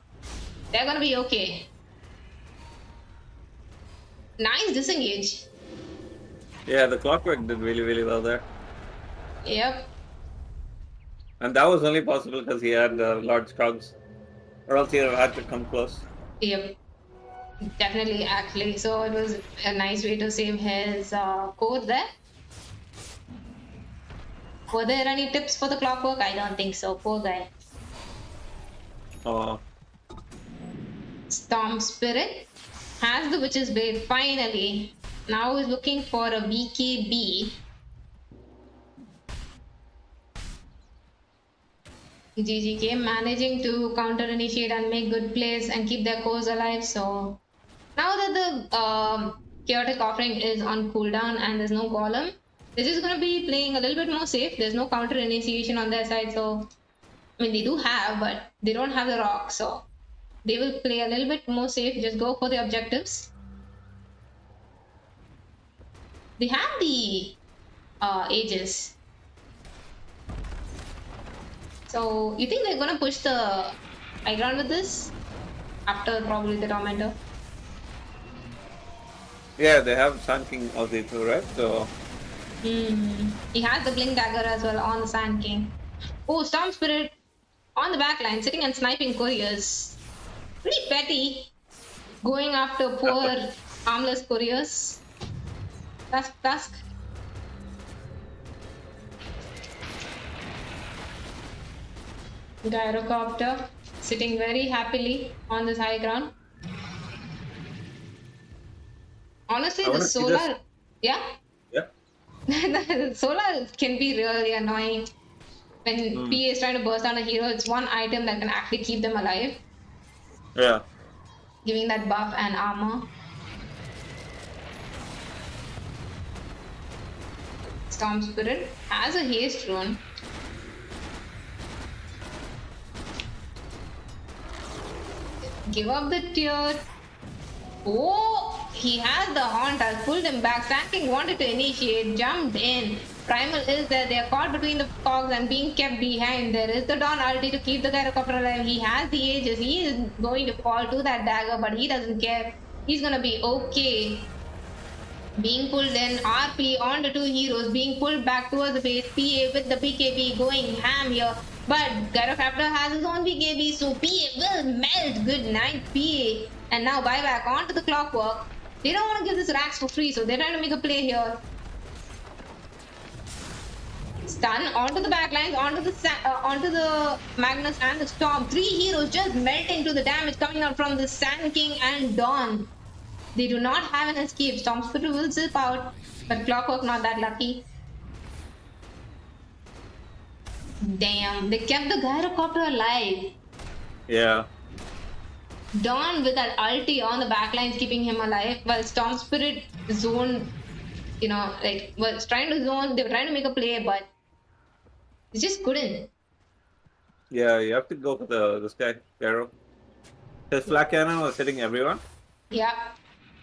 They're gonna be okay. Nice disengage. Yeah, the Clockwork did really, really well there. Yep. And that was only possible because he had large cogs, or else he would have had to come close. Yep. Definitely, actually. So it was a nice way to save his code there. Were there any tips for the Clockwork? I don't think so. Poor guy. Storm Spirit has the Witch's Blade finally. Now is looking for a BKB. GGK managing to counter initiate and make good plays and keep their cores alive. So now that the chaotic offering is on cooldown and there's no golem, they're just going to be playing a little bit more safe. There's no counter initiation on their side, so I mean they do have, but they don't have the rock, so They will play a little bit more safe, just go for the objectives. They have the ages. So you think they're gonna push the high ground with this? After probably the tormentor. Yeah, they have Sand King of the two, right? So He has the blink dagger as well on the Sand King. Oh, Storm Spirit on the back line, sitting and sniping couriers. Pretty petty. Going after poor harmless couriers. Tusk. Gyrocopter sitting very happily on this high ground. Honestly, I the wanna see this. solar, yeah, Yeah. the solar can be really annoying. When PA is trying to burst on a hero, it's one item that can actually keep them alive, Yeah. giving that buff and armor. Storm Spirit has a haste rune. Give up the tier. Oh, he has the haunt, has pulled him back. Sand King wanted to initiate, jumped in. Primal is there, they are caught between the cogs and being kept behind. There is the Dawn ulti to keep the Gyrocopter alive. He has the ages, he is going to fall to that dagger, but he doesn't care. He's gonna be okay. Being pulled in, RP on the two heroes, being pulled back towards the base. PA with the BKB going ham here. But Gyrocopter has his own BKB, so PA will melt. Good night, PA. And now buyback onto the clockwork. They don't want to give this racks for free, so they're trying to make a play here. Stun onto the backlines, onto the Magnus and the Storm. Three heroes just melting to the damage coming out from the Sand King and Dawn. They do not have an escape. Storm Spirit will zip out, but Clockwork not that lucky. Damn, they kept the Gyrocopter alive. Yeah. Dawn with that ulti on the backlines keeping him alive, while Storm Spirit zoned, was trying to zone, they were trying to make a play, but they just couldn't. Yeah, you have to go for this guy, Pharaoh. His flak cannon was hitting everyone. Yeah.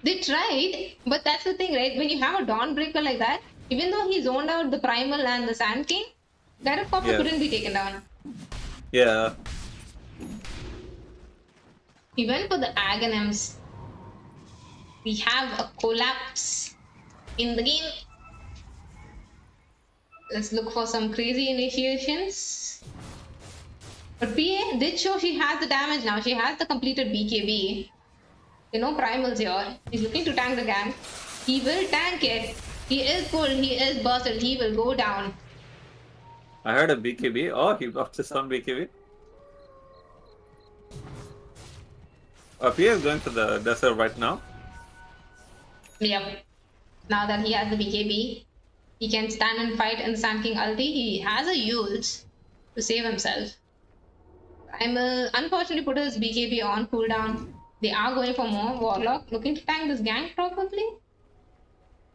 They tried, but that's the thing, right? When you have a Dawnbreaker like that, even though he zoned out the Primal and the Sand King, Gyrocopter couldn't be taken down. Yeah. He went for the Aghanims. We have a collapse in the game. Let's look for some crazy initiations. But PA did show she has the damage now. She has the completed BKB. Primal's here. He's looking to tank the gang. He will tank it. He is pulled. He is bursted. He will go down. I heard a BKB. Oh, he got his own BKB. PA is going to the desert right now. Yep. Now that he has the BKB, he can stand and fight in the Sand King ulti. He has a use to save himself. Primal unfortunately put his BKB on cooldown. They are going for more. Warlock looking to tank this gang probably.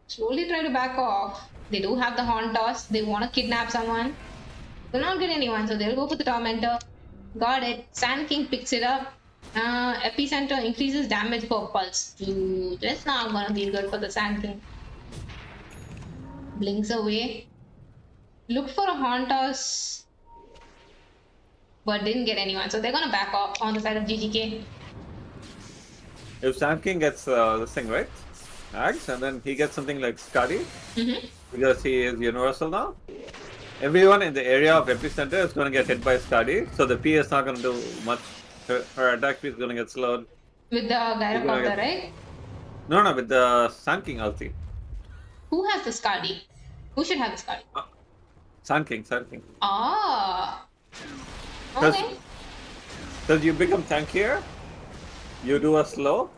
Slowly try to back off. They do have the Horn Toss. They want to kidnap someone. Will not get anyone, so they'll go for the Tormentor. Got it. Sand King picks it up. Epicenter increases damage per pulse. That's not gonna be good for the Sand King. Blinks away. Look for a Horn Toss, but didn't get anyone, so they're gonna back off on the side of GGK. If Sand King gets this thing, right? Axe, and then he gets something like Scuddy, because he is universal now. Everyone in the area of Epicenter is going to get hit by Scuddy, so the P is not going to do much. Her attack speed is going to get slowed. With the Gyrocopter, right? No, with the Sand King ulti. Who has the Skadi? Who should have the Skadi? Sand King. Ah. Okay. Because you become tankier, you do a slow,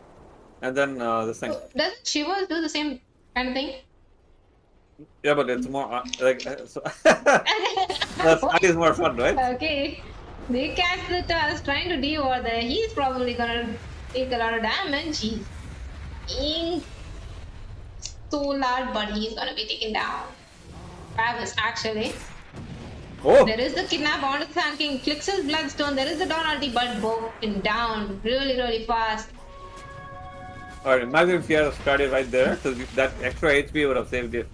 and then this thing. Doesn't Shivers do the same kind of thing? Yeah, but it's more so that is more fun, right? Okay. They cast the task trying to devour there. He's probably gonna take a lot of damage. He's being so large, but he's gonna be taken down. Travis, actually. Oh! There is the kidnap on the Sand King, clicks his bloodstone, there is the Dawn ulti, but broken down really, really fast. Alright, imagine if you had a Skadi right there, so that extra HP would have saved you.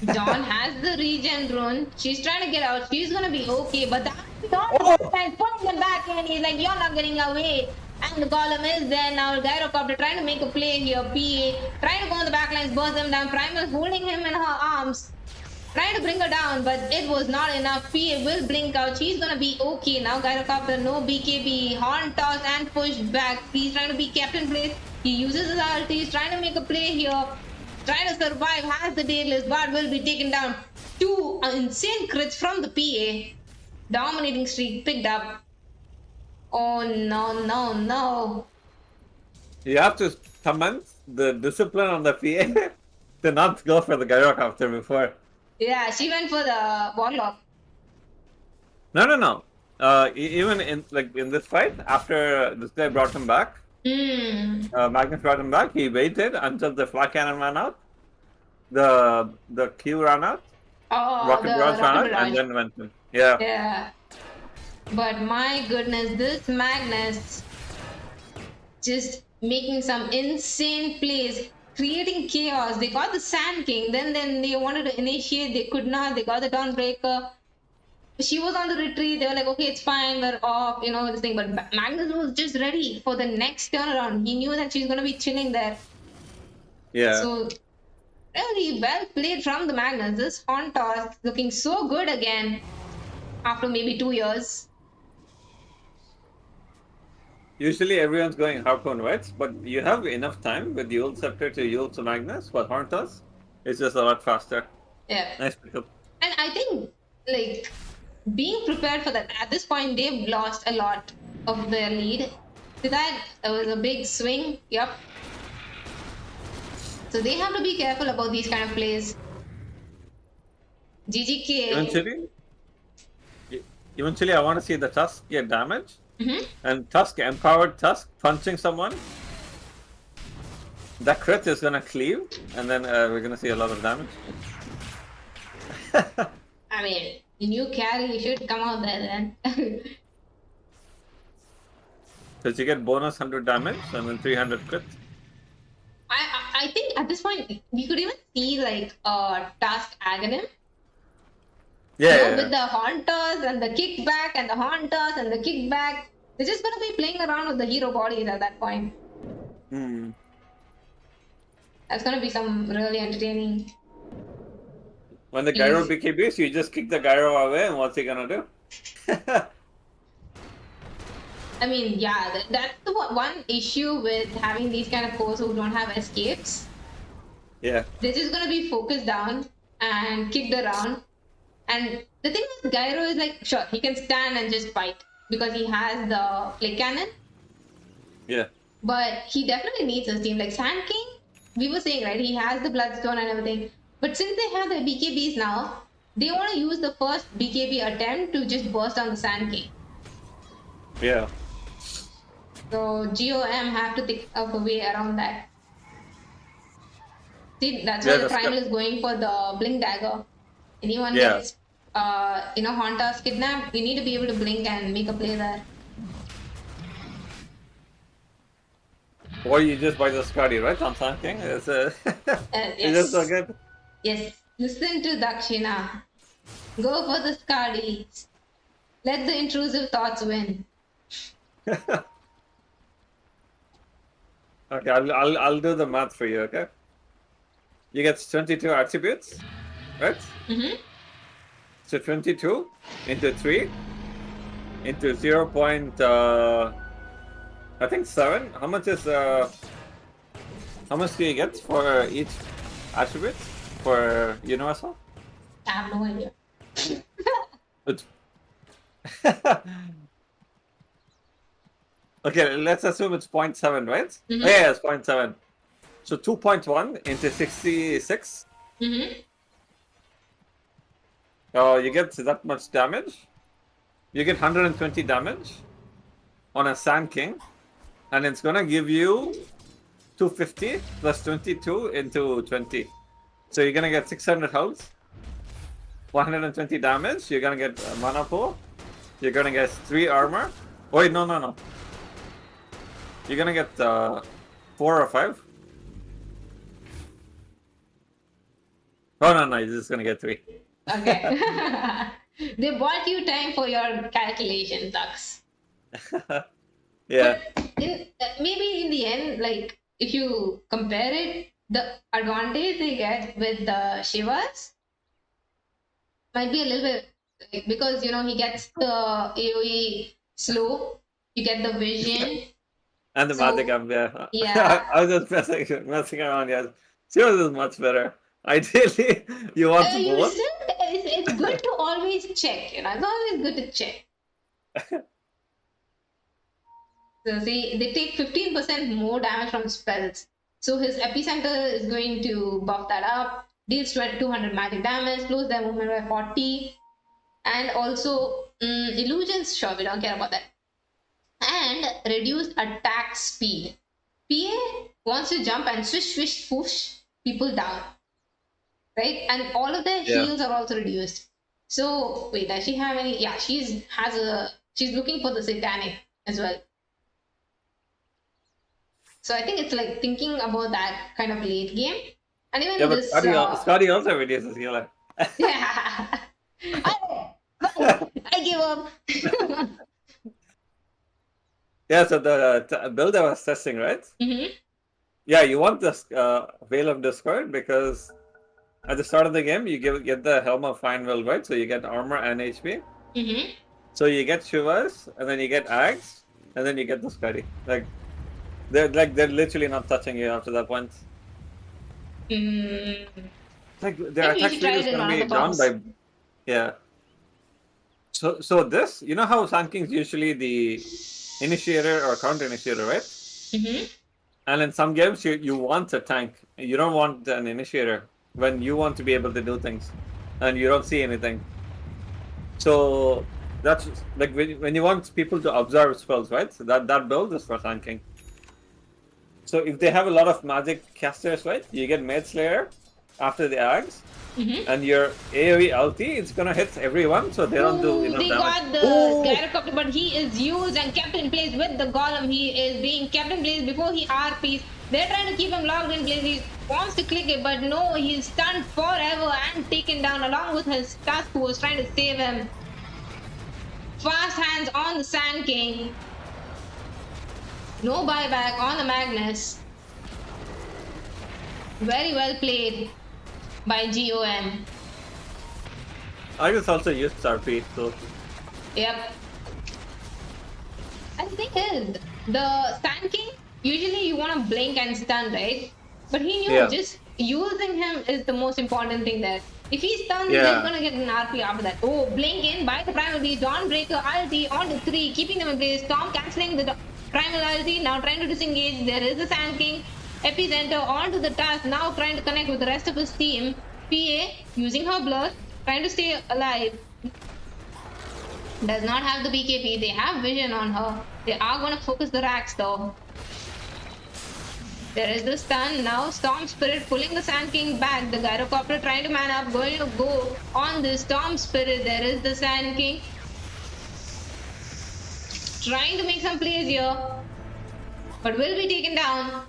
Dawn has the regen rune. She's trying to get out. She's gonna be okay, but Dawn Oh! is pulling them back and he's like, you're not getting away. And the column is there now. Gyrocopter trying to make a play here. PA trying to go on the backlines, burst them down. Primal holding him in her arms. Trying to bring her down, but it was not enough. PA will blink out. She's gonna be okay now. Gyrocopter, no BKB. Horn toss and pushed back. He's trying to be kept in place. He uses his ulti. He's trying to make a play here. Trying to survive. Has the Daedalus, but will be taken down. Two insane crits from the PA. Dominating streak picked up. Oh no, no, no. You have to commend the discipline on the PA to not go for the Gyrocopter before. Yeah, she went for the warlock. No. Even in this fight, after this guy brought him back, Magnus brought him back. He waited until the flat cannon ran out, the Q ran out, rocket barrage ran out, and then went in. Yeah. Yeah. But my goodness, this Magnus just making some insane plays, creating chaos. They got the Sand King, then they wanted to initiate, they could not. They got the Dawnbreaker. She was on the retreat. They were like, okay, it's fine, we're off, this thing. But Magnus was just ready for the next turnaround. He knew that she's gonna be chilling there. Yeah. So really well played from the Magnus. This Horn toss looking so good again after maybe 2 years. Usually everyone's going Harpoon, right? But you have enough time with the Yule Scepter to use the Magnus, but Horn toss is just a lot faster. Yeah. Nice pickup. And I think, being prepared for that, at this point, they've lost a lot of their lead. To that, it was a big swing. Yep. So they have to be careful about these kind of plays. GGK. Eventually, I want to see the Tusk get damage. Mm-hmm. And empowered Tusk punching someone. That crit is gonna cleave, and then we're gonna see a lot of damage. I mean, the new carry should come out there then. Because you get bonus 100 damage and then 300 crit. I think at this point, we could even see a Tusk Aghanim. Yeah. With the Horn toss and the kickback and the Horn toss and the kickback. They're just gonna be playing around with the hero bodies at that point. That's gonna be some really entertaining. When the Gyro BKBs, you just kick the Gyro away, and what's he gonna do? I mean, yeah, that's the one issue with having these kind of cores who don't have escapes. Yeah. They're just gonna be focused down and kicked around. And the thing with Gyro is sure, he can stand and just fight because he has the flick cannon. Yeah. But he definitely needs a team. Sand King, we were saying, right, he has the Bloodstone and everything. But since they have the BKBs now, they want to use the first BKB attempt to just burst on the Sand King. Yeah. So GOM have to think of a way around that. See, that's why the Primal is going for the Blink Dagger. Anyone gets Horn toss kidnapped, we need to be able to blink and make a play there. Or you just buy the Skadi, right? On Sand King. It's yes. just so good. Yes. Listen to Dakshina. Go for the Skadi. Let the intrusive thoughts win. Okay, I'll do the math for you. Okay. You get 22 attributes, right? Mm-hmm. So 22 into 3 into 0. I think 7. How much is how much do you get for each attribute for universal? I have no idea. It's okay, let's assume it's 0.7, right? Mm-hmm. Oh, yeah, it's 0.7. So 2.1 into 66. Mm-hmm. You get that much damage. You get 120 damage on a Sand King, and it's gonna give you 250 plus 22 into 20. So you're gonna get 600 health 120 damage. You're gonna get mana pool. You're gonna get 3 armor. Wait, no. You're gonna get 4 or 5. Oh no, you're just gonna get 3. Okay. They bought you time for your calculation, Tux. Yeah. But maybe in the end, like if you compare it, the advantage they get with the Shivas might be a little bit like, because he gets the AoE slow, you get the vision. And the So, magic up there. yeah. I was just messing around. Yes, Shivas is much better. Ideally, you want You both. still, it's good to always check, it's always good to check. So see, they take 15% more damage from spells. So his epicenter is going to buff that up, deals 200 magic damage, slows their movement by 40, and also illusions, sure, we don't care about that. And reduced attack speed. PA wants to jump and swish, push people down. Right? And all of their heals are also reduced. So wait, does she have any? Yeah, she's looking for the satanic as well. So I think it's like thinking about that kind of late game. And even But this Scotty also reduces healer. yeah. I give up. Yeah, so the build I was testing, right? Mm-hmm. Yeah, you want this Veil of Discord because at the start of the game you get the Helm of Fine Will, right? So you get armor and HP. Mm-hmm. So you get Shivas, and then you get Axe, and then you get the Scotty. They're literally not touching you after that point. Their attack speed is gonna be down by So this, you know how Sand King's usually the initiator or counter initiator, right? Mm-hmm. And in some games you want a tank. You don't want an initiator when you want to be able to do things and you don't see anything. So that's like when you want people to observe spells, right? So that build is for Sand King. So if they have a lot of magic casters, right? You get Maid Slayer after the Axe. Mm-hmm. And your AoE ulti, it's gonna hit everyone, so they don't do enough they damage. got the gyrocopter, but he is used and kept in place with the golem. He is being kept in place before he RPs. They're trying to keep him locked in place. He wants to click it, but no, he's stunned forever and taken down along with his task force trying to save him. Fast hands on the Sand King. No buyback on the Magnus. Very well played by GOM. I just also used RP, so Yep. And the thing is, the Sand King, usually you want to blink and stun, right? But he knew just using him is the most important thing there. If he stuns, he's gonna get an RP after that. Oh, blink in by the primal beast, Dawnbreaker ulti onto 3, keeping them in place. Storm cancelling the primal ulti, now trying to disengage. There is the Sand King. Epicenter onto the task, now trying to connect with the rest of his team. PA using her blur, trying to stay alive. Does not have the BKB, they have vision on her. They are going to focus the racks though. There is the stun, now Storm Spirit pulling the Sand King back. The Gyrocopter trying to man up, going to go on the Storm Spirit. There is the Sand King. Trying to make some plays here, but will be taken down.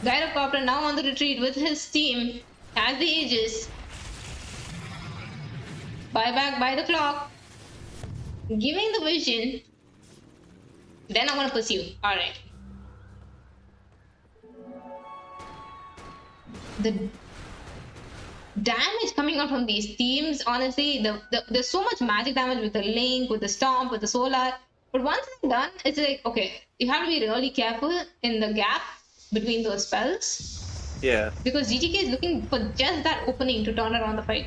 Gyrocopter now on the retreat with his team. Has the Aegis. Buyback by the clock. Giving the vision. Then I'm gonna pursue. Alright. The damage coming out from these teams, honestly, there's so much magic damage with the Link, with the Stomp, with the Solar. But once it's done, it's like, okay, you have to be really careful in the gap between those spells. yeah. Because GGK is looking for just that opening to turn around the fight.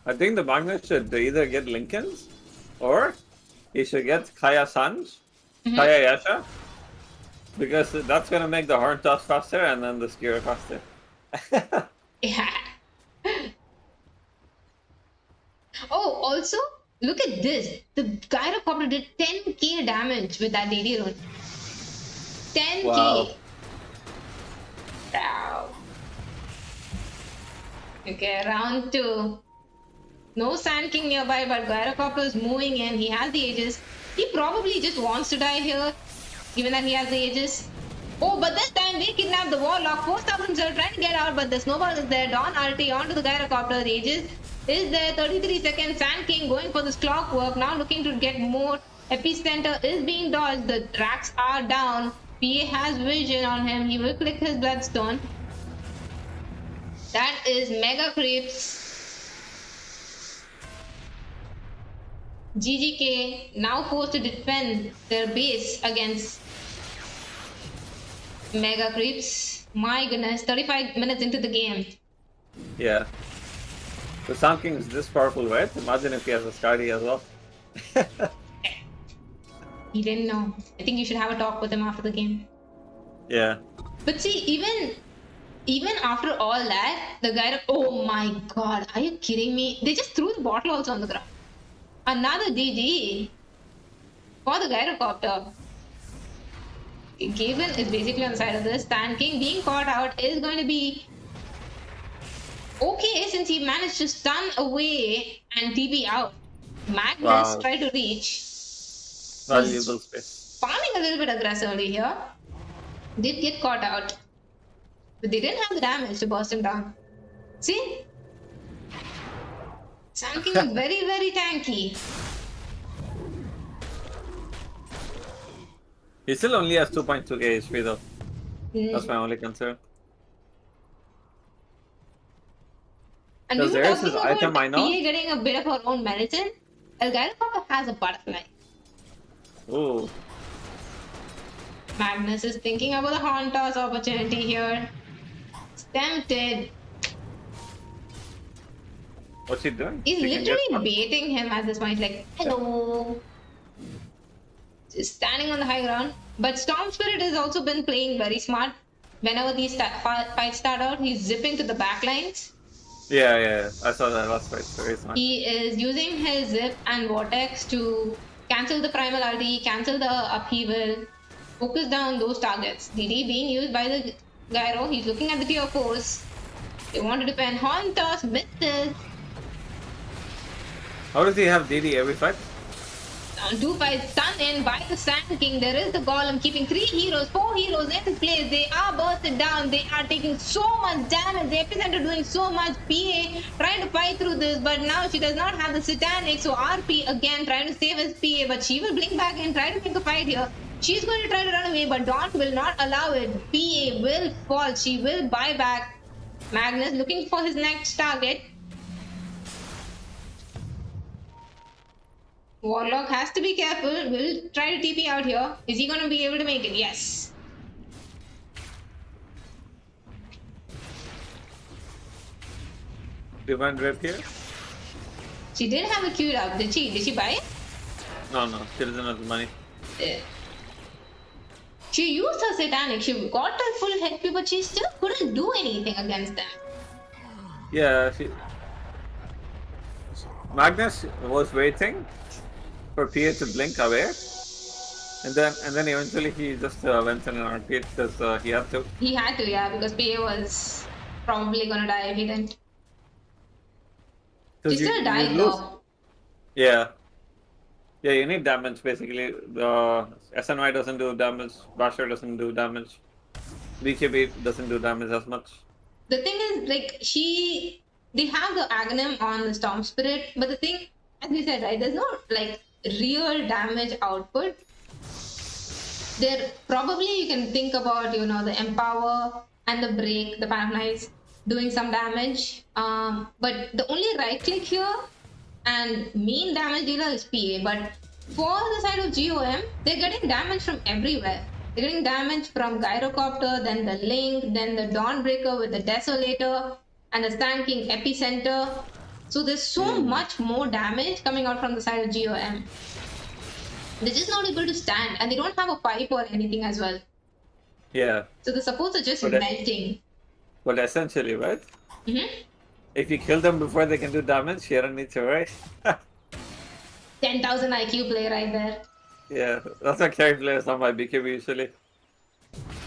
I think the Magnus should either get Lincolns or he should get Kaya Sanj, Kaya Yasha, because that's gonna make the Horn Toss faster and then the Skewer faster. Yeah. Oh, also, look at this. The Gyrocopter did 10k damage with that DD rune. 10k. Wow. Wow. Okay, round 2. No Sand King nearby, but Gyrocopter is moving in. He has the Aegis. He probably just wants to die here, given that he has the Aegis. Oh, but this time they kidnap the Warlock. 4,000 are trying to get out, but the Snowball is there. Dawn ulti onto the Gyrocopter. The Aegis is there. 33 seconds. Sand King going for this clockwork. Now looking to get more. Epicenter is being dodged. The tracks are down. PA has vision on him. He will click his Bloodstone. That is Mega Creeps. GGK now forced to defend their base against Mega Creeps. My goodness, 35 minutes into the game. Yeah. The Sand King is this powerful, right? Imagine if he has a Skadi as well. He didn't know. I think you should have a talk with him after the game. Yeah. But see, even after all that, the guy, oh my god, are you kidding me? They just threw the bottle also on the ground. Another GG for the Gyrocopter. Gaben is basically on the side of this. Sand King being caught out is going to be okay since he managed to stun away and TP out. Magnus tried to reach. Valuable space. Farming a little bit aggressively here. Did get caught out. But they didn't have the damage to burst him down. See? Sand King is very, very tanky. He still only has 2.2k HP though. That's my only concern. And we Does were theirs talking is item about I know? PA getting a bit of her own medicine. El Gyrocopter has a butterfly. Ooh. Magnus is thinking about the horn toss opportunity here. He's tempted. What's he doing? He's He can get literally one. baiting him at this point, like, hello. Just standing on the high ground. But Storm Spirit has also been playing very smart. Whenever these fights start out, he's zipping to the back lines. Yeah. I saw that last fight. Very smart. He is using his zip and vortex to cancel the primal ulti, cancel the upheaval, focus down those targets. DD being used by the Gyro. He's looking at the tier 4s. They want to defend. Horn toss, misses. How does he have DD every fight? Down 2 fights, stun in by the Sand King. There is the Golem keeping 3 heroes, 4 heroes in place. They are bursted down. They are taking so much damage. The Epicenter doing so much. PA trying to fight through this, but now she does not have the Satanic. So RP again trying to save his PA, but she will blink back and try to make a fight here. She's going to try to run away, but Dawn will not allow it. PA will fall. She will buy back. Magnus looking for his next target. Warlock has to be careful. Will try to TP out here. Is he going to be able to make it? Yes. Demand rep here? She did have it queued up. Did she? Did she buy it? No. She doesn't have the money. She used her Satanic. She got her full HP, but she still couldn't do anything against them. Yeah, Magnus was waiting for PA to blink away, and then eventually he just went in and RP'd because he had to. He had to, yeah, because PA was probably gonna die if he didn't. She still died though. Yeah, you need damage basically. The SNY doesn't do damage, Basher doesn't do damage, BKB doesn't do damage as much. The thing is, like, they have the Aghanim on the Storm Spirit, but the thing, as we said, right, there's no, like, real damage output. There, probably you can think about, you know, the Empower and the Break, the Paralyze, doing some damage. But the only right click here and main damage dealer is PA, but for the side of GOM, they're getting damage from everywhere. They're getting damage from Gyrocopter, then the Link, then the Dawnbreaker with the Desolator, and the Sand King Epicenter. So there's so much more damage coming out from the side of GOM. They're just not able to stand, and they don't have a pipe or anything as well. Yeah. So the supports are just melting. But essentially, right? Mm-hmm. If you kill them before they can do damage, you don't need to, right? 10,000 IQ play right there. Yeah, that's what carry players on my BKB usually.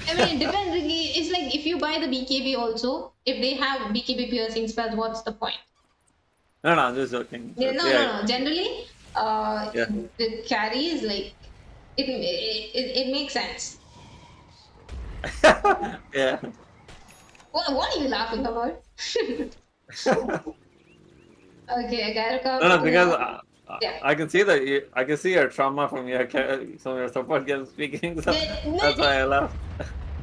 I mean, it depends. It's like if you buy the BKB also, if they have BKB piercing spells, what's the point? No, I'm just joking. Yeah, no. Generally, Yeah. the carry is like it makes sense. Yeah. What are you laughing about? Okay, I gotta come. No, because Yeah. I can see that I can see your trauma from your some of your support games speaking. So that's why I laugh.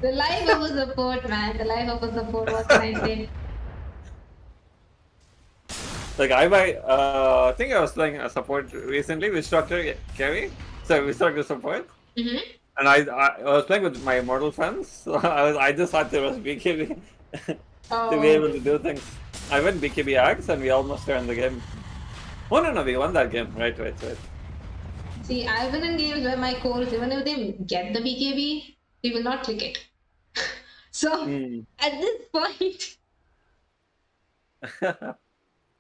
The life of a support, man. The life of a support. What can I say? Like I think I was playing a support recently with Structure Carry. So we started support. Mm-hmm. And I was playing with my immortal friends, so I just thought there was BKB to be able to do things. I went BKB Axe and we almost turned the game. Oh no, we won that game. Right. See, I've been in games where my cores, even if they get the BKB, they will not click it. So at this point,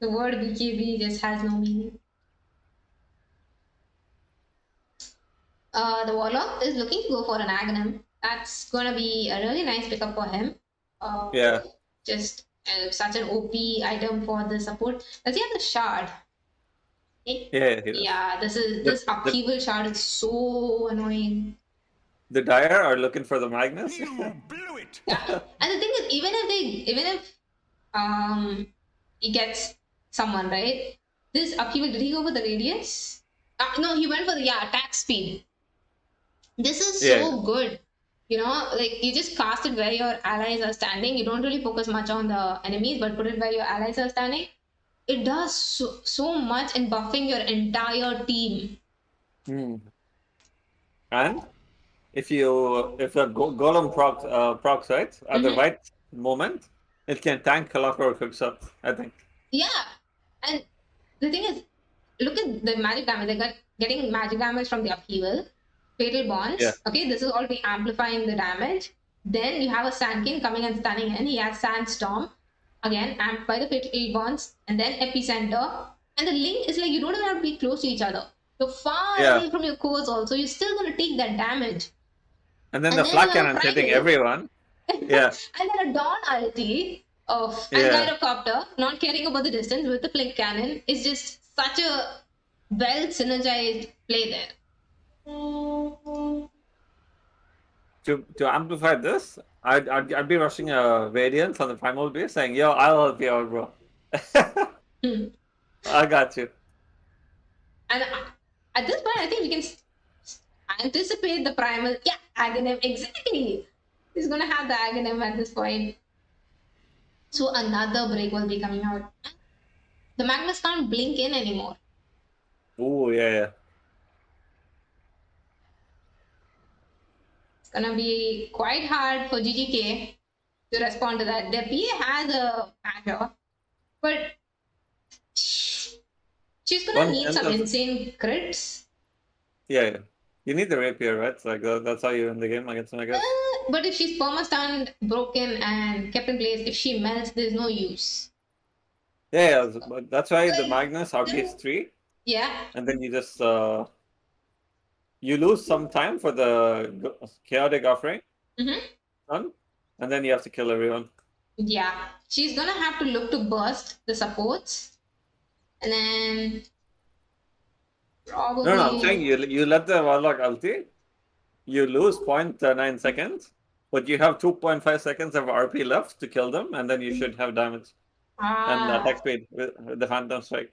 the word BKB just has no meaning. The Warlock is looking to go for an Aghanim. That's gonna be a really nice pickup for him. Yeah. Just such an OP item for the support. Does he have the shard? Yeah. Yeah, this upheaval shard is so annoying. The Dire are looking for the Magnus. You blew it. Yeah, and the thing is, even if he gets someone, right? This upheaval, did he go for the radius? No, he went for the attack speed. This is so good. You know, like you just cast it where your allies are standing. You don't really focus much on the enemies, but put it where your allies are standing. It does so much in buffing your entire team. And if the golem procs right at the right moment, it can tank Clockwork hooks up, I think. Yeah, and the thing is, look at the magic damage. They getting magic damage from the upheaval, fatal bonds. Yeah. Okay, this is already amplifying the damage. Then you have a Sand King coming and stunning in. He has Sandstorm. Again, amped by the fatal bonds, and then epicenter. And the link is like you don't even have to be close to each other. You're far away from your cores also. You're still gonna take that damage. And then the flak cannon's hitting everyone. Yeah. And then a Dawn ulti of Gyrocopter, not caring about the distance with the flak cannon, is just such a well synergized play there. To amplify this, I'd be rushing a Radiance on the Primal Beast saying, yo, I'll help you out, bro. I got you. And at this point, I think we can anticipate the Primal. Yeah, Aghanim, exactly. He's going to have the Aghanim at this point. So another break will be coming out. The Magnus can't blink in anymore. Oh, yeah. It's gonna be quite hard for GGK to respond to that. Their PA has a Azure, but she's gonna need some insane crits. Yeah. You need the rapier, right? Like that's how you win the game against them, I guess. But if she's perma-stunned, broken, and kept in place, if she melts, there's no use. Yeah, but that's why the Magnus outpaces 3. Yeah. And then you just you lose some time for the chaotic offering. And then you have to kill everyone. Yeah. She's gonna have to look to burst the supports. And then probably... No, I'm saying you let the Warlock ulti, you lose 0.9 seconds, but you have 2.5 seconds of RP left to kill them, and then you should have damage and attack speed with the Phantom Strike.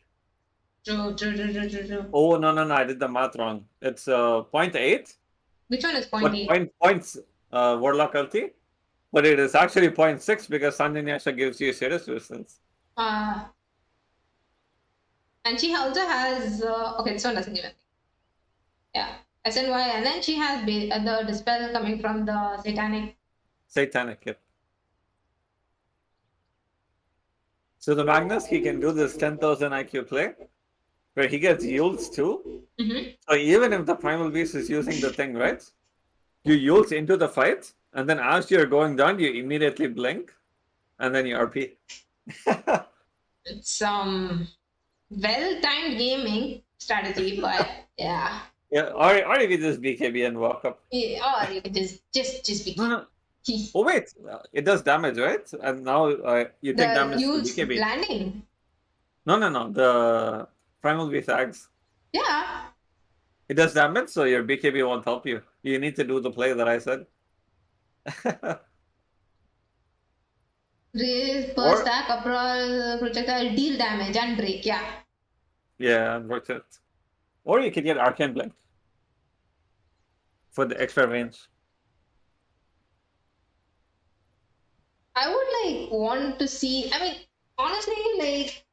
True. Oh, no, I did the math wrong. It's 0.8. Which one is 0.8? Points Warlock ulti, but it is actually 0.6 because Sanjanyasha gives you serious resistance. And she also has... okay, this one doesn't give anything. Yeah. SNY, and then she has the Dispel coming from the Satanic. Yep. So the Magnus, he can do this 10,000 IQ play, where he gets yields too. So even if the Primal Beast is using the thing, right? You yields into the fight, and then as you're going down, you immediately blink, and then you RP. It's some well-timed gaming strategy, but yeah. Yeah, or if you just BKB and walk up. Yeah, or you can just be. No. Oh wait, it does damage, right? And now you take The damage to huge BKB. landing. No. The primal V tags. Yeah. It does damage, so your BKB won't help you. You need to do the play that I said. Raise per Or stack, upper projectile, deal damage and break. Yeah. yeah, unfortunate. Or you could get Arcane Blink for the extra range. I would like want to see. I mean, honestly, like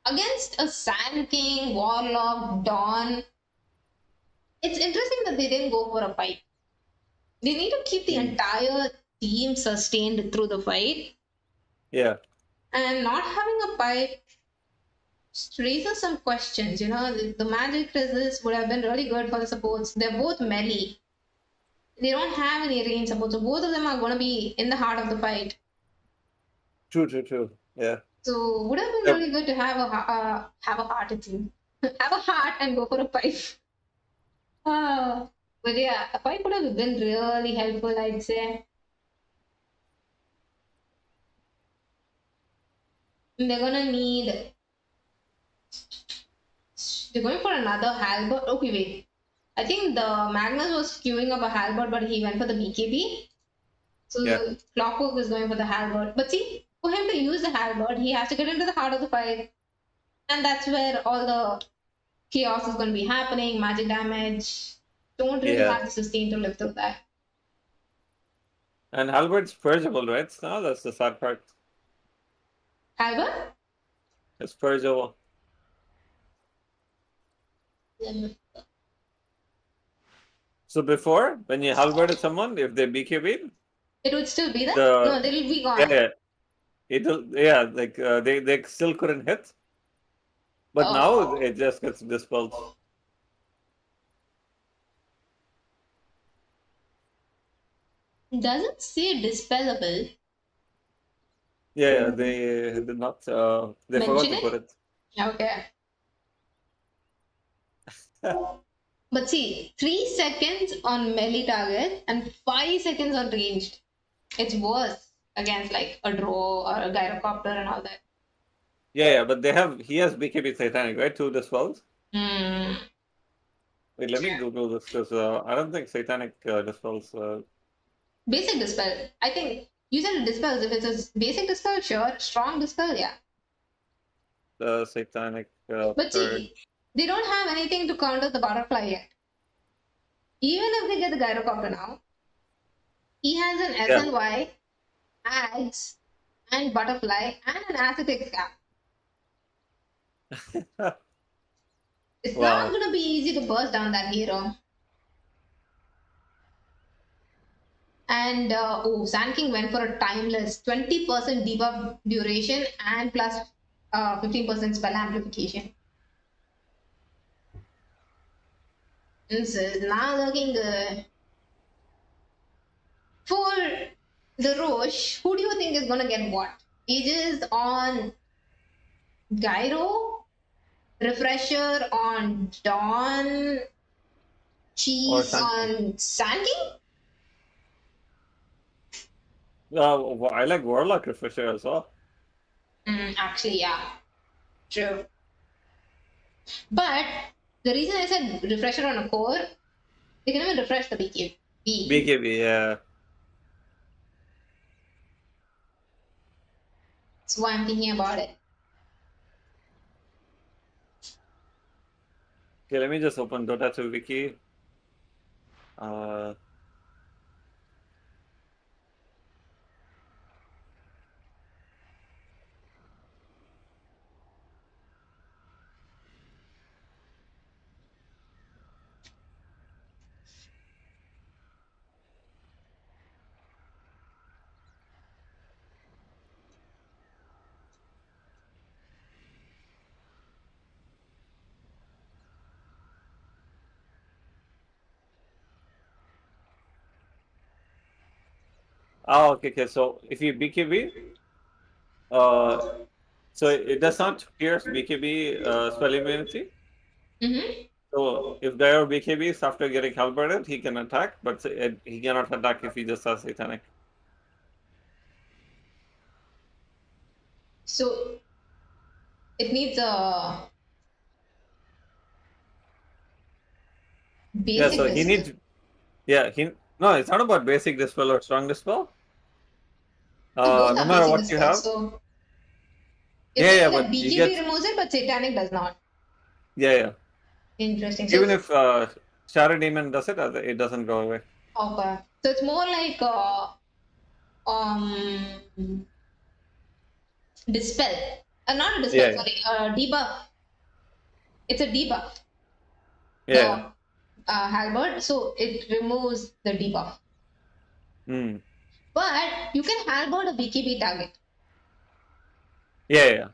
against a Sand King, Warlock, Dawn, it's interesting that they didn't go for a fight. They need to keep the entire team sustained through the fight, Yeah. and not having a pipe raises some questions. You know, the magic resist would have been really good for the supports. They're both melee. They don't have any range support, so both of them are going to be in the heart of the fight. True. Yeah. So would have been Yep. really good to have a heart, it seems. Have a heart and go for a pipe. But yeah, a pipe would have been really helpful, I'd say. And they're gonna need. They're going for another halberd. Okay, wait. I think the Magnus was queuing up a halberd, but he went for the BKB. So Yeah. Clockwork is going for the halberd. But see, for him to use the halberd, he has to get into the heart of the fight. And that's where all the chaos is going to be happening, magic damage. Don't really Yeah. have the sustain to live through that. And Halbert's purgeable, right? No, that's the sad part. Halberd? It's purgeable. So before, when you halberded someone, if they BKB, It would still be there? The- No, it'll be gone. like they still couldn't hit. But now Oh. it just gets dispelled. Doesn't say dispellable. Yeah, they did not. They forgot Mention to it? put it. Okay. But see, 3 seconds on melee target and 5 seconds on ranged. It's worse against like a draw or a gyrocopter and all that. Yeah, but he has BKB Satanic, right? 2 dispels. Hmm. Wait, let me Google this because I don't think Satanic dispels. Basic dispel. I think you said it dispels. If it's a basic dispel, sure. Strong dispel, yeah. The Satanic. But Purge. see, they don't have anything to counter the butterfly yet. Even if they get the gyrocopter now, he has an Yeah. SNY, ads, and butterfly, and an aesthetic cap. It's Wow. not gonna be easy to burst down that hero. And Sand King went for a timeless 20% debuff duration and plus 15% spell amplification. This is not looking good. For the Roche, who do you think is gonna get what? Aegis on Gyro, Refresher on Dawn, Cheese Sand on Sand King? I like Warlock Refresher as well. Actually, yeah. True. But the reason I said refresher on a core, they can even refresh the BKB. BKB, yeah. That's why I'm thinking about it. Okay, let me just open Dota 2 wiki. Oh, okay. So if you BKB, so it does not pierce BKB spell immunity. Mm-hmm. So if there are BKBs after getting halberded, he can attack, but he cannot attack if he just has Satanic. So it needs a Yeah, basic so he dispel. needs. Yeah, no, it's not about basic dispel or strong dispel. So both No are matter basic what you dispels. have. So you're Yeah, yeah, saying that but you BKB get. removes it, but Satanic does not. Yeah, yeah. Interesting. So Even if Shadow Demon does it, it doesn't go away. okay. So it's more like um dispel. Not a dispel, Yeah, yeah, sorry, debuff. It's a debuff. The yeah. halberd, so it removes the debuff. Mm. But you can halberd a BKB target. Yeah, yeah.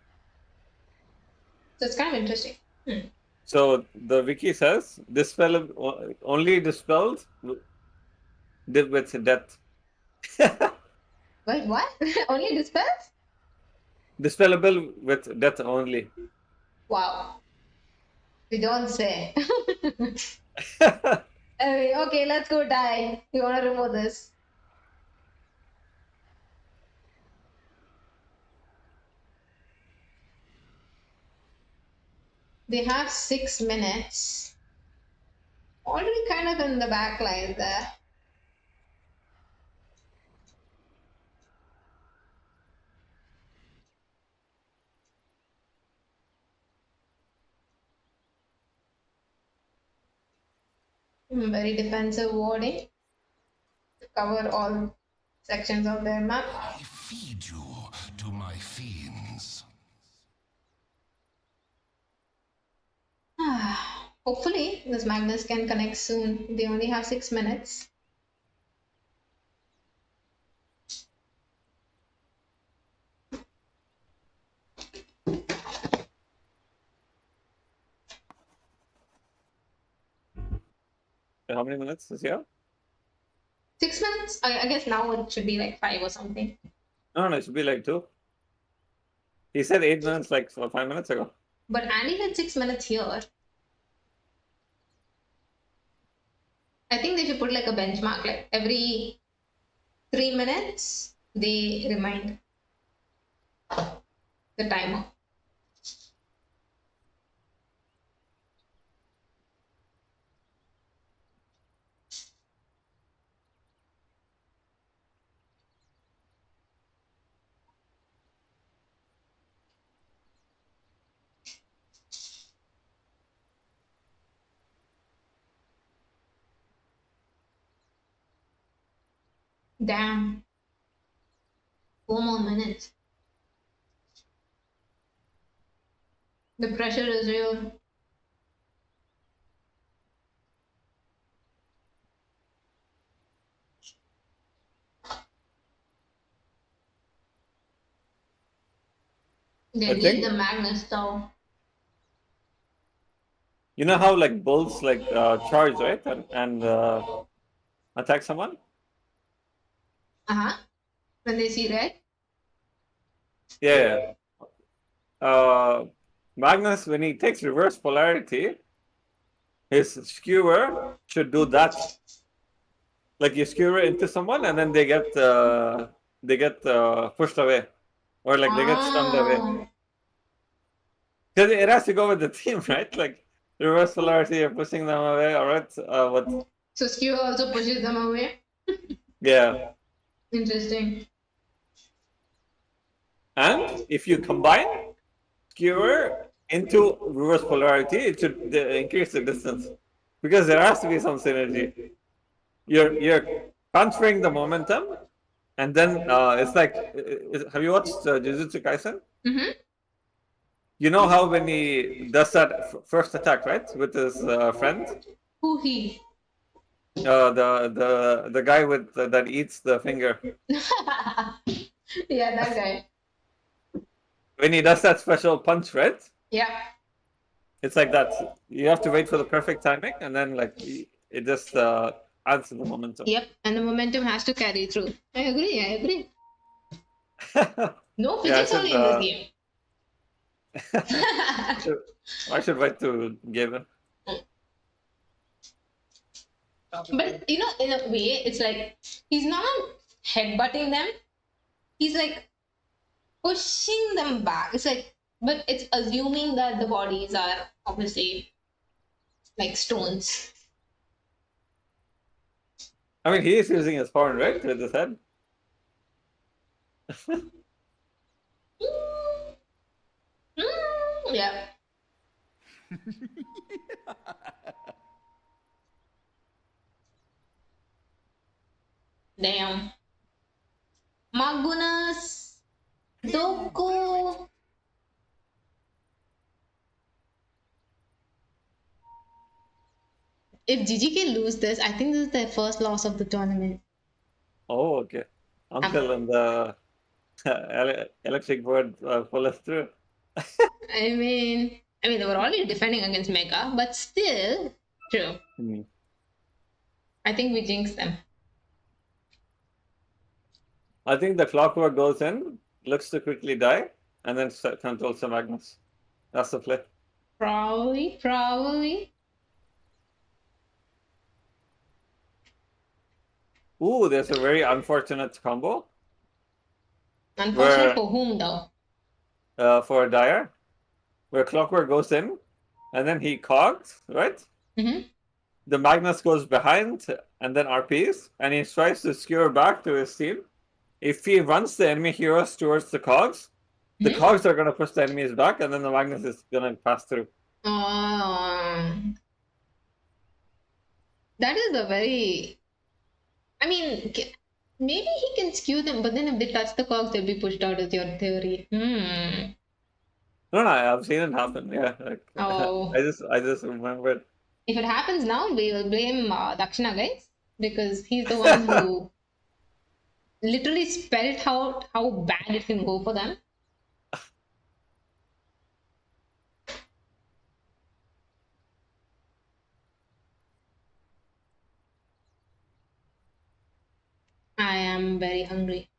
So it's kind of interesting. Hmm. So the wiki says dispel only dispels with death. Wait, what? Only dispels? Dispellable with death only. Wow. We don't say. Okay, let's go die. You want to remove this? They have 6 minutes. Already kind of in the back line there. Very defensive warding to cover all sections of their map. I feed you to my fiends. Hopefully, this Magnus can connect soon. They only have 6 minutes. How many minutes is here? 6 minutes? I guess now it should be like 5 or something. No, no, it should be like 2. He said 8 minutes like 5 minutes ago. But Andy had 6 minutes here. I think they should put like a benchmark, like every 3 minutes they remind the timer. Damn. 4 more minutes. The pressure is real. They I need think the Magnus though. you know how like bulls like charge, right, and attack someone. Uh-huh. When they see red. Yeah, yeah. Magnus, when he takes reverse polarity, his skewer should do that. Like you skewer into someone, and then they get pushed away, or like they get stunned away. Ah. Because it has to go with the team, right? Like reverse polarity, you're pushing them away. All right. What? So skewer also pushes them away. Yeah. Interesting. And if you combine skewer into reverse polarity, it should increase the distance, because there has to be some synergy. You're transferring the momentum, and then it's like, have you watched Jujutsu Kaisen? Mm-hmm. You know how when he does that first attack, right, with his friend, Who he? the guy with that eats the finger. Yeah, that guy. When he does that special punch, right? Yeah. It's like that. You have to wait for the perfect timing, and then like it just adds to the momentum. Yep. And the momentum has to carry through. I agree. I agree. No Yeah, physics only in this game. I should write to Gavin. But you know, in a way, it's like he's not headbutting them. He's like pushing them back. It's like, but it's assuming that the bodies are obviously like stones. I mean, he is using his horn, right, with his head. Yeah. Damn. My goodness. Doku. If GGK lose this, I think this is their first loss of the tournament. Oh, okay. Uncle and the electric bird pull us through. I mean, they were already defending against Mega, but still, true. I think we jinxed them. I think the clockwork goes in, looks to quickly die, and then controls the Magnus. That's the play. Probably. Ooh, there's a very unfortunate combo. Unfortunate for whom, though? For Dyer, where clockwork goes in, and then he cogs, right? Mm-hmm. The Magnus goes behind, and then RPs, and he tries to skewer back to his team. If he runs the enemy heroes towards the cogs, the cogs are going to push the enemies back, and then the Magnus is going to pass through. That is a very... I mean, maybe he can skew them, but then if they touch the cogs, they'll be pushed out, is your theory. No, I've seen it happen. Yeah, like, Oh. I just remembered. If it happens now, we will blame Dakshina, guys, because he's the one who literally spelled out how bad it can go for them. I am very hungry.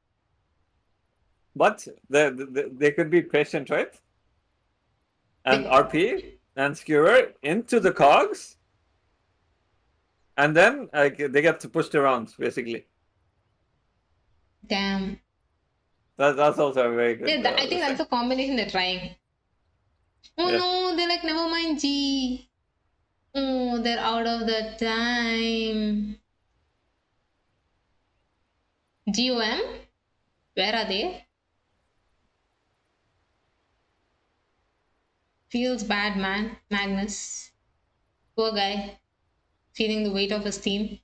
But they could be patient, right? And RP and skewer into the cogs, and then they get to push around, basically. Damn. That's also a very good. Yeah, I think that's a combination they're trying. Oh Yeah. no, they're like, never mind, G. Oh, they're out of the time. GOM? Where are they? Feels bad, man. Magnus. Poor guy. Feeling the weight of his team.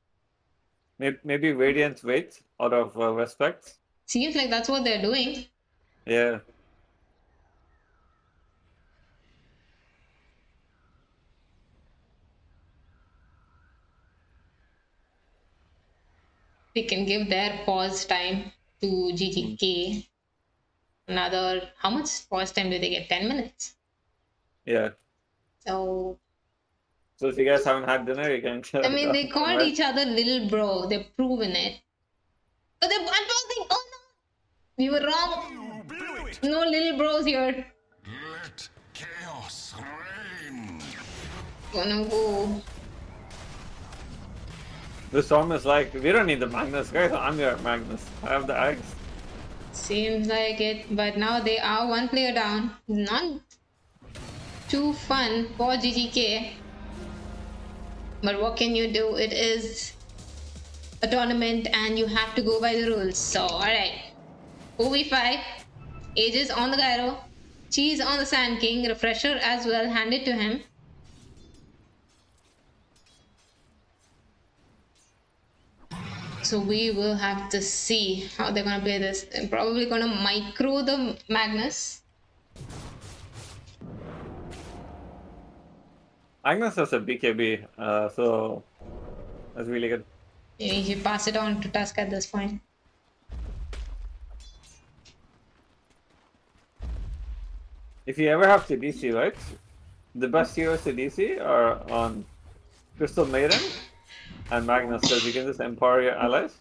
Maybe Radiant wait out of respect. Seems like that's what they're doing. Yeah. We can give their pause time to GGK. Another, how much pause time do they get? 10 minutes. Yeah. So if you guys haven't had dinner, you can. I mean, they called each other little bro. They've proven it. But they're unpausing. Oh no! We were wrong. No little bros here. Let chaos reign. Gonna go. The storm is like, we don't need the Magnus, guys. I'm your Magnus. I have the axe. Seems like it. But now they are one player down. Not too fun for GGK. But what can you do? It is a tournament and you have to go by the rules. So, alright. 4v5. Aegis on the gyro. Cheese on the Sand King. Refresher as well. Hand it to him. So we will have to see how they're gonna play this. They're probably gonna micro the Magnus. Magnus has a BKB, so that's really good. You should pass it on to Tusk at this point. If you ever have to DC, right? The best heroes to DC are on Crystal Maiden and Magnus, because you can just empower your allies.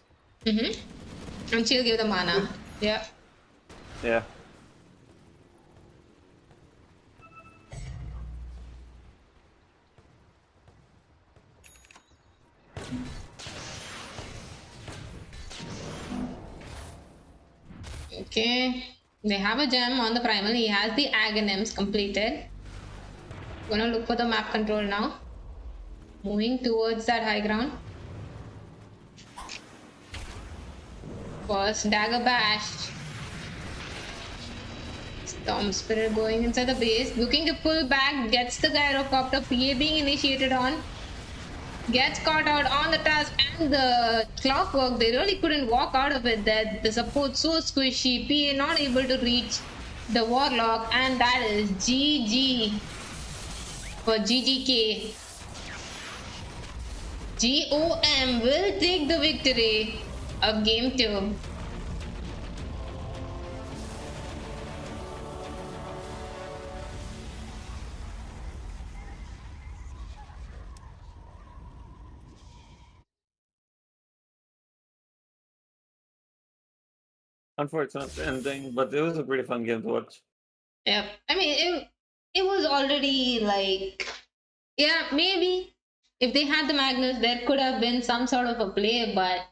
And she'll give the mana. Yeah. Yeah. Okay. They have a gem on the primal. He has the agonyms completed. Gonna look for the map control now. Moving towards that high ground. First dagger bash. Storm Spirit going inside the base. Looking to pull back. Gets the gyrocopter. PA being initiated on. Gets caught out on the task and the clockwork. They really couldn't walk out of it. That the support so squishy. PA not able to reach the warlock, and that is GG for GGK. GOM will take the victory of game 2. Unfortunate ending, but it was a pretty fun game to watch. Yep. I mean, it was already like, yeah, maybe if they had the Magnus, there could have been some sort of a play, but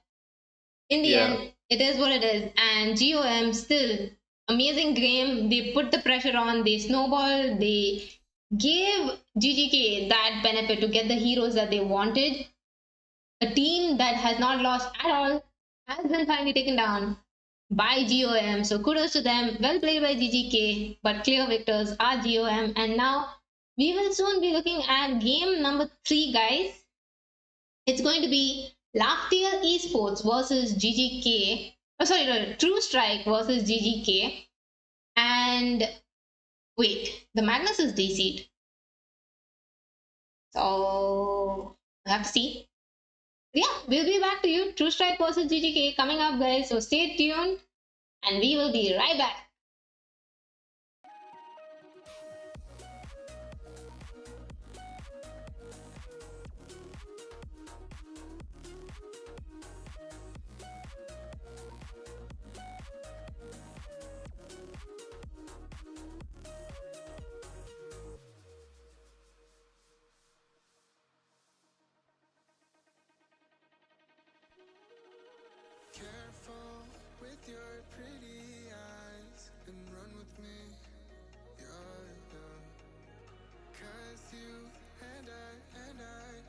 in the end, it is what it is. And GOM still amazing game. They put the pressure on, they snowballed, they gave GGK that benefit to get the heroes that they wanted. A team that has not lost at all has been finally taken down by GOM. So kudos to them. Well played by GGK, but clear victors are GOM. And now we will soon be looking at game number 3, guys. It's going to be Laughter Esports versus GGK. Oh, sorry, no, True Strike versus GGK. And wait, the Magnus is DC'd. So we'll have to see. Yeah, we'll be back to you. True Strike versus GGK coming up, guys. So stay tuned and we will be right back. Careful with your pretty eyes and run with me, yeah. 'Cause you and I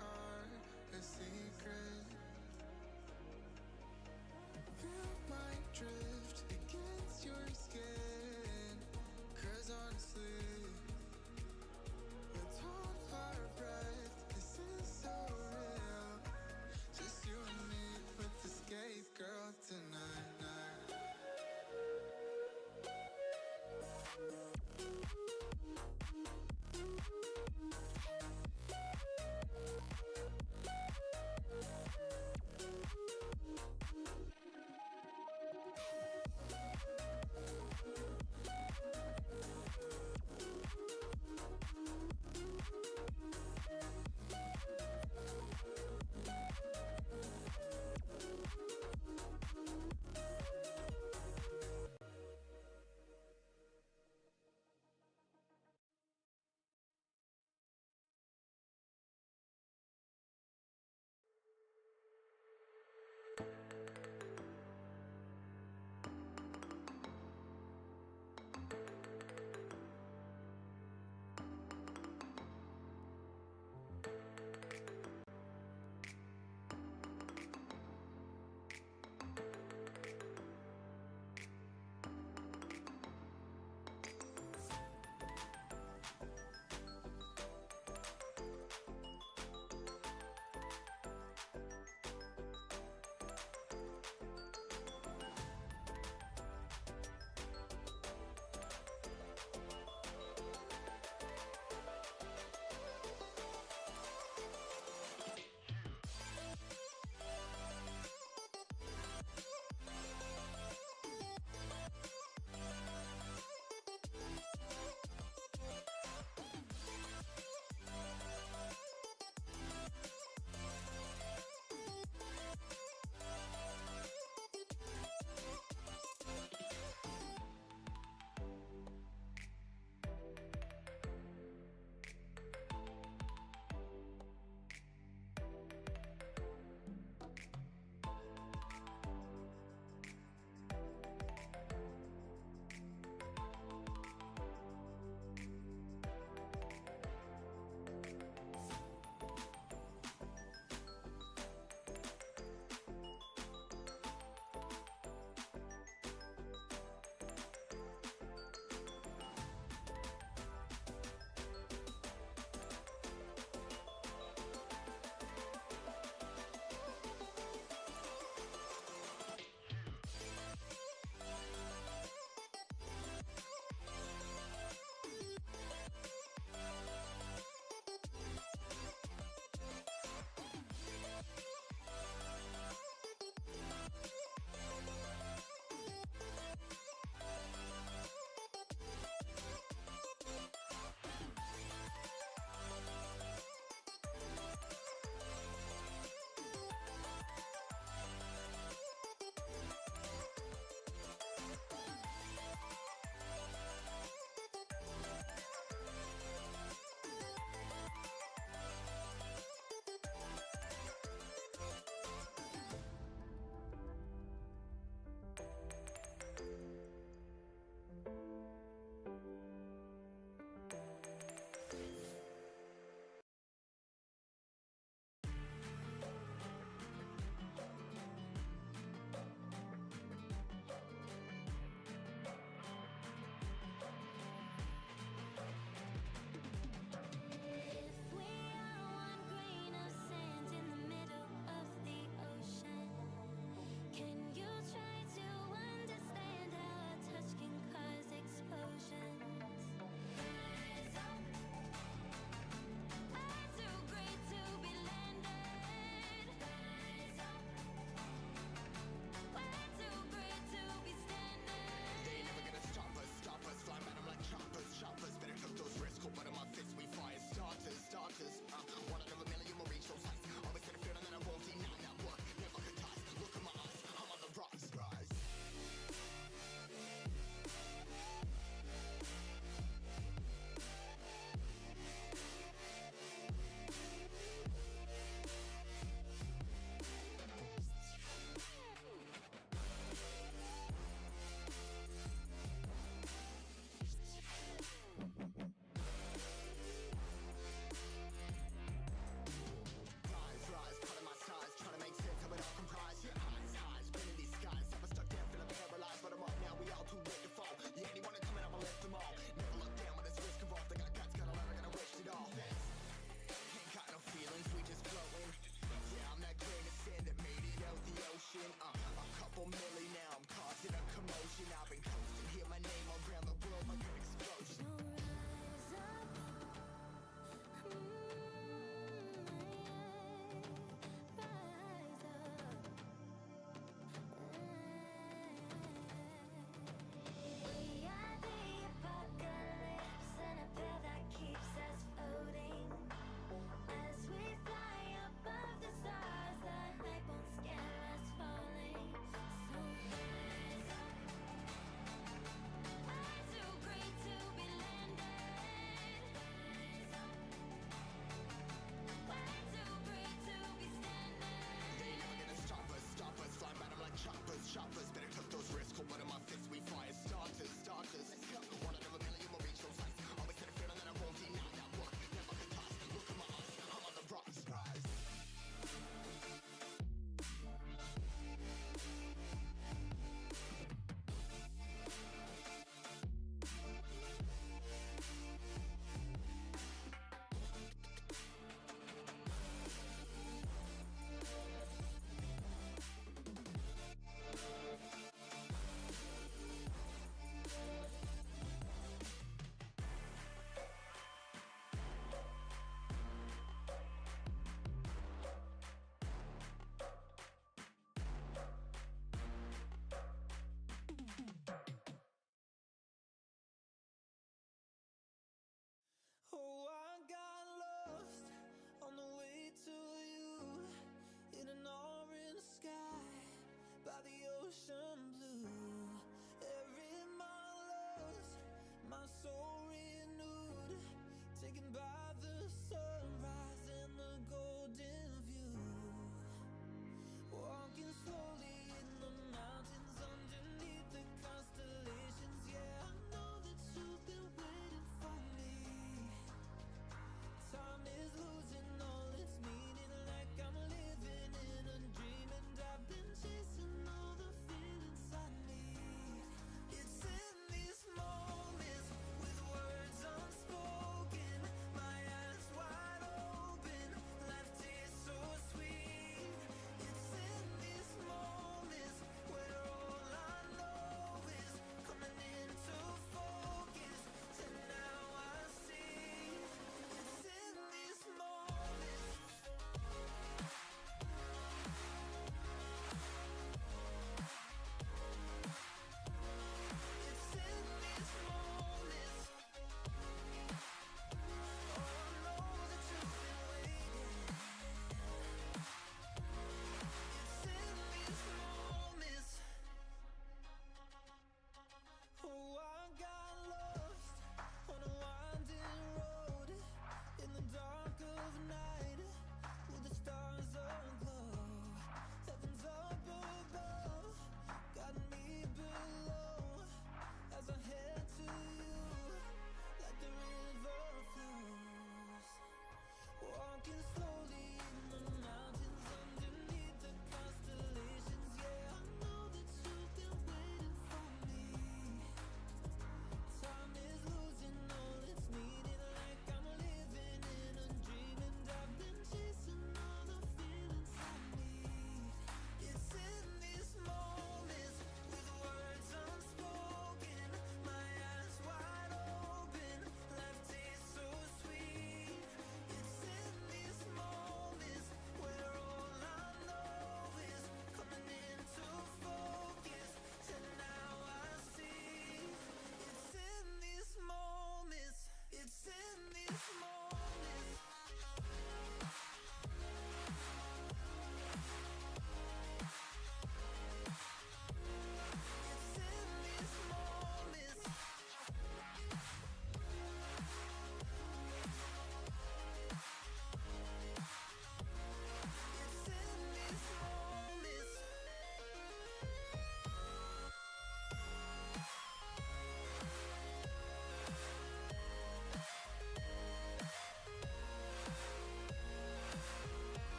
are a secret. Feel my drift against your skin. 'Cause honestly, let's hold our breath. This is so real. Just you and me, let's escape, girl, tonight.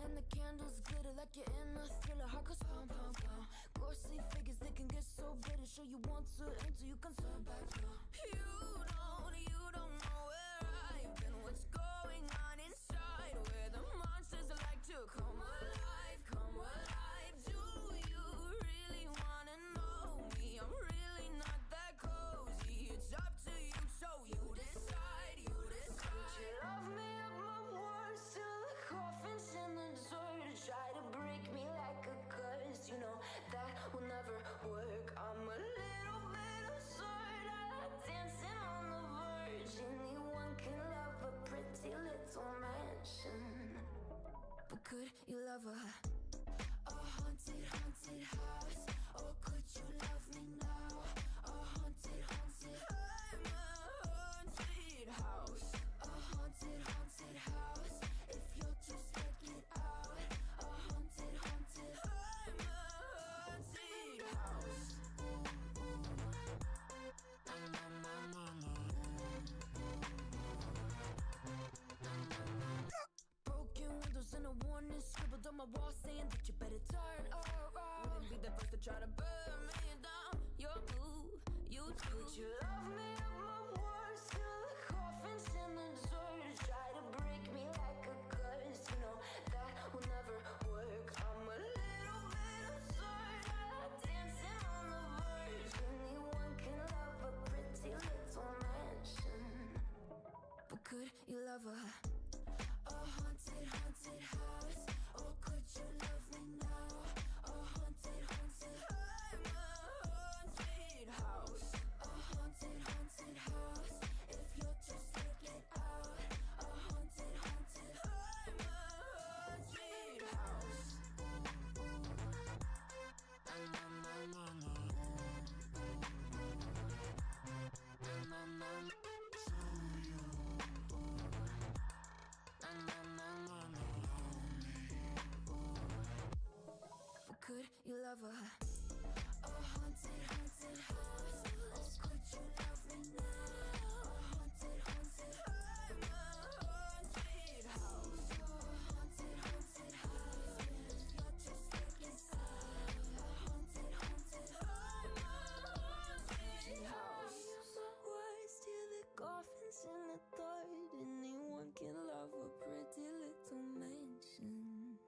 and the candles glitter like you're in a thriller. Heart goes pound, pound, pound. Ghostly figures, they can get so bitter. Sure you want to enter, you can turn back now. You don't know where I've been. What's going on inside? Where the monsters like to come alive, come alive. Do you really wanna know me? I'm really not that cozy. It's up to you, so you decide, you decide. Would you love me up my words till the coffin's in the dirt? Try to break me like a curse, you know that will never work. I'm a little bit absurd. I like dancing on the verge. Anyone can love a pretty little mansion, but could you love a haunted, haunted house? Or could you love me now? A haunted, haunted. I'm a haunted house. A haunted, haunted house. If you'll just take it out. A haunted, haunted. I'm a haunted house. Broken windows and a warning scribbled on my wall saying that you better turn around. Wouldn't be the first to try to burn me down. Your move, you do. Would you love me up my words till the coffin's in the dirt? Try to break me like a curse, you know that will never work. I'm a little bit absurd. I like dancing on the verge. Anyone can love a pretty little mansion, but could you love a haunted, haunted house? Or could you love me now? A haunted, haunted. I'm a haunted house. A haunted, haunted house. If you'll just take it out. A haunted, haunted. I'm a haunted house. Could you love a haunted, haunted house? Or could you love me now? A haunted, haunted. I'm a haunted house. A haunted, haunted house. If you're just taking out. A haunted, haunted. I'm a haunted house. My words till the coffin's in the third. Anyone can love a pretty little mansion.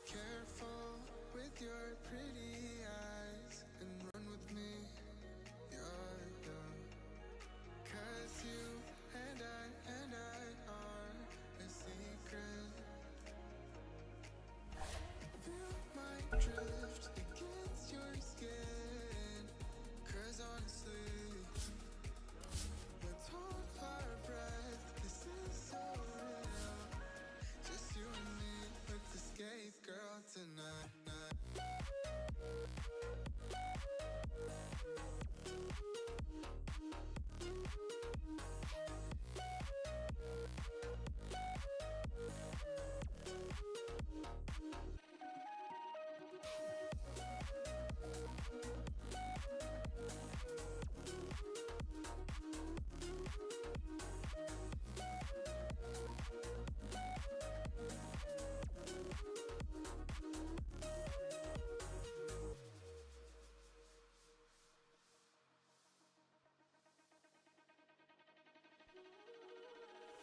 Careful with your pretty eyes and run with me. You're young. 'Cause you and I are a secret. Feel my drift against your skin. 'Cause honestly, let's hold our breath. This is so real. Just you and me. Let's escape, girl, tonight.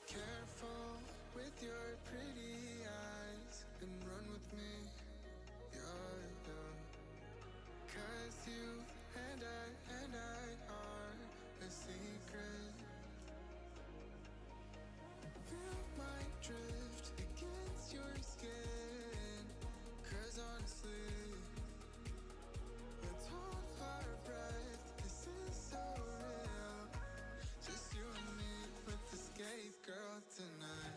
Careful with your pretty eyes and run with me. You're young. 'Cause you and I are a secret. Feel my drift against your skin. 'Cause honestly, let's hold our breath. This is so real. Just you and me. Let's escape, girl, tonight.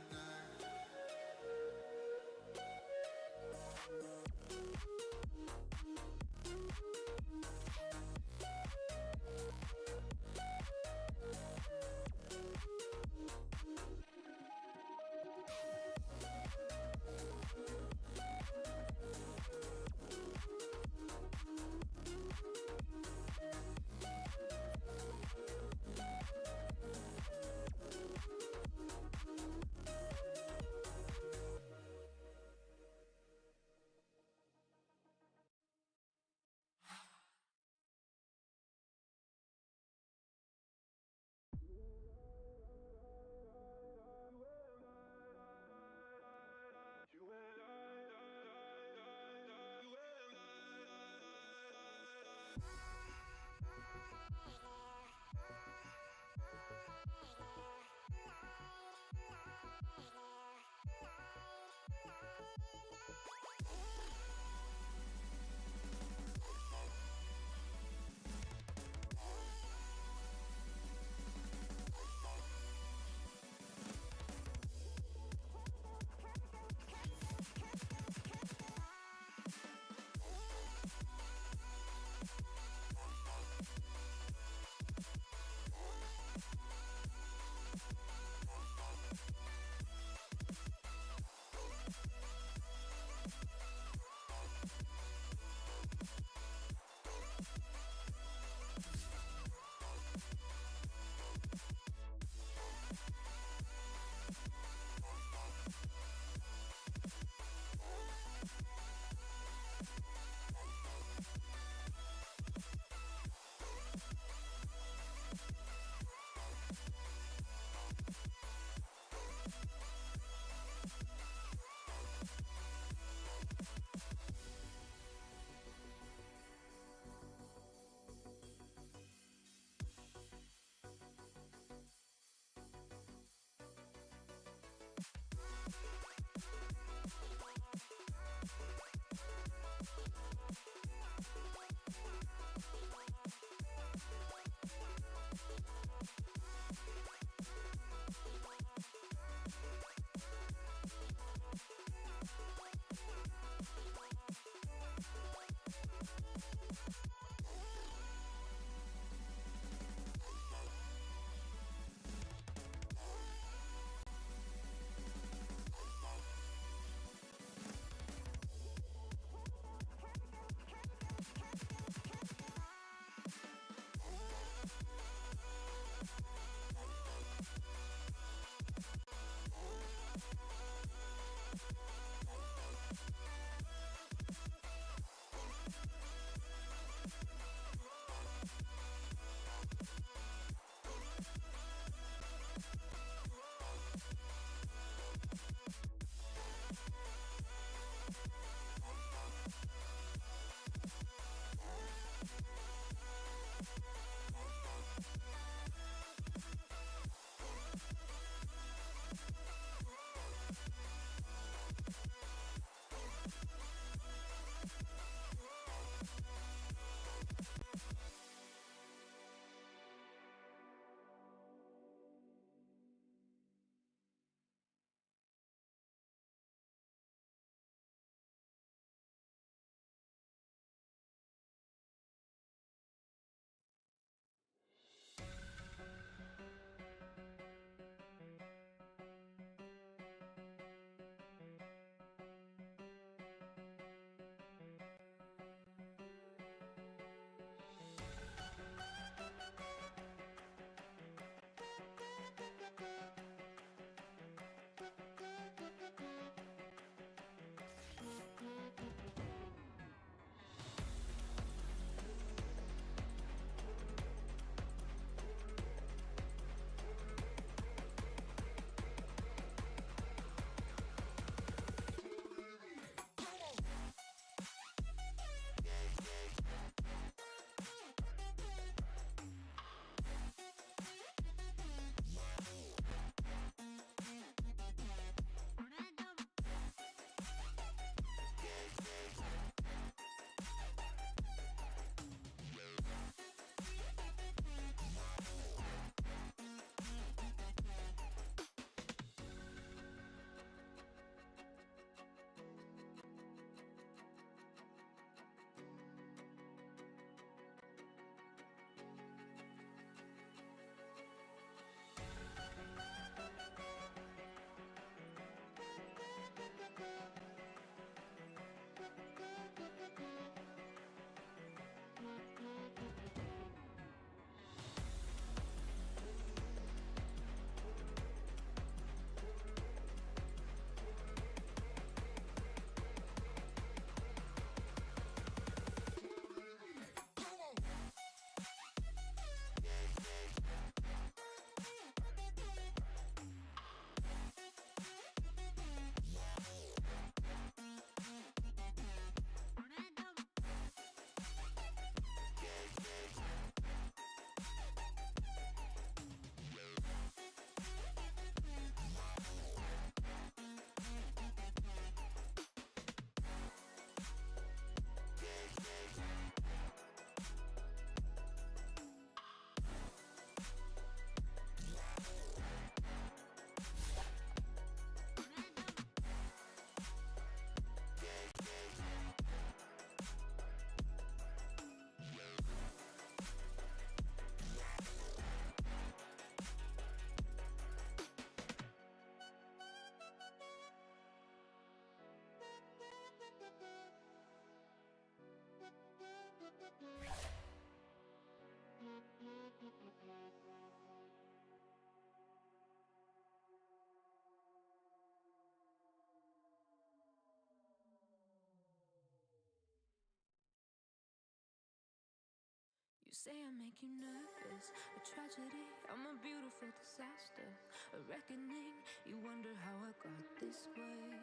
say I make you nervous, a tragedy, I'm a beautiful disaster, a reckoning, you wonder how I got this way.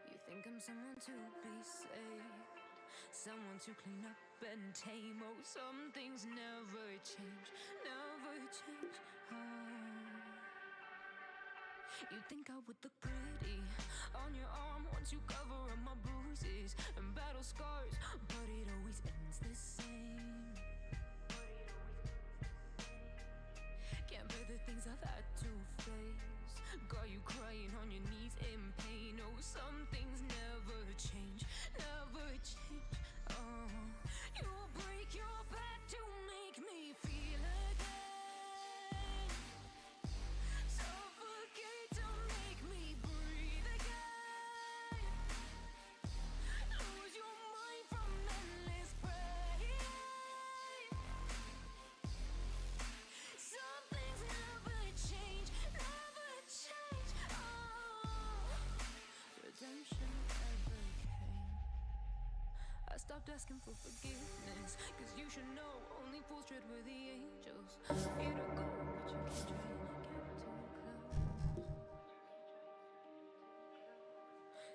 You think I'm someone to be saved, someone to clean up and tame. Oh, some things never change, never change. Oh. You think I would look pretty on your arm once you cover up my bruises and battle scars, but it always ends the same. Can't bear the things I've had to face, got you crying on your knees in pain. Oh, some things never change, never change. Oh, you break your back to make me feel again, suffocate to make me breathe again, lose your mind from endless pain. Some things never change, never change. Oh, redemption never came. I stopped asking for forgiveness, cause you should know only fools tread where the angels. Here to go, but you keep trying to get too close.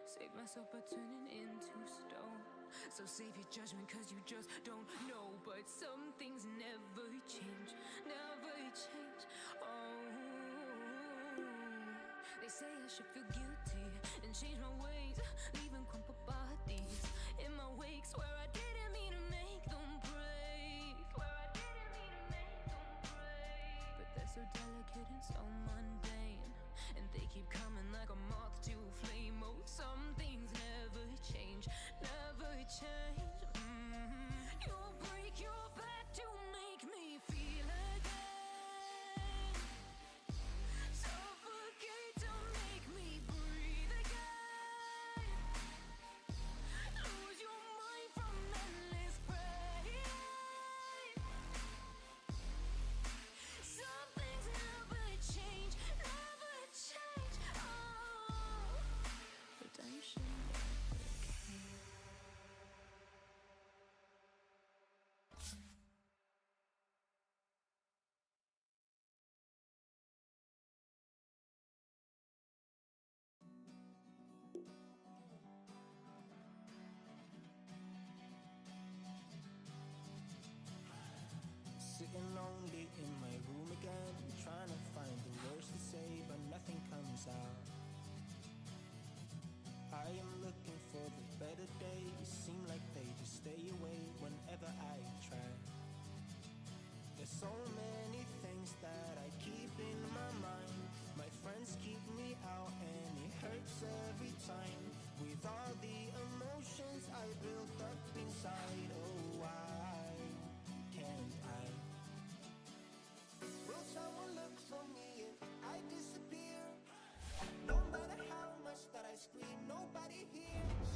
Save myself by turning into stone. So save your judgment cause you just don't know. But some things never change, never change. Oh, they say I should feel guilty and change my ways, leaving crumpled bodies in my wake. Swear I didn't mean to make them break, swear I didn't mean to make them break. But they're so delicate and so mundane, and they keep coming like a moth to a flame. Oh, some things never change, never change. You break your back to make me feel again, suffocate to make me breathe again, lose your mind from endless pain. Some things never change, never change. Oh, redemption never came. Sitting lonely in my room again, trying to find the words to say, but nothing comes out. I am looking for the better days, seem like they just stay away whenever I try. There's so many things that I keep in my mind. My friends keep me out and it hurts every time. With all the emotions I built up inside, oh why can't I? Will someone look for me if I disappear? No matter how much that I scream, nobody hears.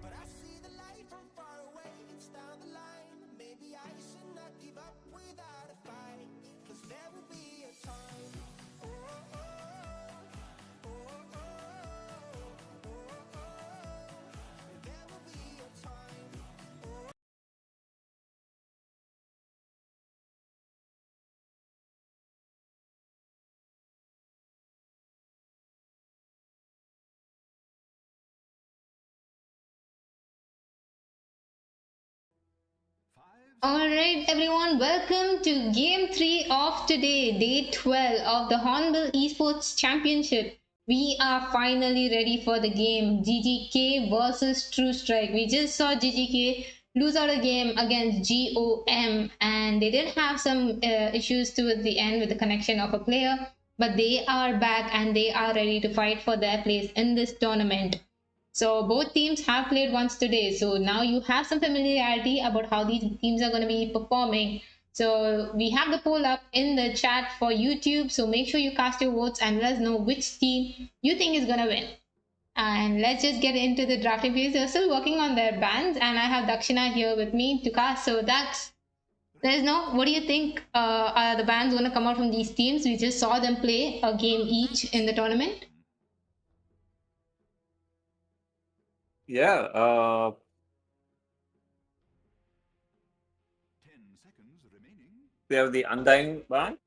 But I see the light from far away, it's down the line. Maybe I should not give up without a fight, cause there will be a time. Oh, oh, oh, oh, oh, oh, oh, oh. There will be a time. Oh. Alright everyone, welcome to game 3 of today, day 12 of the Hornbill Esports Championship. We are finally ready for the game, GGK versus True Strike. We just saw GGK lose out a game against GOM, and they did have some issues towards the end with the connection of a player, but they are back and they are ready to fight for their place in this tournament. So both teams have played once today. So now you have some familiarity about how these teams are going to be performing. So we have the poll up in the chat for YouTube. So make sure you cast your votes and let us know which team you think is going to win. And let's just get into the drafting phase. They're still working on their bans, and I have Dakshina here with me to cast. So Dax, let us know, what do you think are the bans going to come out from these teams? We just saw them play a game each in the tournament. Yeah, They have the Undying ban.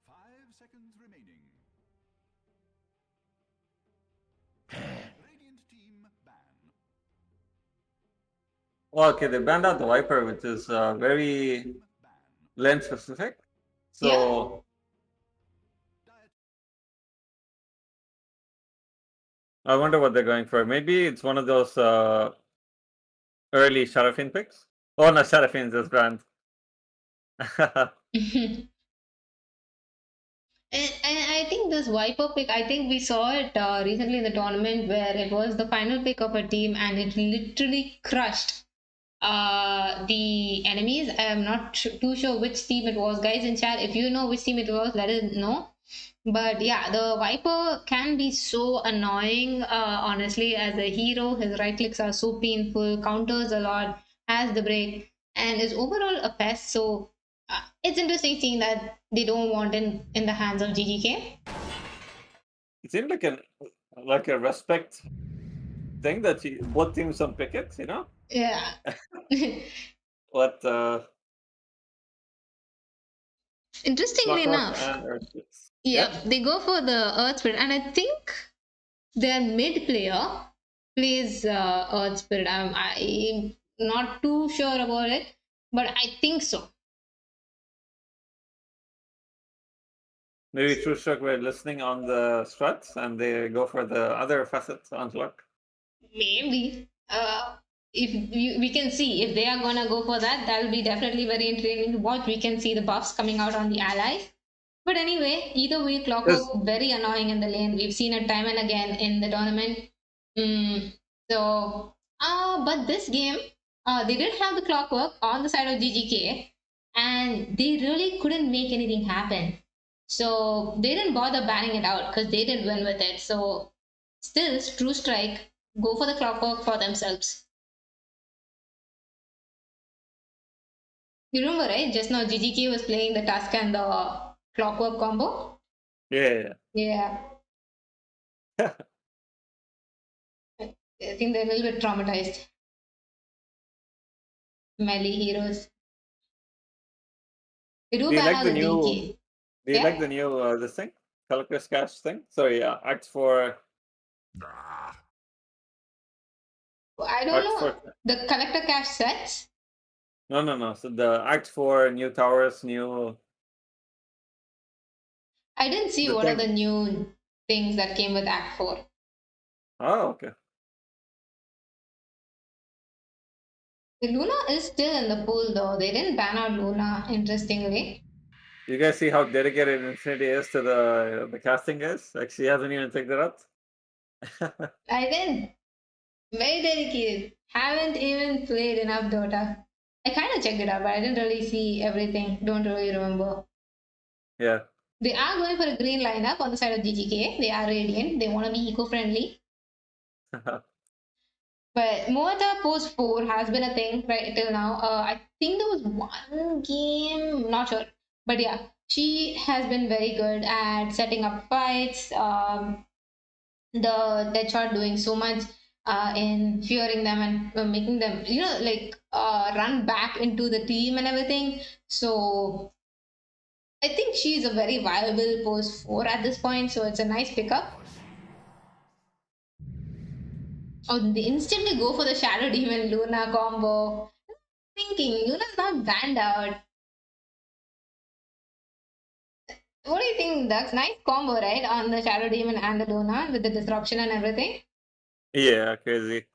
5 seconds remaining. Radiant team ban. Oh, okay, they banned out the Viper, which is very Ban. lane specific. So I wonder what they're going for. Maybe it's one of those early Seraphine picks. Oh no, Seraphine's is banned. And I think this Viper pick, I think we saw it recently in the tournament where it was the final pick of a team and it literally crushed the enemies. I am not too sure which team it was. Guys in chat, if you know which team it was, let us know. But yeah, the Viper can be so annoying, honestly, as a hero. His right clicks are so painful, counters a lot, has the break, and is overall a pest. So it's interesting seeing that they don't want in the hands of GGK. It seemed like a respect thing that both teams don't pick it, you know? Yeah. But Interestingly enough, and Earthquakes. yeah, they go for the Earth Spirit, and I think their mid player plays Earth Spirit. I'm not too sure about it, but I think so. Maybe True Shock were listening on the struts and they go for the other facets on luck. Maybe. We can see if they are gonna go for that, that'll be definitely very entertaining to watch. We can see the buffs coming out on the allies. But anyway, either way, Clockwork very annoying in the lane. We've seen it time and again in the tournament. But this game, they did have the Clockwork on the side of GGK, and they really couldn't make anything happen. So they didn't bother banning it out because they didn't win with it. So still, True Strike go for the Clockwork for themselves. You remember, right? Just now GGK was playing the Tusk and the Clockwork combo. Yeah. Yeah. I think they're a little bit traumatized. Melee heroes. They do Do you ban like out the the new? DK. Do you Yeah. like the new this thing, Collector's Cash thing? Sorry, Act 4. I don't Act know. 4. The collector cash sets. No. So the Act 4, new towers, new. I didn't see The what are thing. the new things that came with Act 4. Oh, okay. The Luna is still in the pool though. They didn't ban out Luna, interestingly. You guys see how dedicated Infinity is to the casting is? Like she hasn't even picked it up. I did. Very dedicated. Haven't even played enough Dota. I kind of checked it out, but I didn't really see everything. Don't really remember. Yeah. They are going for a green lineup on the side of GGK. They are radiant. They want to be eco-friendly. But Moata post 4 has been a thing right till now. I think there was one game, not sure. But yeah, she has been very good at setting up fights. The Deadshot doing so much in fearing them and making them, run back into the team and everything. So I think she's a very viable post 4 at this point. So it's a nice pickup. Oh, they instantly go for the Shadow Demon Luna combo. Thinking Luna's not banned out. What do you think? That's nice combo, right? On the Shadow Demon and the Luna with the disruption and everything. Yeah, crazy.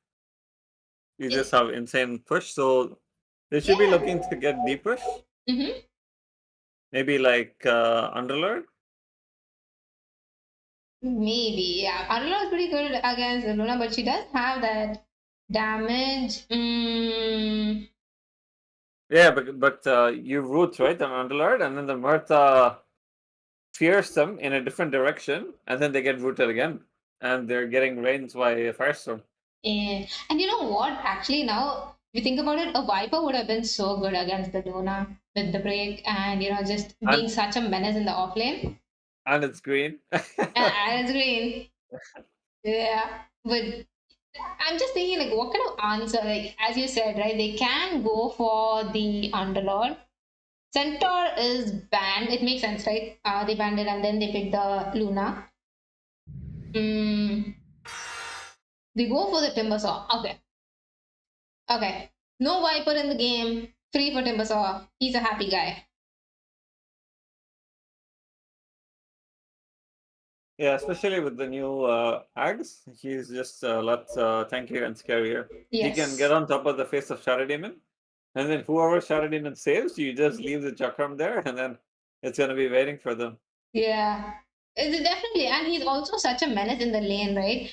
You just have insane push, so they should be looking to get deep push. Mm-hmm. Maybe like Underlord. Maybe, yeah. Aruna is pretty good against Luna, but she does have that damage. Yeah, but you root right on Underlord, and then the Murtha fears them in a different direction, and then they get rooted again, and they're getting rains by Firestorm. Yeah. And you know what? Actually, now if you think about it, a Viper would have been so good against the Luna with the break and just being such a menace in the offlane. And it's green. And it's green. Yeah. But I'm just thinking, like, what kind of answer? Like, as you said, right? They can go for the Underlord, Centaur is banned. It makes sense, right? They banned it and then they picked the Luna. They go for the Timbersaw. Okay. Okay. No Viper in the game. Free for Timbersaw. He's a happy guy. Yeah, especially with the new Ags, he's just a lot tankier and scarier. Yes. He can get on top of the face of Shadow Demon, and then whoever Shadow Demon saves, you just leave the Chakram there, and then it's gonna be waiting for them. Yeah. Definitely. And he's also such a menace in the lane, right?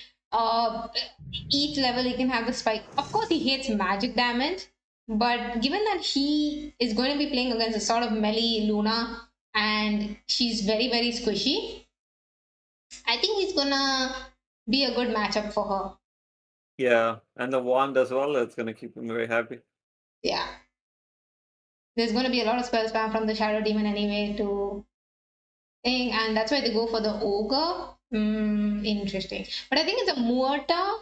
Each level he can have the spike. Of course, he hates magic damage, but given that he is going to be playing against a sort of melee Luna and she's very, very squishy, I think he's gonna be a good matchup for her. Yeah, and the wand as well, it's gonna keep him very happy. Yeah. There's gonna be a lot of spell spam from the Shadow Demon anyway to thing, and that's why they go for the Ogre. Interesting. But I think it's a Muerta,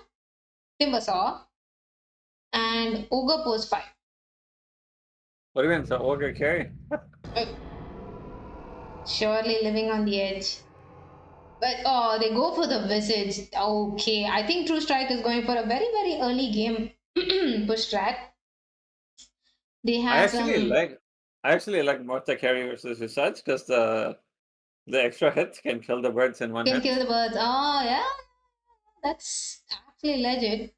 Timbersaw, and Ogre post 5. What do you mean? So Ogre carry? Surely living on the edge. But oh, they go for the Visage. Okay, I think True Strike is going for a very, very early game push strat. They have I actually like Morta carry versus Visage because the extra hit can kill the birds in one can hit. kill the birds. Oh yeah, that's actually legit.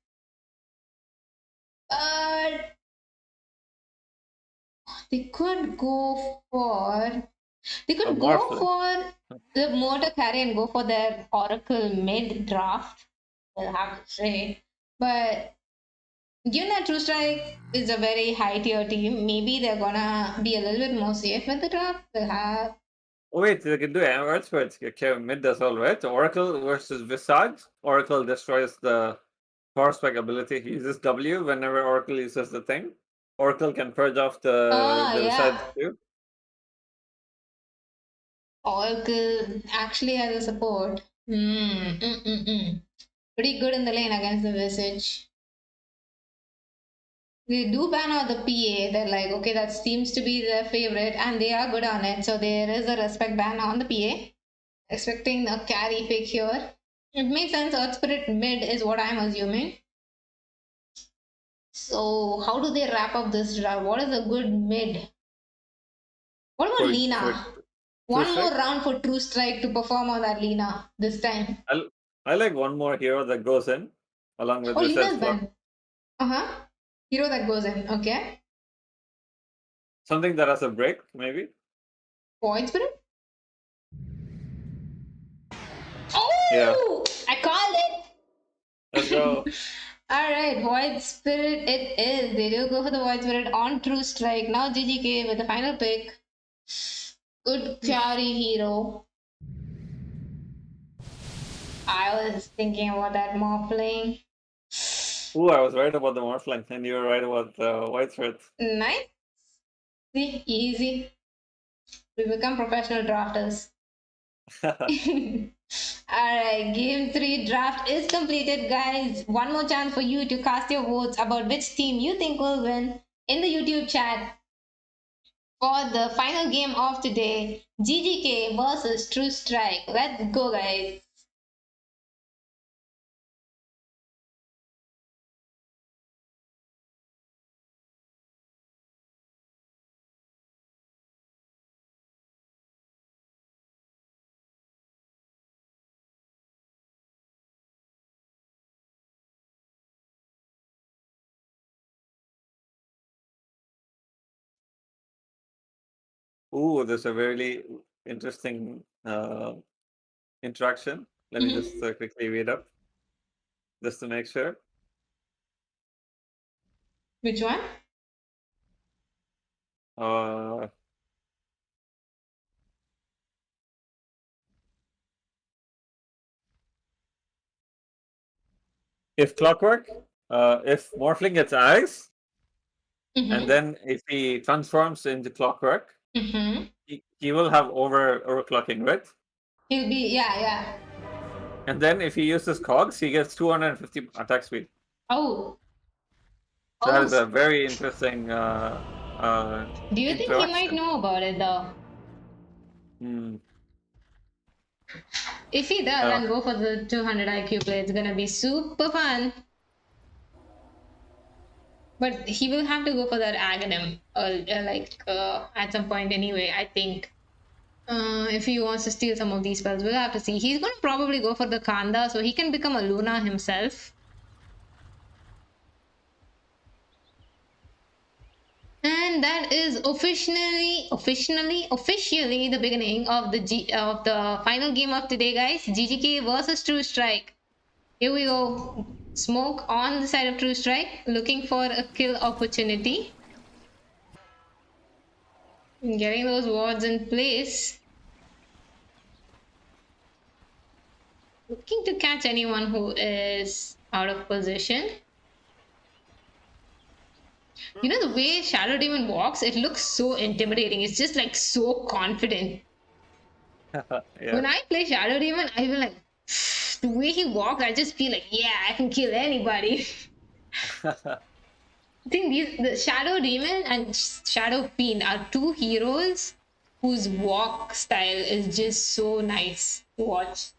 But they could go for the Mortar carry and go for their Oracle mid draft. We'll have to say, but given that True Strike is a very high tier team, maybe they're gonna be a little bit more safe with the draft. They'll have. Oh wait, they can do Emeralds, but mid as well, right? Oracle versus Visage. Oracle destroys the power spike ability. He uses W whenever Oracle uses the thing. Oracle can purge off the Visage too. Oracle actually has a support. Pretty good in the lane against the Visage. They do ban out the PA. They're like, okay, that seems to be their favorite, and they are good on it. So there is a respect ban on the PA. Expecting a carry pick here. It makes sense. Earth Spirit mid is what I'm assuming. So how do they wrap up this draft? What is a good mid? What about Lina? One more round for True Strike to perform on that Lina this time. I like one more hero that goes in along with Lina's ban. Hero that goes in, okay. Something that has a break, maybe. Void Spirit? Oh! Yeah. I called it! Let's go. Alright, Void Spirit it is. They do go for the Void Spirit on True Strike. Now GGK with the final pick. Good carry hero. I was thinking about that Morphling. Ooh, I was right about the Morphling, and you were right about the White Spirit. Nice. See, easy. We become professional drafters. Alright, game 3 draft is completed, guys. One more chance for you to cast your votes about which team you think will win in the YouTube chat for the final game of today, GGK versus True Strike. Let's go, guys. Ooh, there's a really interesting interaction. Let me just quickly read up, just to make sure. Which one? If Clockwork, if Morphling gets eyes, and then if he transforms into Clockwork, he will have overclocking, right? He'll be, yeah. And then if he uses cogs, he gets 250 attack speed. Oh. So that is a very interesting Do you think he might know about it though? Hmm. If he does, then go for the 200 IQ play. It's gonna be super fun. But he will have to go for that Aghanim, at some point anyway, I think. If he wants to steal some of these spells, we'll have to see. He's going to probably go for the Kanda, so he can become a Luna himself. And that is officially the beginning of the final game of today, guys. GGK versus True Strike. Here we go. Smoke on the side of True Strike, looking for a kill opportunity. Getting those wards in place. Looking to catch anyone who is out of position. You know the way Shadow Demon walks, it looks so intimidating. It's just like so confident. Yeah. When I play Shadow Demon, I feel like the way he walks, I just feel like, yeah, I can kill anybody. I think the Shadow Demon and Shadow Fiend are two heroes whose walk style is just so nice to watch.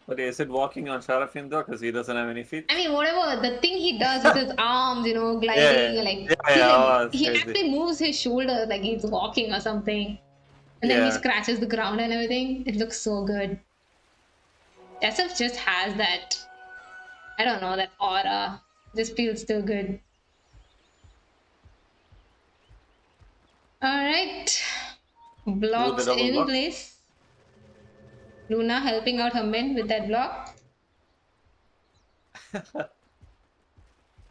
But is it walking on Sharafin though? Because he doesn't have any feet? I mean, whatever, the thing he does with his arms, gliding, he actually moves his shoulder like he's walking or something. And then he scratches the ground and everything. It looks so good. SF just has that, I don't know, that aura. Just feels so good. Alright. Blocks in block. place. Luna helping out her men with that block.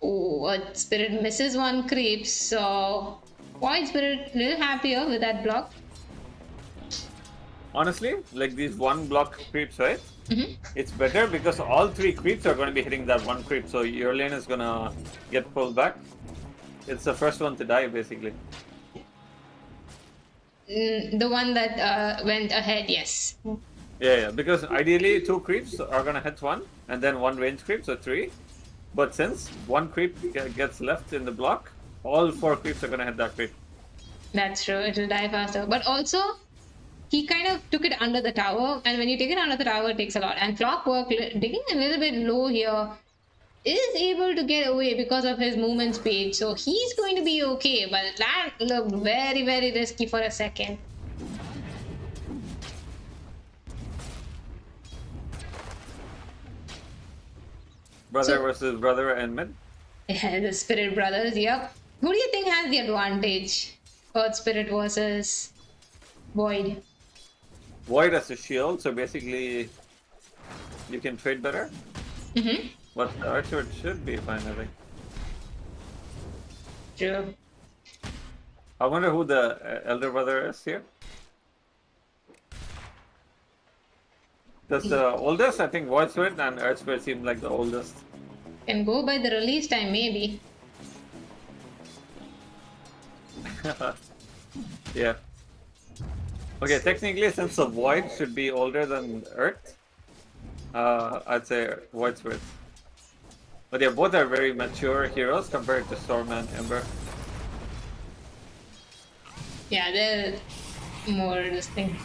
Oh, a Spirit misses one creep, so Void Spirit a little happier with that block. Honestly, like these one block creeps, right? It's better because all three creeps are going to be hitting that one creep, so your lane is going to get pulled back. It's the first one to die, basically. The one that went ahead, yes. Yeah, because ideally two creeps are going to hit one, and then one range creep, so three. But since one creep gets left in the block, all four creeps are going to hit that creep. That's true, it will die faster. But also, he kind of took it under the tower, and when you take it under the tower, it takes a lot. And Clockwork, digging a little bit low here, is able to get away because of his movement speed. So he's going to be okay, but that looked very, very risky for a second. Brother versus brother and mid. Yeah, the Spirit Brothers, yep. Who do you think has the advantage? Earth Spirit versus Void. Void has a shield, so basically you can trade better. But the Archer should be fine, I think. True. I wonder who the elder brother is here. Because the oldest, I think Void Spirit and Earth Spirit seem like the oldest. Can go by the release time, maybe. Yeah. Okay, technically, since the Void should be older than Earth, I'd say Void Spirit. But yeah, both are very mature heroes compared to Storm and Ember. Yeah, they're more this thing.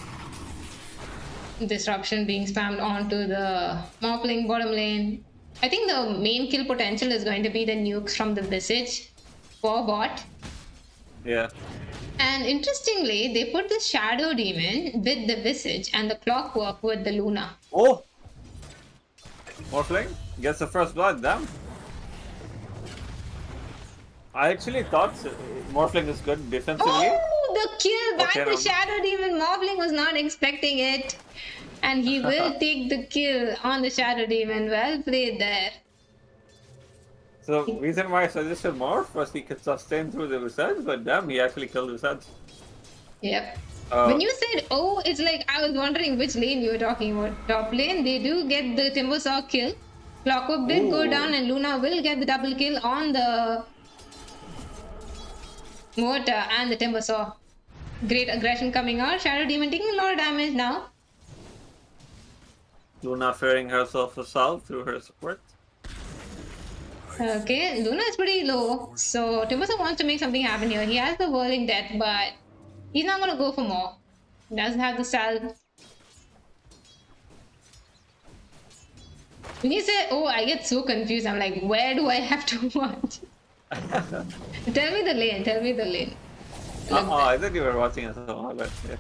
Disruption being spammed onto the Morphling bottom lane. I think the main kill potential is going to be the nukes from the Visage for bot. Yeah. And interestingly, they put the Shadow Demon with the Visage and the Clockwork with the Luna. Oh! Morphling gets the first blood, damn. I actually thought Morphling is good defensively. Oh, the kill by Okay, the Shadow Demon. Morphling was not expecting it. And he will take the kill on the Shadow Demon. Well played there. So, reason why I suggested Morph was he could sustain through the Visage, but damn, he actually killed Visage. Yep. When you said, oh, it's like I was wondering which lane you were talking about. Top lane, they do get the Timbersaw kill. Clockwork did go down and Luna will get the double kill on the Mortar and the Timbersaw. Great aggression coming out. Shadow Demon taking a lot of damage now. Luna fearing herself assault through her support. Okay, Luna is pretty low, so Timbersaw wants to make something happen here. He has the whirling death, but he's not gonna go for more. He doesn't have the salve. When you say, oh, I get so confused. I'm like, where do I have to watch? Tell me the lane, tell me the lane. Look I thought you were watching us. Oh, but yeah.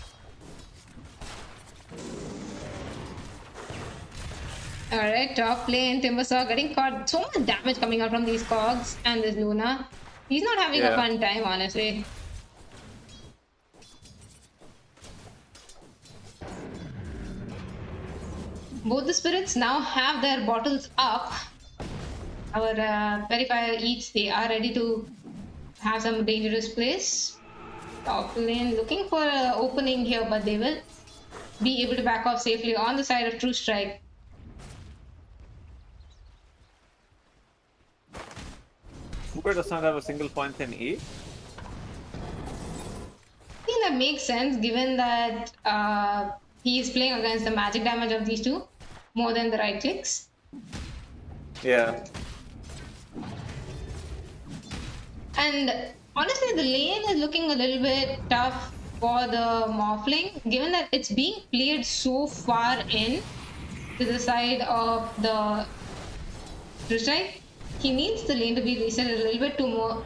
Alright, top lane, Timbersaw getting caught. So much damage coming out from these cogs and this Luna. He's not having a fun time, honestly. Both the spirits now have their bottles up. Our verifier eats, they are ready to have some dangerous plays. Top lane looking for an opening here, but they will be able to back off safely on the side of True Strike. Cooper does not have a single point in E. I think that makes sense given that he is playing against the magic damage of these two more than the right clicks. Yeah. And honestly, the lane is looking a little bit tough for the Morphling, given that it's being played so far in to the side of the Trishite. He needs the lane to be reset a little bit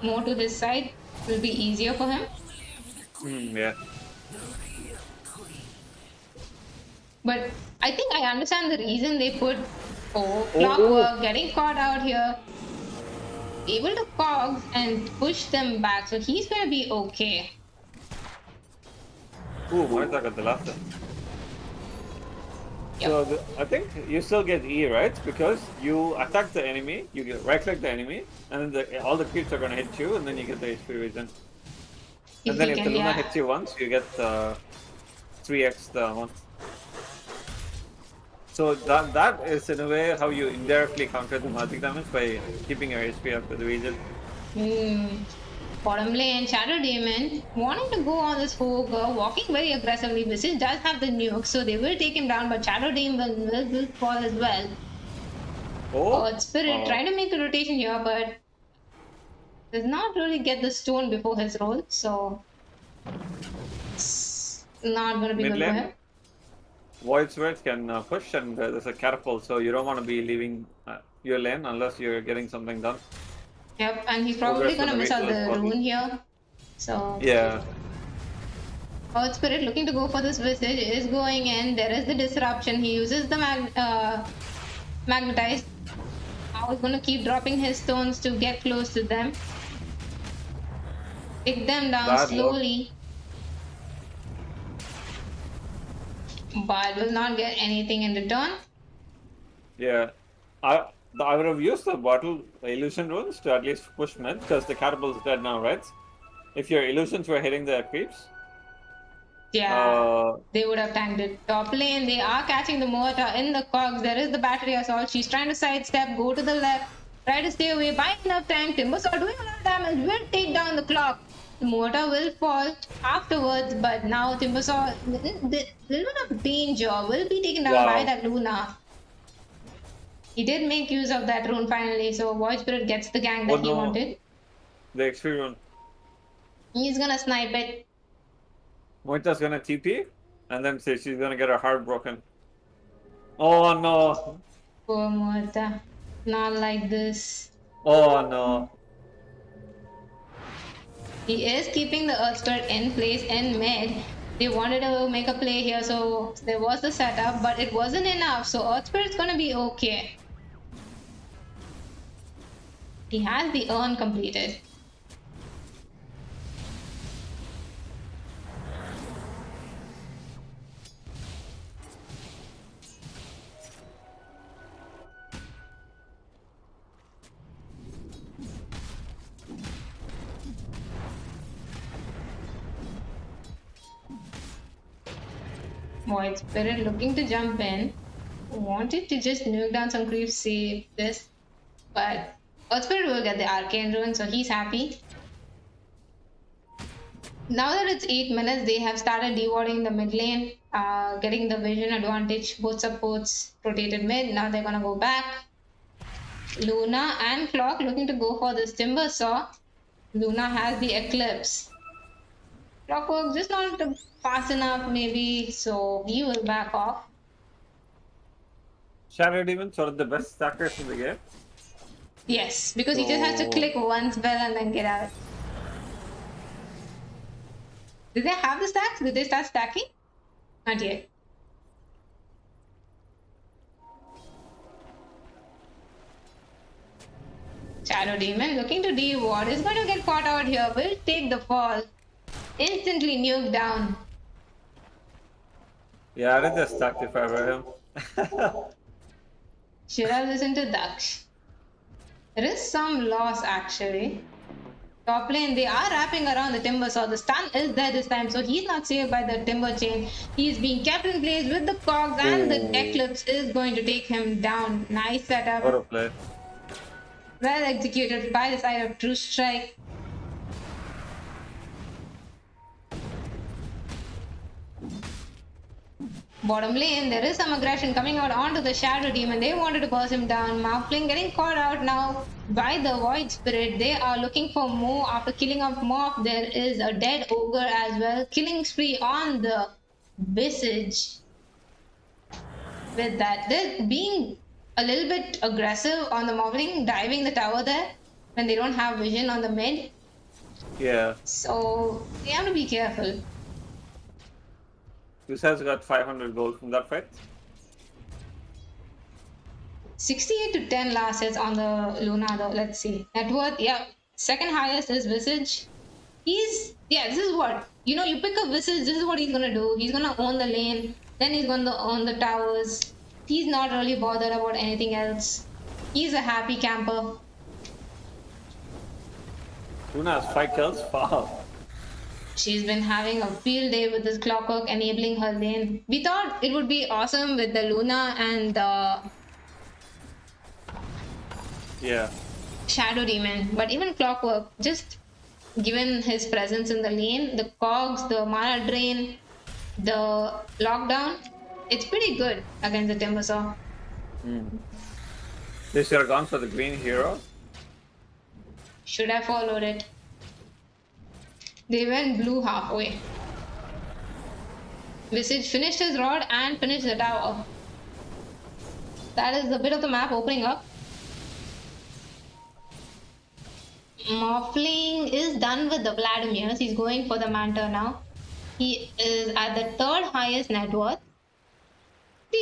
more to his side. It will be easier for him. Yeah. But I think I understand the reason they put Clockwork getting caught out here. Able to cogs and push them back, so he's gonna be okay. Ooh, Martha got the last one. Yep. So I think you still get E, right? Because you attack the enemy, you right-click the enemy, and then all the creeps are gonna hit you, and then you get the HP regen. And then if the Luna hits you once, you get 3x the amount. So that is in a way how you indirectly counter the magic damage by keeping your HP up with the regen. Bottom lane, Shadow Demon wanting to go on this Ogre, walking very aggressively. Visage does have the nuke, so they will take him down, but Shadow Demon will fall as well. Spirit trying to make a rotation here, but does not really get the stone before his roll, so it's not going to be good for him. Void Spirit can push, and there's a catapult, so you don't want to be leaving your lane unless you're getting something done. Yep, and he's probably going to miss out the rune here. So yeah. Earth Spirit looking to go for this Visage is going in. There is the disruption. He uses the magnetize. Now he's going to keep dropping his stones to get close to them. Pick them down slowly. But will not get anything in return. Yeah. I would have used the bottle illusion runes to at least push mid, because the catapult is dead now, right? If your illusions were hitting the creeps. Yeah, they would have tanked it. Top lane, they are catching the mortar in the cogs. There is the battery assault. She's trying to sidestep, go to the left, try to stay away. Buying enough time. Timbersaw doing a lot of damage. Will take down the clock. The mortar will fall afterwards, but now Timbersaw, the little bit of danger, will be taken down by that Luna. He did make use of that rune finally, so Void Spirit gets the gang that he wanted. The XP rune. He's gonna snipe it. Moita's gonna TP, and then say she's gonna get her heart broken. Oh no! Poor Moita. Not like this. Oh no! He is keeping the Earth Spirit in place in mid. They wanted to make a play here, so there was the setup, but it wasn't enough, so Earth Spirit's gonna be okay. He has the urn completed. Void Spirit looking to jump in. Wanted to just nuke down some creeps, save this. But Earth Spirit will get the Arcane Rune, so he's happy. Now that it's 8 minutes, they have started dewarding the mid lane, getting the vision advantage. Both supports rotated mid. Now they're gonna go back. Luna and Clock looking to go for this Timber Saw. Luna has the Eclipse. Clockwork just not fast enough maybe, so he will back off. Shadow Demon, sort of the best stackers in the game. Yes, because he just has to click one spell and then get out. Did they have the stacks? Did they start stacking? Not yet. Shadow Demon looking to D-Ward is going to get caught out here. Will take the fall. Instantly nuked down. Yeah, I did just stack if I were him. Should have listened to Daksh. There is some loss actually. Top lane, they are wrapping around the Timber Saw. The stun is there this time, so he's not saved by the Timber Chain. He's being kept in place with the cogs, and the Eclipse is going to take him down. Nice setup. What a play. Well executed by the side of True Strike. Bottom lane, there is some aggression coming out onto the Shadow Demon. They wanted to burst him down. Malfling getting caught out now by the Void Spirit. They are looking for more after killing off Morph. There is a dead Ogre as well. Killing spree on the Visage. With that, they're being a little bit aggressive on the Morphling, diving the tower there when they don't have vision on the mid. Yeah. So they have to be careful. This has got 500 gold from that fight. 68 to 10 last hits on the Luna though. Let's see. Net worth, yeah. Second highest is Visage. This is what, you pick a Visage, this is what he's gonna do. He's gonna own the lane, then he's gonna own the towers. He's not really bothered about anything else. He's a happy camper. Luna has 5 kills. Wow. She's been having a field day with this Clockwork enabling her lane. We thought it would be awesome with the Luna and the Shadow Demon, but even Clockwork, just given his presence in the lane, the cogs, the mana drain, the lockdown, it's pretty good against the Timber Saw. They should have gone for the green hero. Should have followed it. They went blue halfway. Visage finished his rod and finished the tower. That is a bit of the map opening up. Morphling is done with the Vladimirs. He's going for the Manta now. He is at the third highest net worth.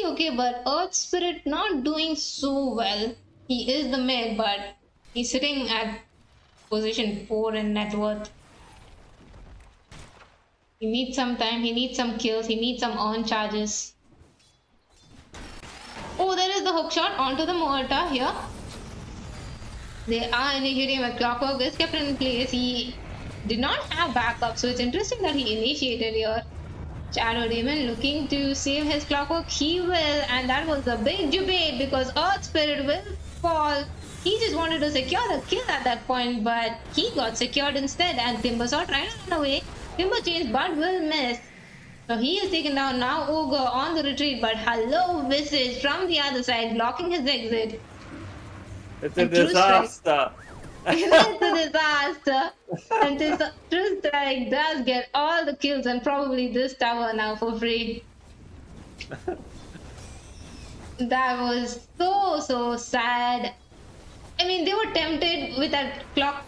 Okay, but Earth Spirit not doing so well. He is the mid, but he's sitting at position 4 in net worth. He needs some time, he needs some kills, he needs some earn charges. Oh, there is the hook shot onto the Mortar here. They are initiating with Clockwork is kept in place. He did not have backup, so it's interesting that he initiated here. Shadow Demon looking to save his Clockwork. He will, and that was a big debate because Earth Spirit will fall. He just wanted to secure the kill at that point, but he got secured instead, and Timber Saw trying to run away. Timber Chains, but will miss. So he is taken down now. Ogre on the retreat, but hello Visage from the other side, blocking his exit. It's a disaster. It's a disaster. And True Strike does get all the kills and probably this tower now for free. That was so sad. I mean, they were tempted with that clock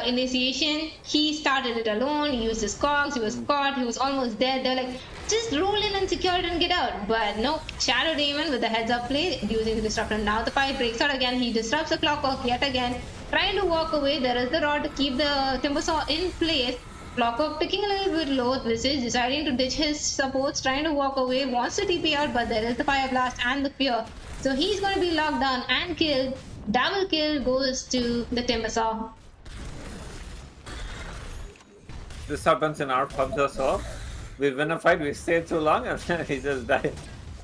initiation. He started it alone, he used his cogs, he was caught, he was almost dead. They're like, just roll in and secure it and get out. But no, Shadow Demon with the heads up play, using the disruptor. Now the fight breaks out again, he disrupts the Clockwork yet again, trying to walk away. There is the rod to keep the Timber Saw in place. Clockwork picking a little bit low. Visage deciding to ditch his supports, trying to walk away, wants to TP out, but there is the Fire Blast and the Fear. So he's going to be locked down and killed. Double kill goes to the Timber Saw. This happens in our pubs as well. We win a fight, we stay too long, and then he just died.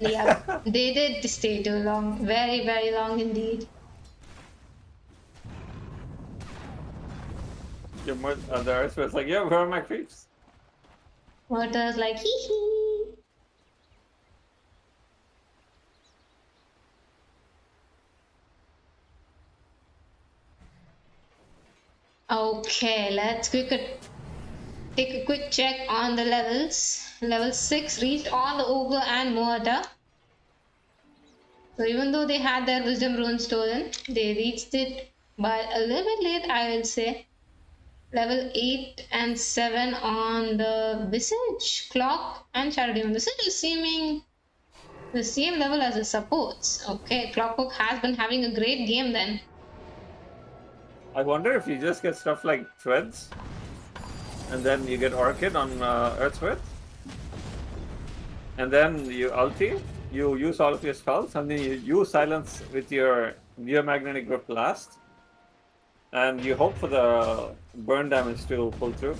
Yeah, they did stay too long. Very, very long indeed. The Earth was like, yeah, where are my creeps? Water's like, hee hee. Okay, let's take a quick check on the levels. Level 6 reached all the Ogre and Mortar. So even though they had their Wisdom Rune stolen, they reached it but a little bit late, I will say. Level 8 and 7 on the Visage, Clock and Shadow Demon. This is seeming the same level as the supports. Okay, Clockwork has been having a great game then. I wonder if you just get stuff like Threads, and then you get Orchid on Earth's Width, and then you ulti, you use all of your spells, and then you use Silence with your Geomagnetic Grip last, and you hope for the burn damage to pull through.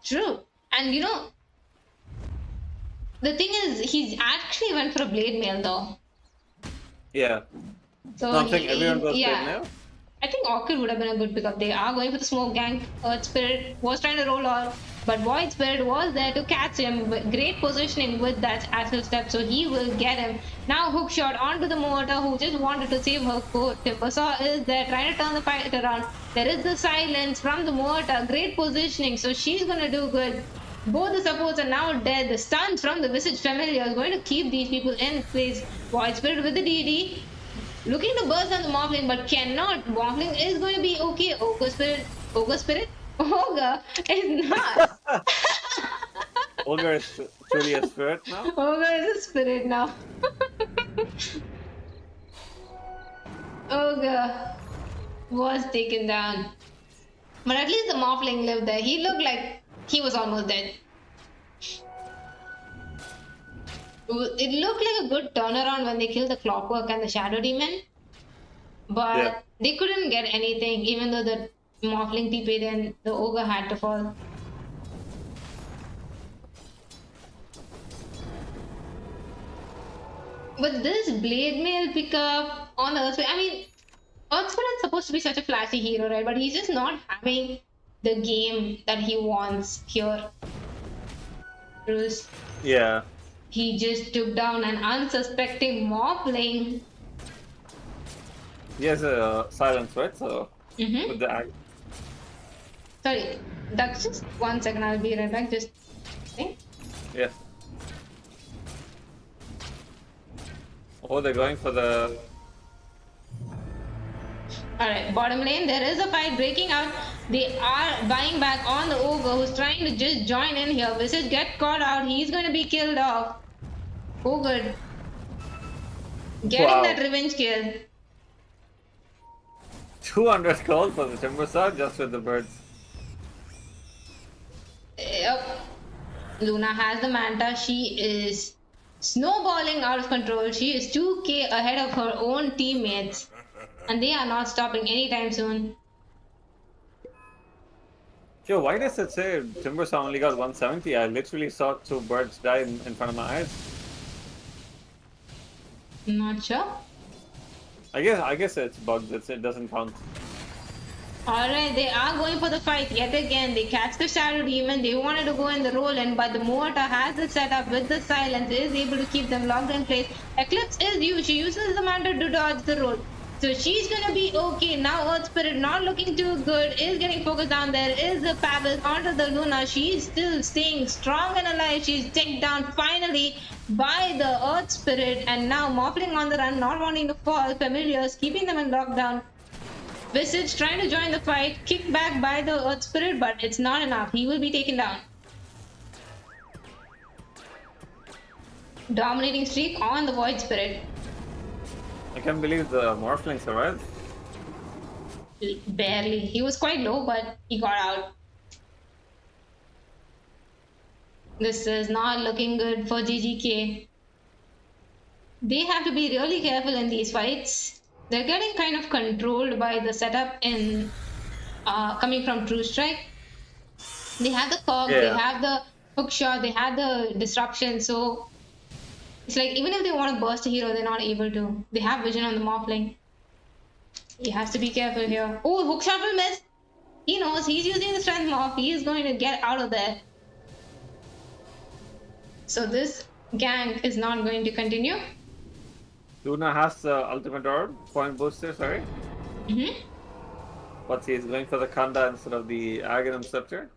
True. And you know, the thing is, he actually went for a Blade Mail though. Yeah. So No, I'm saying everyone goes yeah. Blade Mail. I think Orchid would have been a good pickup. They are going for the smoke gang. Earth Spirit was trying to roll off, but Void Spirit was there to catch him. Great positioning with that Astral Step, so he will get him. Now hook shot onto the Mortar, who just wanted to save her core. Timbersaw is there trying to turn the fight around. There is the silence from the Mortar. Great positioning, so she's gonna do good. Both the supports are now dead. The stuns from the Visage Familiar is going to keep these people in place. Void Spirit with the DD. Looking to burst on the Morphling, but cannot. Morphling is going to be okay. Ogre Spirit? Ogre is not. Ogre is truly a spirit now. Ogre is a spirit now. Ogre was taken down. But at least the Morphling lived there. He looked like he was almost dead. It looked like a good turnaround when they killed the Clockwork and the Shadow Demon. But Yeah. they couldn't get anything, even though the Morphling TP'd in, the Ogre had to fall. But this Blade Mail pickup on Earthspirit, I mean, Earthspirit is supposed to be such a flashy hero, right? But he's just not having the game that he wants here. Bruce. Yeah. He just took down an unsuspecting Morphling. He has a silence, right? So Mm-hmm. with the axe. Sorry, that's just 1 second. I'll be right back. Just think. Yeah. Oh, they're going for the. Alright, bottom lane, there is a fight breaking out. They are buying back on the Ogre who's trying to just join in here. Visage get caught out. He's going to be killed off. Ogre getting Wow. that revenge kill. 200 gold for the Timbersaw just with the birds. Yep. Luna has the Manta. She is snowballing out of control. She is 2k ahead of her own teammates. And they are not stopping anytime soon. Yo, why does it say Timbersaw only got 170? I literally saw 2 birds die in front of my eyes. Not sure. I guess it's bugged. It doesn't count. Alright, they are going for the fight yet again. They catch the Shadow Demon. They wanted to go in the roll in, but the Mortar has the setup with the silence, is able to keep them locked in place. Eclipse is used. She uses the Manta to dodge the roll. So she's gonna be okay. Now Earth Spirit not looking too good. Is getting focused down. There is the Pebbles onto the Luna. She's still staying strong and alive. She's taken down finally by the Earth Spirit. And now Morphling on the run, not wanting to fall. Familiars keeping them in lockdown. Visage trying to join the fight. Kicked back by the Earth Spirit, but it's not enough. He will be taken down. Dominating streak on the Void Spirit. I can't believe the Morphling survived. Barely. He was quite low, but he got out. This is not looking good for GGK. They have to be really careful in these fights. They're getting kind of controlled by the setup in coming from True Strike. They have the cog, Yeah. they have the hook shot, they have the disruption, so it's like even if they want to burst a hero, they're not able to. They have vision on the Morphling. He has to be careful here. Oh, hook shot will miss. He knows he's using the strength morph. He is going to get out of there. So this gang is not going to continue. Luna has the ultimate orb, point booster, sorry. Mm-hmm. What's he's going for the Kanda instead of the Aghanim Scepter?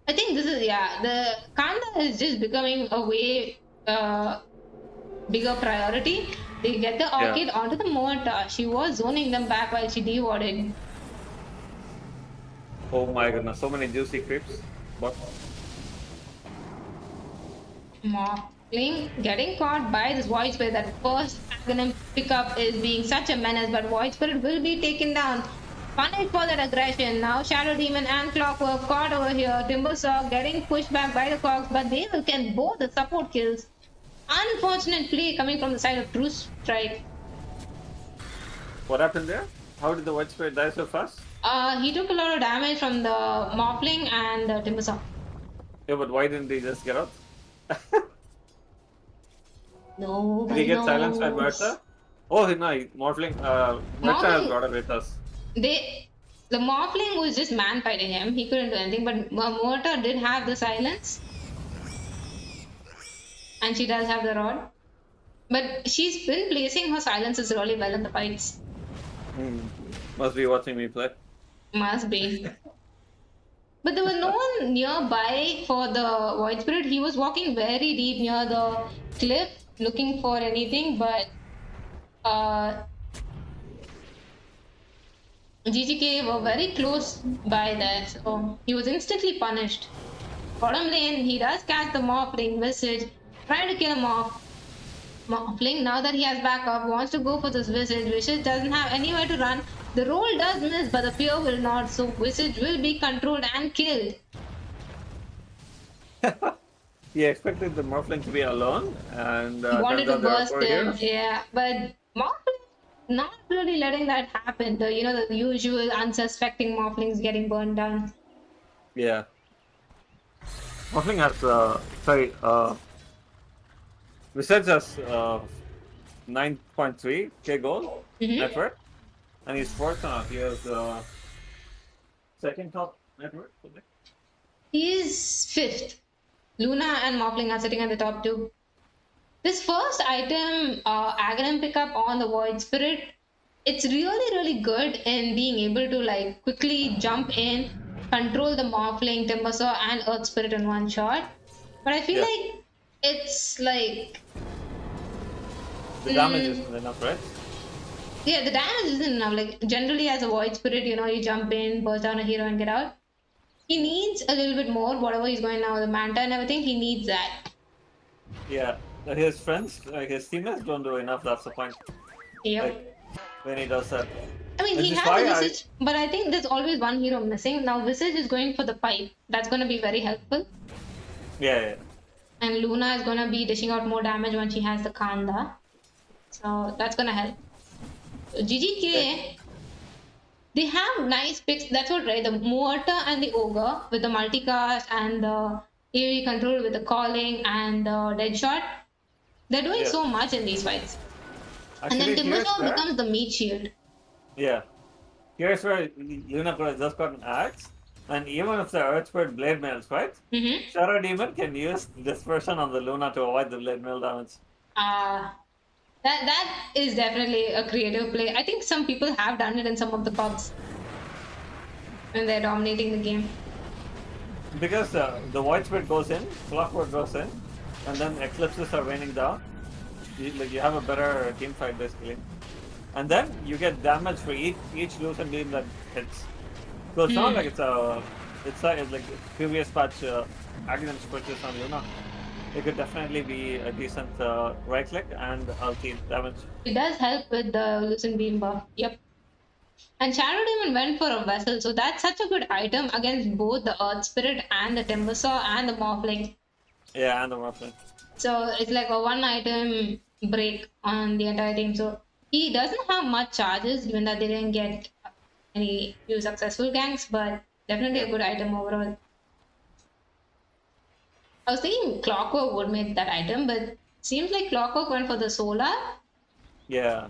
I think this is the Kanda is just becoming a way bigger priority. They get the orchid onto the mortar. She was zoning them back while she dewarded. Oh my goodness, so many juicy creeps. What? Morphling getting caught by this Void Spirit. That first Aghanim pickup is being such a menace, but Void Spirit will be taken down. Punished for that aggression. Now Shadow Demon and Clockwork caught over here. Timbersaw getting pushed back by the Cogs, but they will get both the support kills. Unfortunate play coming from the side of True Strike. What happened there? How did the White Spirit die so fast? He took a lot of damage from the Morphling and the Timbersaw. Yeah, but why didn't he just get out? No, Did he get silenced by Bertha? Oh, no, Morphling. Bertha has brought it with us. The Morphling was just man fighting him. He couldn't do anything, but Morta did have the silence. And she does have the rod. But she's been placing her silences really well in the fights. Must be watching me play. Must be. But there was no one nearby for the Void Spirit. He was walking very deep near the cliff looking for anything, but GGK were very close by there, so he was instantly punished. Bottom lane, he does catch the Morphling Visage, trying to kill him off. Morphling, now that he has backup, wants to go for this Visage. Visage doesn't have anywhere to run. The roll does miss, but the fear will not, so Visage will be controlled and killed. He expected the Morphling to be alone and He wanted to turns out there are burst four him, heroes. yeah, but Morphling not really letting that happen. The the usual unsuspecting Morphlings getting burned down. Yeah. Morphling has Visage has 9.3k gold net worth, and he's fourth now. He has second top net worth. He is fifth. Luna and Morphling are sitting at the top two. This first item, Aghanim pickup on the Void Spirit, it's really good in being able to quickly jump in, control the Morphling, Timbersaw and Earth Spirit in one shot. But I feel like it's the damage isn't enough, right? Yeah, the damage isn't enough. Generally as a Void Spirit, you jump in, burst down a hero and get out. He needs a little bit more, whatever he's going now with the Manta and everything, he needs that. Yeah. His friends, his teammates don't do enough, that's the point. Yep. When he does that. I mean, Which he is has why a Visage, but I think there's always one hero missing. Now Visage is going for the pipe. That's going to be very helpful. Yeah. And Luna is going to be dishing out more damage when she has the Kanda. So that's going to help. GGK, they have nice picks. That's what, right? The Mortar and the Ogre with the multicast and the AoE control with the calling and the Deadshot. They're doing so much in these fights. Actually, And then Timbersaw becomes the meat shield. Yeah. Here's where Luna could have just got an axe, and even if the Earth Spirit blade mails, right? Shadow Demon can use dispersion on the Luna to avoid the blade mail damage. That is definitely a creative play. I think some people have done it in some of the pubs when they're dominating the game. Because the White Spirit goes in, Clockwork goes in, and then Eclipses are raining down. You have a better team fight basically. And then you get damage for each Lucent Beam that hits. So it's not like it's like previous patch Aghanim's purchase on Luna. It could definitely be a decent right click and ulti damage. It does help with the Lucent Beam buff. Yep. And Shadow Demon went for a Vessel, so that's such a good item against both the Earth Spirit and the Timbersaw and the Morphling. Yeah, and the Morphling. So it's like a one item break on the entire team. So he doesn't have much charges, given that they didn't get any few successful ganks, but definitely a good item overall. I was thinking Clockwork would make that item, but seems like Clockwork went for the Solar. Yeah.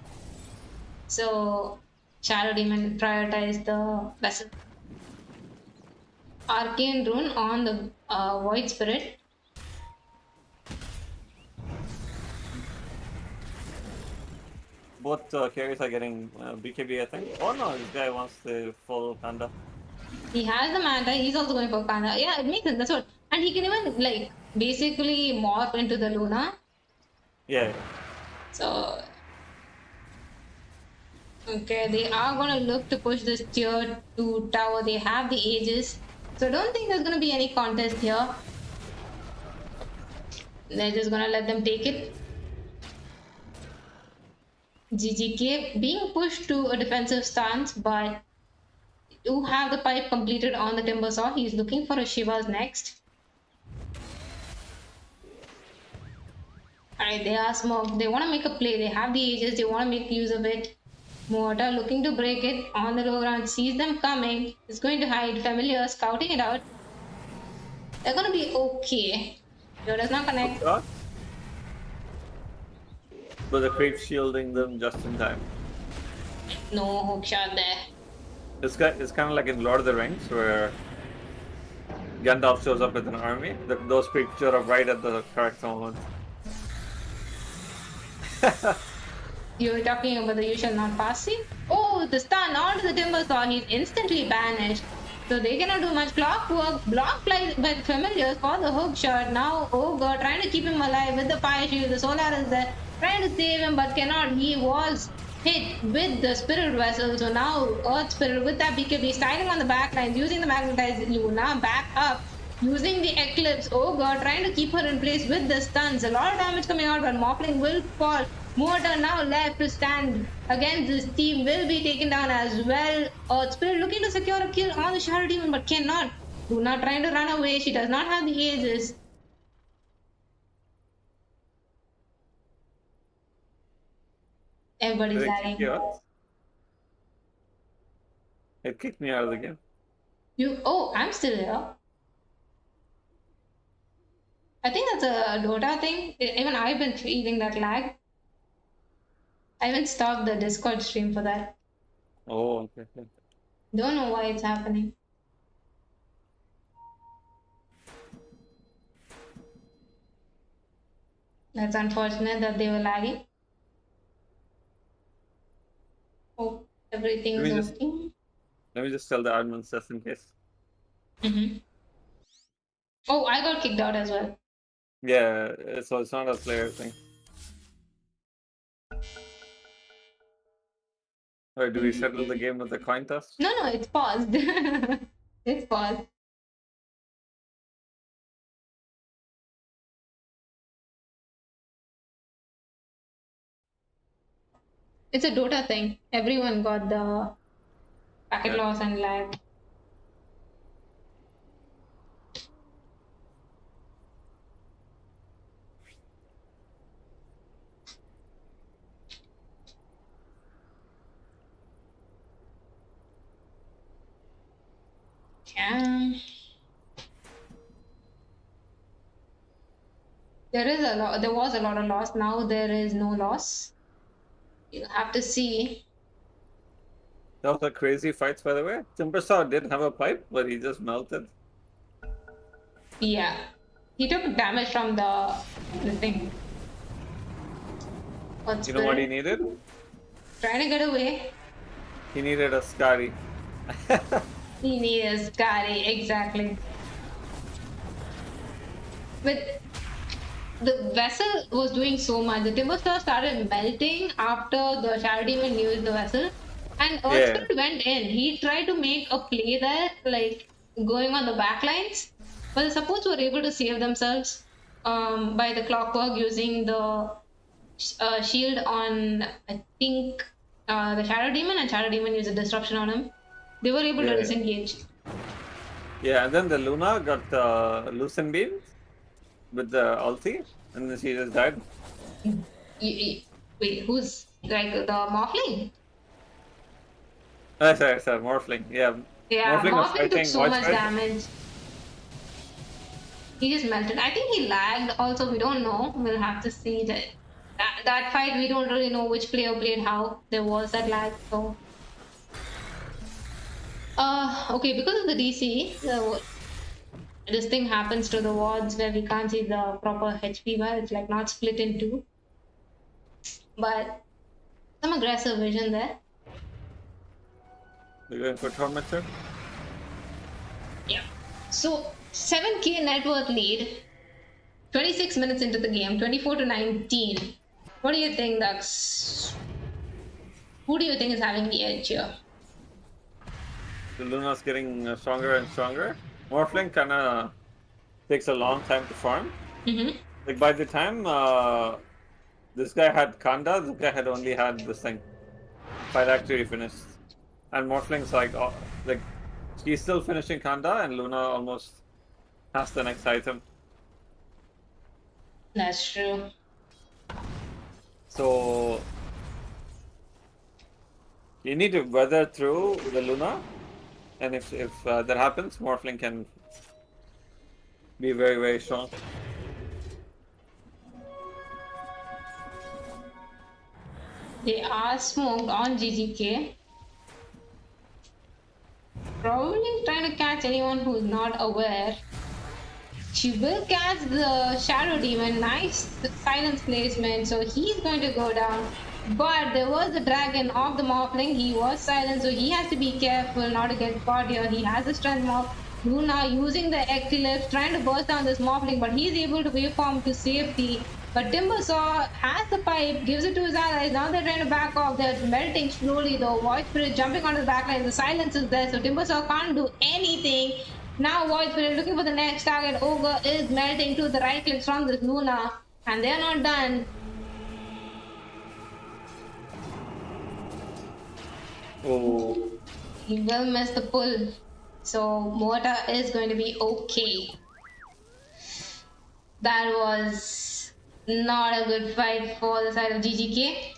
So Shadow Demon prioritized the Vessel. Arcane Rune on the Void Spirit. both carriers are getting BKB, I think. Oh no, this guy wants the full panda. He has the Manta, he's also going for Panda. Yeah, it makes sense, that's what. And he can even, like, basically morph into the Luna. Yeah. So, okay, they are gonna look to push this tier 2 tower. They have the Aegis. So, I don't think there's gonna be any contest here. They're just gonna let them take it. GGK being pushed to a defensive stance, but do have the pipe completed on the Timber Saw. He's looking for a Shiva's next. Alright, they are smoked. They want to make a play. They have the Aegis. They want to make use of it. Mortar looking to break it on the low ground. Sees them coming. Is going to hide. Familiar scouting it out. They're going to be okay. Yo does not connect. Shot. But the creep shielding them just in time. No hook shot there. It's kind of like in Lord of the Rings where Gandalf shows up with an army. Those creeps show up right at the correct moment. You're talking about the you shall not pass scene? Oh, the stun onto the Timber Saw. He's instantly banished. So they cannot do much clock work. Block by the familiars for the hook shot. Now Ogre trying to keep him alive with the fire shield. The Solar is there trying to save him but cannot. He was hit with the Spirit Vessel. So now Earth Spirit with that BKB styling on the back lines, using the Magnetized Luna back up. Using the Eclipse, Ogre trying to keep her in place with the stuns. A lot of damage coming out, but Morphling will fall. Mortar now left to stand against this team, will be taken down as well. Earth Spirit looking to secure a kill on the Shadow Demon, but cannot. Luna trying to run away. She does not have the Aegis. Everybody's lagging. It kicked me out of the game. Oh, I'm still here. I think that's a Dota thing. Even I've been feeling that lag. I even stopped the Discord stream for that. Oh, okay. Don't know why it's happening. That's unfortunate that they were lagging. Hope everything's okay. Let me just tell the admins just in case. Oh, I got kicked out as well. Yeah, so it's not a player thing. Alright, do we settle the game with the coin toss? No, it's paused. It's paused. It's a Dota thing. Everyone got the packet loss and lag. Yeah. There was a lot of loss. Now there is no loss. You'll have to see. Those are crazy fights, by the way. Timbersaw did have a pipe, but he just melted. Yeah. He took damage from the thing. You know what he needed? Trying to get away. He needed a Scary. He needed a Scary, exactly. But the vessel was doing so much. The Timber Star started melting after the Shadow Demon used the vessel. And Earth Spirit went in. He tried to make a play there, like going on the back lines. But the supports were able to save themselves by the clockwork using the shield on, I think, the Shadow Demon, and Shadow Demon used a disruption on him. They were able to disengage. Yeah, and then the Luna got Lucent Beam with the ulti, and then she just died. Wait, who's like the Morphling? Sorry, Morphling. Yeah, Morphling took so much damage. He just melted. I think he lagged also. We don't know. We'll have to see that fight. We don't really know which player played how. There was that lag. So okay, because of the DC, this thing happens to the wards where we can't see the proper HP bar. It's like not split in two. But Some aggressive vision there. They're going for Tormentor. Yeah. So 7k net worth lead. 26 minutes into the game, 24-19. What do you think, Dax? Who do you think is having the edge here? The Luna's getting stronger and stronger. Morphling kind of takes a long time to farm. Mm-hmm. Like by the time this guy had Kanda, this guy had only had this thing. Phylactery finished. And Morphling's like he's still finishing Kanda and Luna almost has the next item. That's true. So you need to weather through the Luna, and if that happens, Morphling can be very, very strong. They are smoked on GGK. Probably trying to catch anyone who's not aware. She will catch the Shadow Demon. Nice silence placement. So he's going to go down. But there was the dragon of the Morphling. He was silent, so he has to be careful not to get caught here. He has the strength mob. Luna using the Eclipse, trying to burst down this Morphling, but he's able to waveform to safety. But Timbersaw has the pipe, gives it to his allies. Now they're trying to back off. They're melting slowly though. Void Spirit jumping onto the backline. The silence is there, so Timbersaw can't do anything. Now Void Spirit looking for the next target. Ogre is melting to the right clicks from this Luna. And they're not done. Oh, He will miss the pull. So Morta is going to be okay. That was not a good fight for the side of GGK.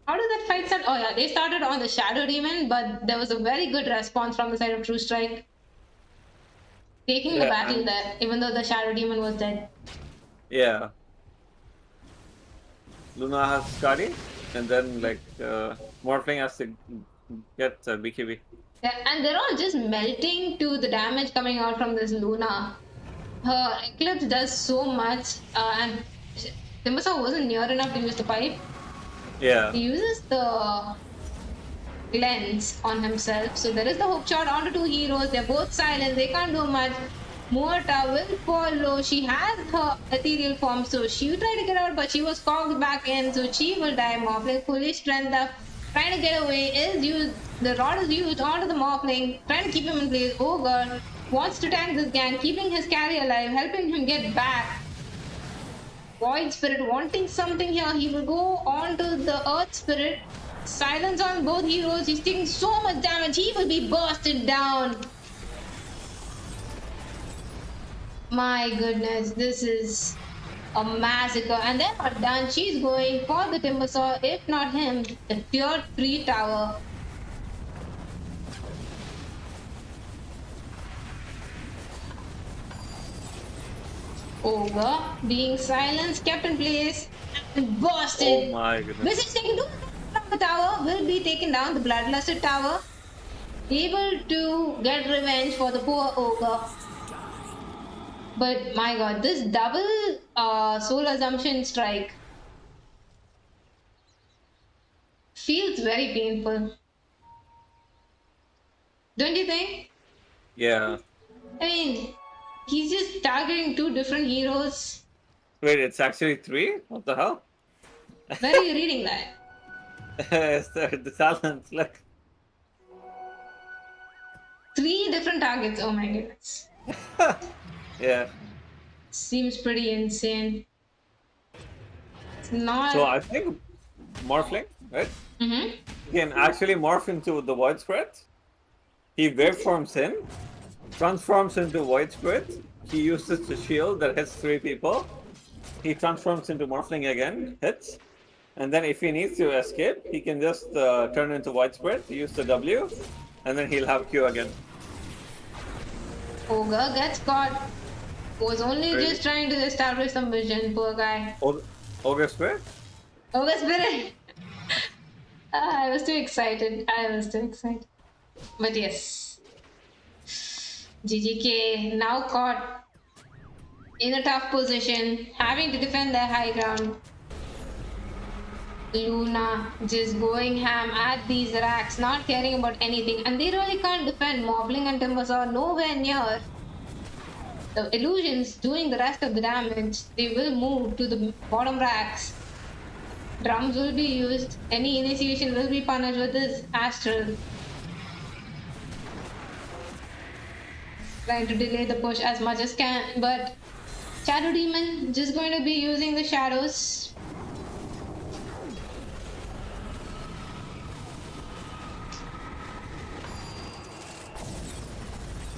How did that fight start? Oh yeah, they started on the Shadow Demon, but there was a very good response from the side of True Strike. Taking the battle there, even though the Shadow Demon was dead. yeah. Luna has Skadi, and then like Morphling has to get BKB. Yeah, and they're all just melting to the damage coming out from this Luna. Her Eclipse does so much, and Timbersaw wasn't near enough to use the pipe. Yeah. He uses the lens on himself. So there is the hook shot onto two heroes. They're both silent. They can't do much. Morta will follow. She has her ethereal form, so she will try to get out, but she was cogged back in, so she will die. Morphling fully strength up, trying to get away. Is used. The rod is used onto the Morphling, trying to keep him in place. Ogre wants to tank this gang, keeping his carry alive, helping him get back. Void Spirit wanting something here. He will go on to the Earth Spirit. Silence on both heroes. He's taking so much damage. He will be bursted down. My goodness, this is a massacre. And they're not done. She's going for the Timbersaw. If not him, the Tier 3 tower. Ogre being silenced, kept in place, and busted. Oh my goodness. Message taken to the tower will be taken down, the bloodlusted tower. Able to get revenge for the poor Ogre. But my god, this double soul assumption strike feels very painful. Don't you think? Yeah. I mean, he's just targeting two different heroes. Wait, it's actually 3? What the hell? Where are you reading that? It's the silence, look. 3 different targets, oh my goodness. Yeah. Seems pretty insane. It's not... So I think Morphling, right? Mm-hmm. Can actually morph into the Void Spirit. He waveforms in, transforms into Void Spirit. He uses the shield that hits 3 people. He transforms into Morphling again, hits. And then if he needs to escape, he can just turn into Void Spirit, use the W, and then he'll have Q again. Ogre gets caught. Was only Really? just trying to establish some vision, poor guy. Ogre Spirit? Ogre Spirit! I was too excited. But yes. GGK now caught in a tough position, having to defend their high ground. Luna just going ham at these racks, not caring about anything, and they really can't defend. Moblin and Timbers are nowhere near. The illusions doing the rest of the damage. They will move to the bottom racks. Drums will be used. Any initiation will be punished with this astral. Trying to delay the push as much as can, but Shadow Demon just going to be using the shadows.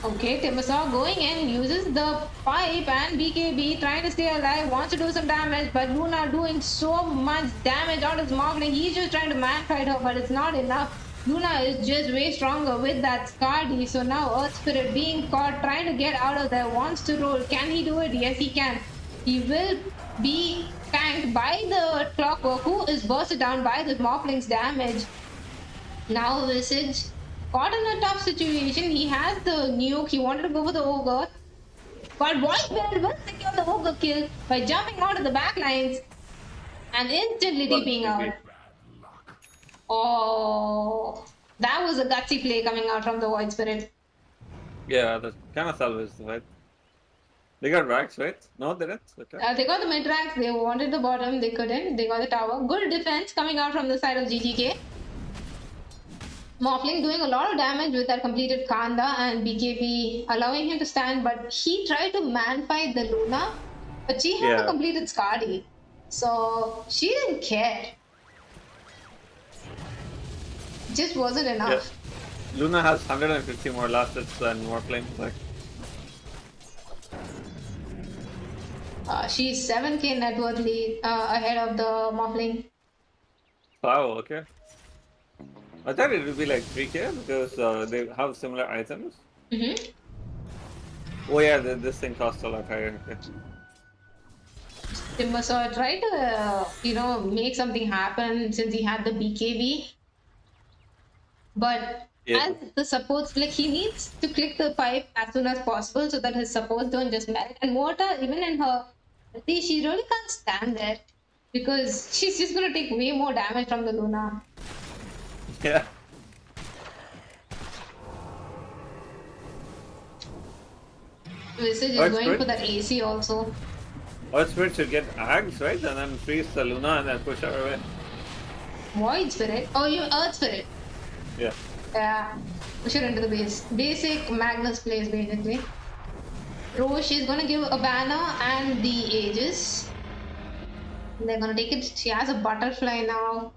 Okay, Timbersaw going in, uses the pipe, and BKB trying to stay alive, wants to do some damage, but Luna doing so much damage on his Moblin. He's just trying to man fight her, but it's not enough. Luna is just way stronger with that Scardy, so now Earth Spirit being caught, trying to get out of there, wants to roll. Can he do it? Yes, he can. He will be tanked by the Clockwork, who is bursted down by this Moplin's damage. Now Visage caught in a tough situation. He has the nuke. He wanted to go for the ogre. But Whitebeard will secure the ogre kill by jumping out of the back lines and instantly TPing out. Oh, that was a gutsy play coming out from the Void Spirit. Yeah, that kind of salvaged, right? They got racks, right? No, they didn't. Okay. They got the mid racks. They wanted the bottom. They couldn't. They got the tower. Good defense coming out from the side of GGK. Morphling doing a lot of damage with that completed Kanda, and BKB allowing him to stand, but he tried to man fight the Luna, but she had a completed Scardy, so she didn't care. It just wasn't enough. Yeah. Luna has 150 more last hits than Morphling. Like. She's 7k net worth lead ahead of the Morphling. Wow, okay. I thought it would be like 3k because they have similar items. Oh yeah, this thing costs a lot higher. Okay. Timbersaw tried to, make something happen since he had the BKB. But as the supports, like he needs to click the pipe as soon as possible so that his supports don't just melt. And Morta, even in her, she really can't stand there because she's just gonna take way more damage from the Luna. Yeah. Visage is going for that AC also. Earth Spirit should get Ags, right? And then freeze the Luna and then push her away. Void Spirit? Oh, you Earth Spirit? Yeah. Yeah. Push her into the base. Basic Magnus plays basically. Roche is gonna give a banner and the Aegis. They're gonna take it. She has a butterfly now.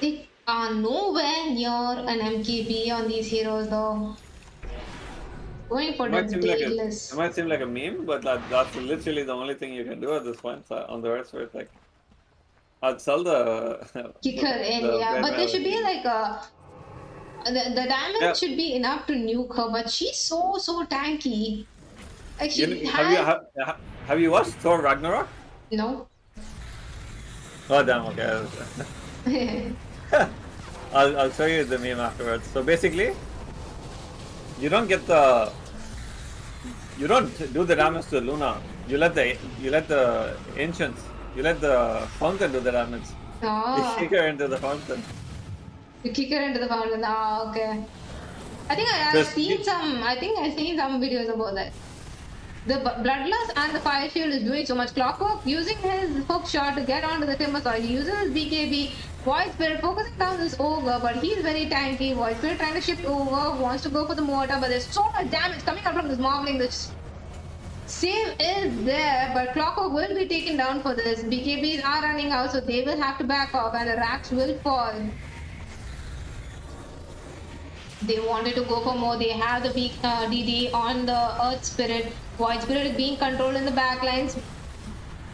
They are nowhere near an MKB on these heroes though. Going for the Daedalus. It might seem like a meme, but that's literally the only thing you can do at this point on the Earth Spirit. Like, I'd sell the kick her in, yeah. But there should be like a the damage should be enough to nuke her, but she's so tanky. Like have you watched Thor Ragnarok? No. Oh damn, okay. I'll show you the meme afterwards. So basically, you don't do the damage to Luna. You let the ancients, you let the fountain do the damage. Oh. You kick her into the fountain. You kick her into the fountain. Oh, okay. I think I've seen some videos about that. The Bloodlust and the Fire Shield is doing so much. Clockwork using his hook shot to get onto the Timbersaw. He uses his BKB. Void Spirit focusing down this ogre, but he's very tanky. Void Spirit trying to shift over, wants to go for the mortar, but there's so much damage coming out from this Moblin. The save is there, but Clockwork will be taken down for this. BKBs are running out, so they will have to back off, and the racks will fall. They wanted to go for more. They have the big DD on the Earth Spirit. Void Spirit is being controlled in the backlines.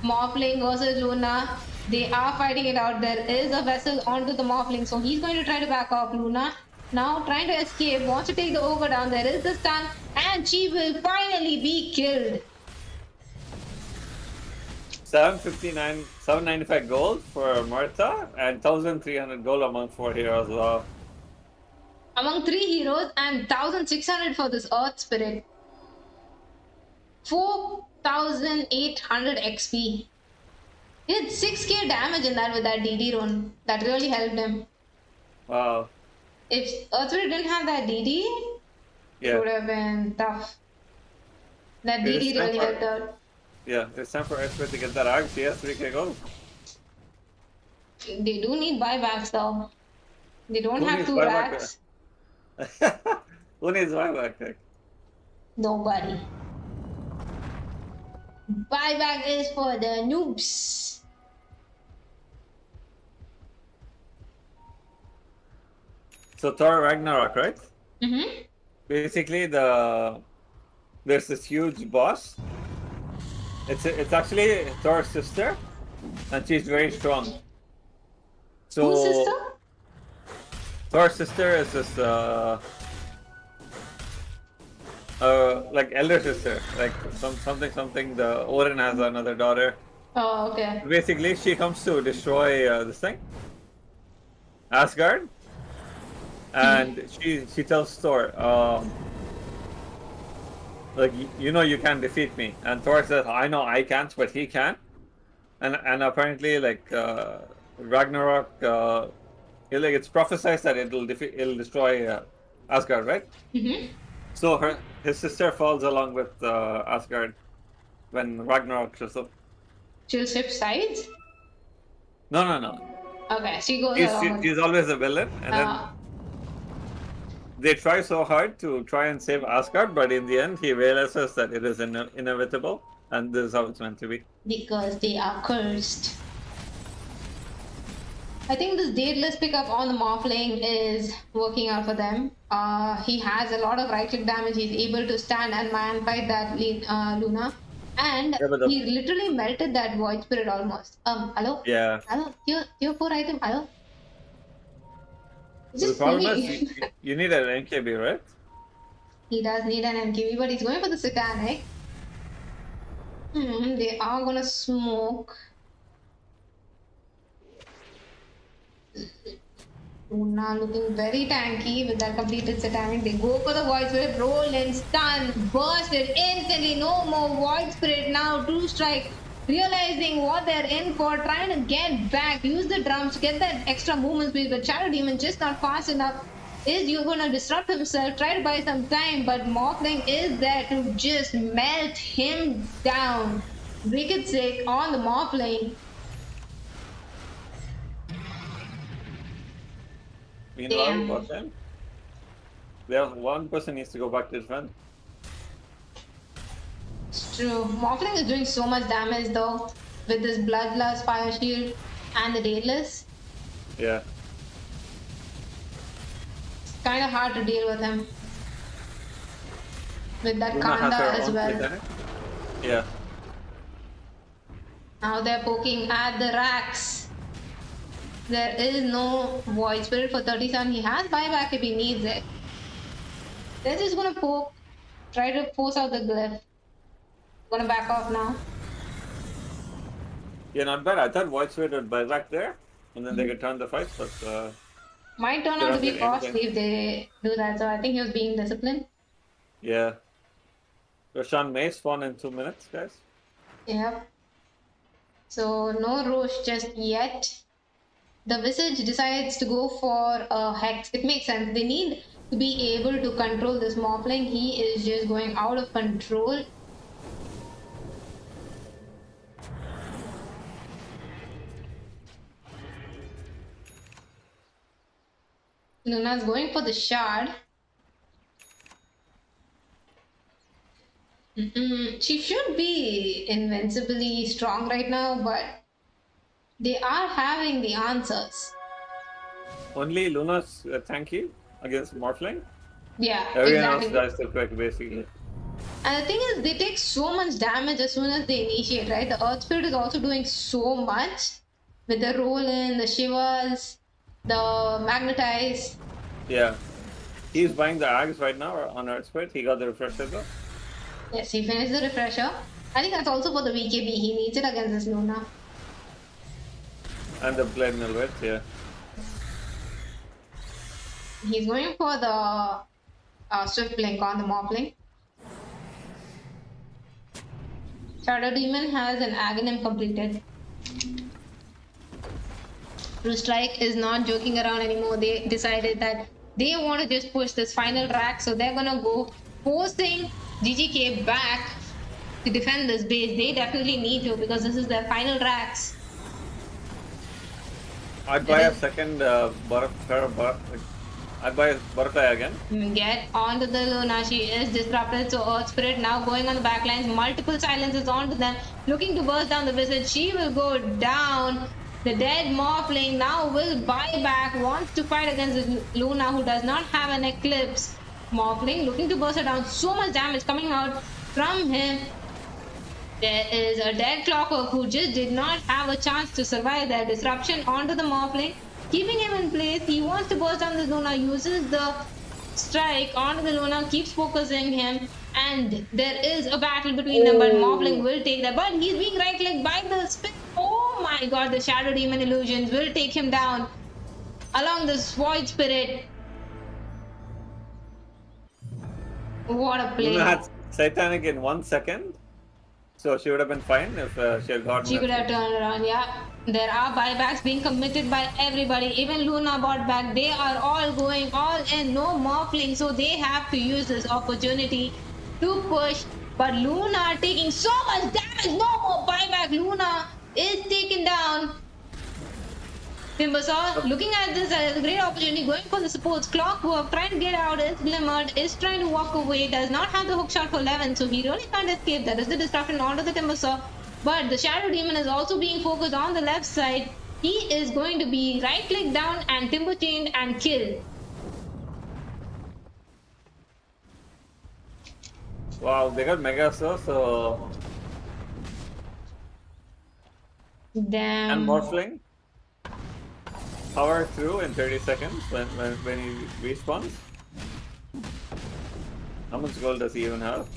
Morphling versus Luna. They are fighting it out. There is a vessel onto the Morphling, so he's going to try to back off. Luna now trying to escape, wants to take the ogre down. There is the stun, and she will finally be killed. 795 gold for Martha and 1,300 gold among 4 heroes as well. Among 3 heroes and 1,600 for this Earth Spirit. 4,800 XP. He had 6k damage in that with that DD rune. That really helped him. Wow. If Earthspirit didn't have that DD, it Yeah. would have been tough. That It is DD really time helped out. Yeah, it's time for Expert to get that axe. Yes, we can go. They do need buybacks though. They don't Who have needs 2 buyback? racks. Who needs buyback? Like? Nobody. Buyback is for the noobs. So Thor Ragnarok, right? Mm-hmm. Basically, there's this huge boss. It's actually Thor's sister, and she's very strong. So Whose sister? Thor's sister is this like elder sister, like something. The Odin has another daughter. Oh, okay. Basically, she comes to destroy this thing, Asgard, and she tells Thor, like you know you can't defeat me, and Thor says, I know I can't, but he can, and apparently like Ragnarok, it's prophesied that it'll destroy Asgard, right? Mm-hmm. So his sister falls along with Asgard when Ragnarok shows up. She'll shift sides? No. Okay, she goes along with... She's always a villain, and then they try so hard to try and save Asgard, but in the end he realizes that it is inevitable, and this is how it's meant to be. Because they are cursed. I think this dateless pickup on the Morphling is working out for them. He has a lot of right click damage. He's able to stand and man fight that Luna. And Yeah, he literally melted that Void Spirit almost. Hello? Yeah. Hello? Tier 4 item? Hello? The Just problem me. is you need an NKB, right? He does need an MKB, but he's going for the Satanic. They are gonna smoke. Luna looking very tanky with that completed Satanic. They go for the Void Spirit, roll and stun, bursted instantly. No more Void Spirit now. True Strike, realizing what they're in for, trying to get back, use the drums, get that extra movement speed. But Shadow Demon just not fast enough. Is you gonna disrupt himself? Try to buy some time, but Morphling is there to just melt him down. Wicked Sick on the Morphling. Meanwhile, Damn. bot lane, there's one person needs to go back to defend. It's true. Morphling is doing so much damage though, with this Bloodlust, Fire Shield, and the Daedalus. Yeah. It's kind of hard to deal with him. With that Luna has Kanda her as own well. Satanic. Yeah. Now they're poking at the racks. There is no Void Spirit for 37. He has buyback if he needs it. They're just gonna poke, try to force out the glyph. Gonna back off now. Yeah, not bad. I thought Void Spirit would buy back there, and then they could turn the fight, but Might turn They out to don't be get costly anything. if they do that, so I think he was being disciplined. yeah. Roshan may spawn in 2 minutes, guys. Yep. So no Roche just yet. The Visage decides to go for a Hex. It makes sense. They need to be able to control this Morphling. He is just going out of control. Luna's going for the shard. She should be invincibly strong right now, but they are having the answers. Only Luna's tanky against Morphling. Yeah, Everyone exactly. else dies to quick, basically. And the thing is, they take so much damage as soon as they initiate, right? The Earth Spirit is also doing so much with the roll in, the Shivas, the Magnetize. Yeah. He's buying the Ags right now on Earth Spirit. He got the refresher though. Yes, he finished the refresher. I think that's also for the VKB. He needs it against this Luna. And the Blade Milwet, yeah. He's going for the Swift Blink on the Morphling. Shadow Demon has an Aghanim completed. True Strike is not joking around anymore. They decided that they want to just push this final rack, so they're gonna go forcing GGK back to defend this base. They definitely need to because this is their final racks. I'd buy a second I'd buy a butterfly again. Get onto the Luna. She is disrupted. So Earth Spirit now going on the backlines. Multiple silences onto them. Looking to burst down the visage. She will go down. The dead Morphling now will buy back. Wants to fight against Luna, who does not have an Eclipse. Morphling looking to burst her down. So much damage coming out from him. There is a dead Clockwork who just did not have a chance to survive their disruption onto the Morphling. Keeping him in place, he wants to burst down the Luna, uses the strike onto the Luna, keeps focusing him, and there is a battle between them, but Morphling will take that. But he's being right-clicked by the spin. Oh my god, the Shadow Demon Illusions will take him down along the Void Spirit. What a play. Luna had Satanic in 1 second. So she would have been fine if she had gotten. She could have turned around, yeah. There are buybacks being committed by everybody. Even Luna bought back. They are all going all in. No Morphling. So they have to use this opportunity to push. But Luna taking so much damage. No more buyback. Luna is taken down. Timbersaw looking at this as a great opportunity, going for the supports. Clockwork trying to get out, is glimmered, is trying to walk away, does not have the hook shot for 11, so he really can't escape. That is the disruption onto the Timbersaw. But the Shadow Demon is also being focused on the left side. He is going to be right click down and timber chained and killed. Wow, they got Megasaur, so. Damn. And Morphling. Power through in 30 seconds when he respawns. How much gold does he even have?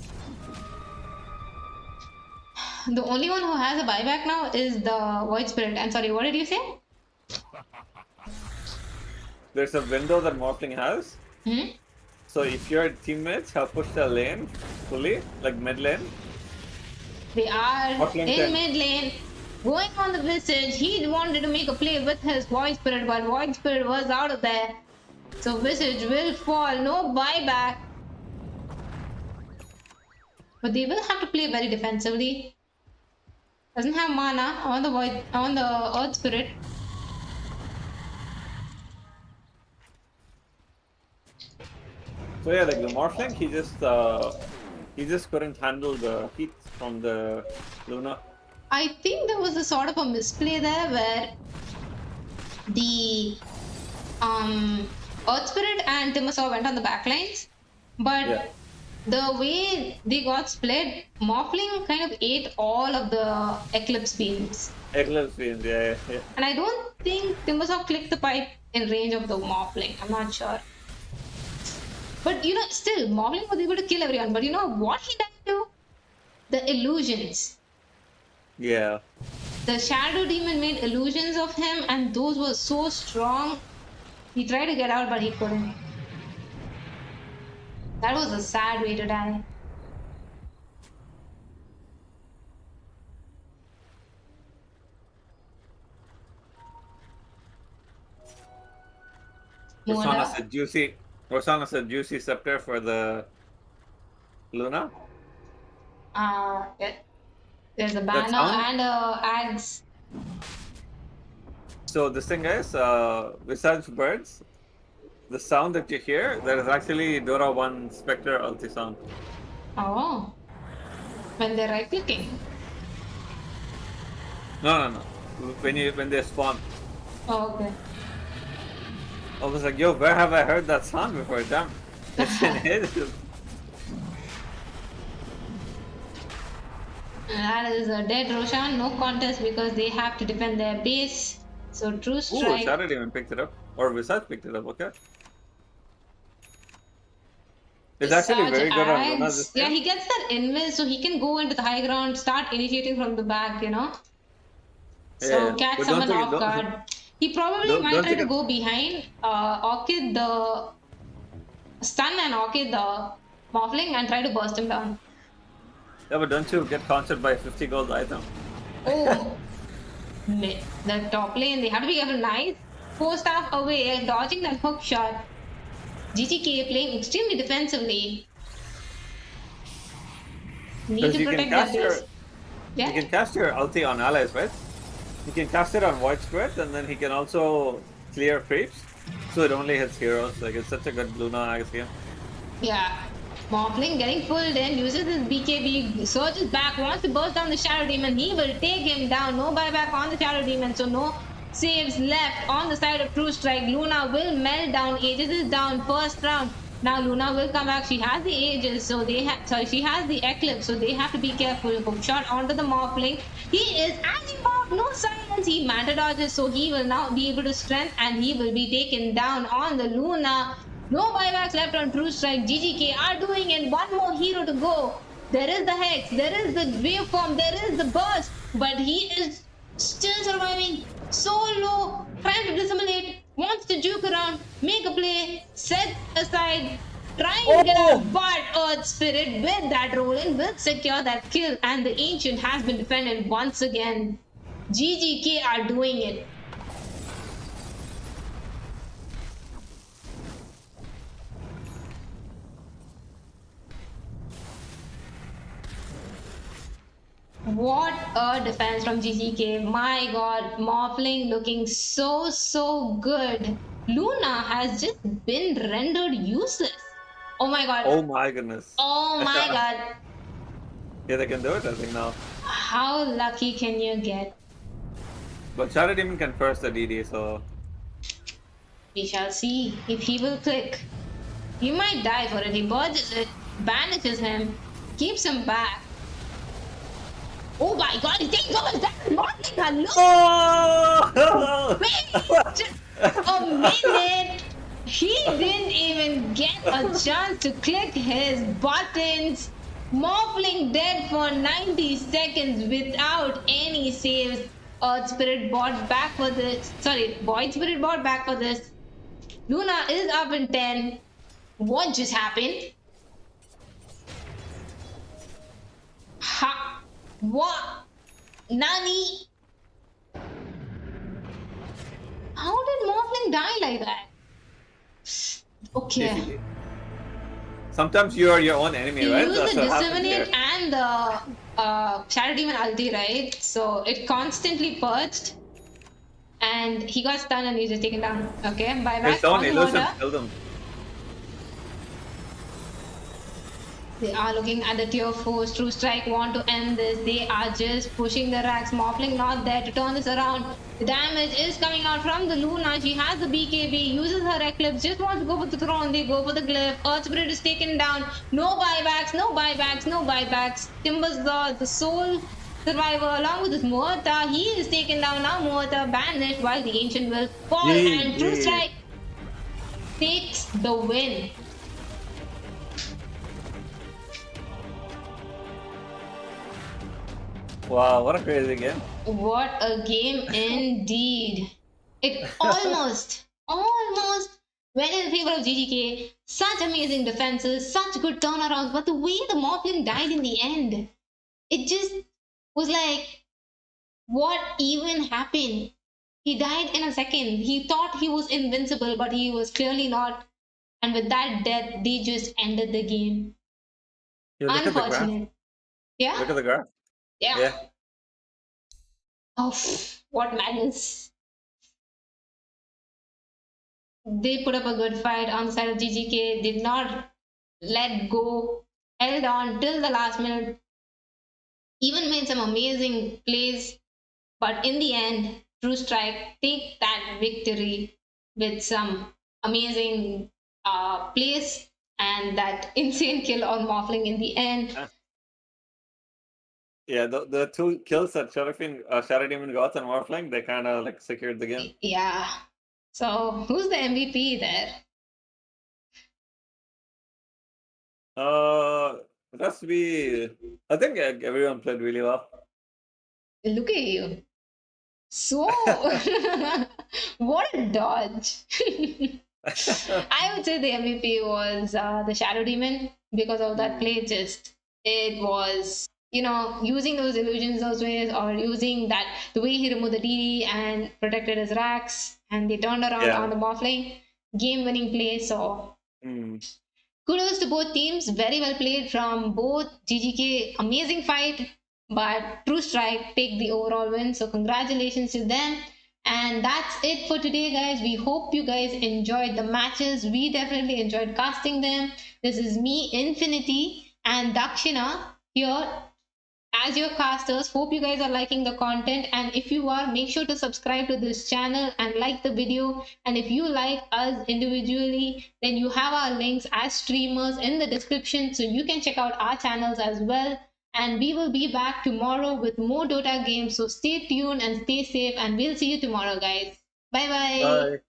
The only one who has a buyback now is the Void Spirit. I'm sorry, what did you say? There's a window that Morphling has. Hmm? So if your teammates have pushed the lane fully, like mid lane, They are Morphling in 10. mid lane. Going on the Visage, he wanted to make a play with his Void Spirit, but Void Spirit was out of there. So Visage will fall, no buyback. But they will have to play very defensively. Doesn't have mana on the Earth Spirit. so yeah, like the Morphling, he just couldn't handle the heat from the Luna. I think there was a sort of a misplay there where the Earth Spirit and Timbersaw went on the backlines, but Yeah. the way they got split, Morphling kind of ate all of the Eclipse beams. Eclipse beams, yeah. And I don't think Timbersaw clicked the pipe in range of the Morphling. I'm not sure. But you know, still, Morphling was able to kill everyone. But you know what he does do? The illusions. Yeah. The Shadow Demon made illusions of him, and those were so strong. He tried to get out, but he couldn't. That was a sad way to die. Rosanna's a juicy scepter for the Luna. Yeah. There's a banner sound? and a axe. So this thing guys, besides birds, the sound that you hear, that is actually Dora 1 Spectre ulti sound. Oh. When they're right clicking. No. When they spawn. Oh, okay. I was like, yo, where have I heard that sound before? Damn. It's in his. That is a dead Roshan, no contest because they have to defend their base. So True Ooh, Strike. Shadow even picked it up. Or Visage picked it up, okay. It's actually Visage very good on Luna adds- this Yeah, game. he gets that invis so he can go into the high ground, start initiating from the back, you know. So Yeah. catch But someone don't off think- guard. He probably don't- might don't try to think go behind Orchid the stun and Orchid the Morphling and try to burst him down. Yeah, but don't you get countered by 50 gold item? Oh, the top lane. They have to be careful. Nice. 4 staff away, dodging that hook shot. GGK playing extremely defensively. Need Because to you can protect cast that your base. Yeah. you can cast your ulti on allies, right? You can cast it on Void Spread, and then he can also clear creeps, so it only hits heroes. Like, it's such a good Luna Axe game. Yeah. Morphling getting pulled in, uses his BKB, surges back, wants to burst down the Shadow Demon. He will take him down. No buyback on the Shadow Demon, so no saves left on the side of True Strike. Luna will melt down. Aegis is down first round. Now Luna will come back. She has the Aegis, so she has the Eclipse, so they have to be careful. Hook shot onto the Morphling. He is acting off, no silence. He Manta dodges, so he will now be able to strength, and he will be taken down on the Luna. No buybacks left on True Strike. GGK are doing it. One more hero to go. There is the Hex. There is the Waveform. There is the Burst. But he is still surviving. So low. Trying to dissimulate. Wants to juke around. Make a play. Set aside. Trying to get out. But Earth Spirit with that roll in will secure that kill. And the Ancient has been defended once again. GGK are doing it. What a defense from GGK. My god, Morphling looking so good. Luna has just been rendered useless. Oh my god. Oh my goodness. Oh my god. Yeah, they can do it, I think, now. How lucky can you get? But Shadow Demon can first the DD, so... We shall see if he will click. He might die for it. He purges it, banishes him, keeps him back. Oh my god, he takes over that Morphling. Hello! Oh! Wait just a minute. He didn't even get a chance to click his buttons. Morphling dead for 90 seconds without any saves. Earth Spirit bought back for this. Sorry, Void Spirit bought back for this. Luna is up in 10. What just happened? Ha! What? Nani? How did Morphling die like that? Okay. Sometimes you are your own enemy, You right? use That's the what happened Disseminate here. and the Shadow Demon ulti, right? So it constantly purged. And he got stunned and he's just taken down. Okay, buyback His own on the illusion water. killed him. They are looking at the tier 4. True Strike want to end this. They are just pushing the racks. Morphling not there to turn this around. The damage is coming out from the Luna. She has the BKB, uses her Eclipse, just wants to go for the throne. They go for the glyph. Earth Spirit is taken down. No buybacks, no buybacks, no buybacks. Timber's the sole survivor along with his Muerta. He is taken down now. Muerta banished while the Ancient will fall. And True Strike takes the win. Wow, what a crazy game. What a game indeed. It almost went in favor of GGK. Such amazing defenses, such good turnarounds, but the way the Morphling died in the end, it just was like, what even happened? He died in a second. He thought he was invincible, but he was clearly not. And with that death, they just ended the game. Yeah, look at the graph. Unfortunate. Yeah? Look at the graph. Yeah. Oh, what madness. They put up a good fight on the side of GGK, did not let go, held on till the last minute, even made some amazing plays, but in the end, True Strike take that victory with some amazing plays and that insane kill on Morphling in the end. Yeah, the two kills that Shadow Demon got on Morphling, they kind of like secured the game. Yeah. So who's the MVP there? It has to be. I think everyone played really well. Look at you. So, what a dodge. I would say the MVP was the Shadow Demon because of that play. It was using those illusions those ways, or using that the way he removed the DD and protected his racks, and they turned around on the bot lane, game winning play. So kudos to both teams, very well played from both. GGK, amazing fight, but True Strike take the overall win. So congratulations to them. And that's it for today, guys. We hope you guys enjoyed the matches. We definitely enjoyed casting them. This is me, Infinity, and Dakshina here as your casters. Hope you guys are liking the content, and if you are, make sure to subscribe to this channel and like the video. And if you like us individually, then you have our links as streamers in the description, so you can check out our channels as well. And we will be back tomorrow with more Dota games, so stay tuned and stay safe, and we'll see you tomorrow, guys. Bye bye. Bye.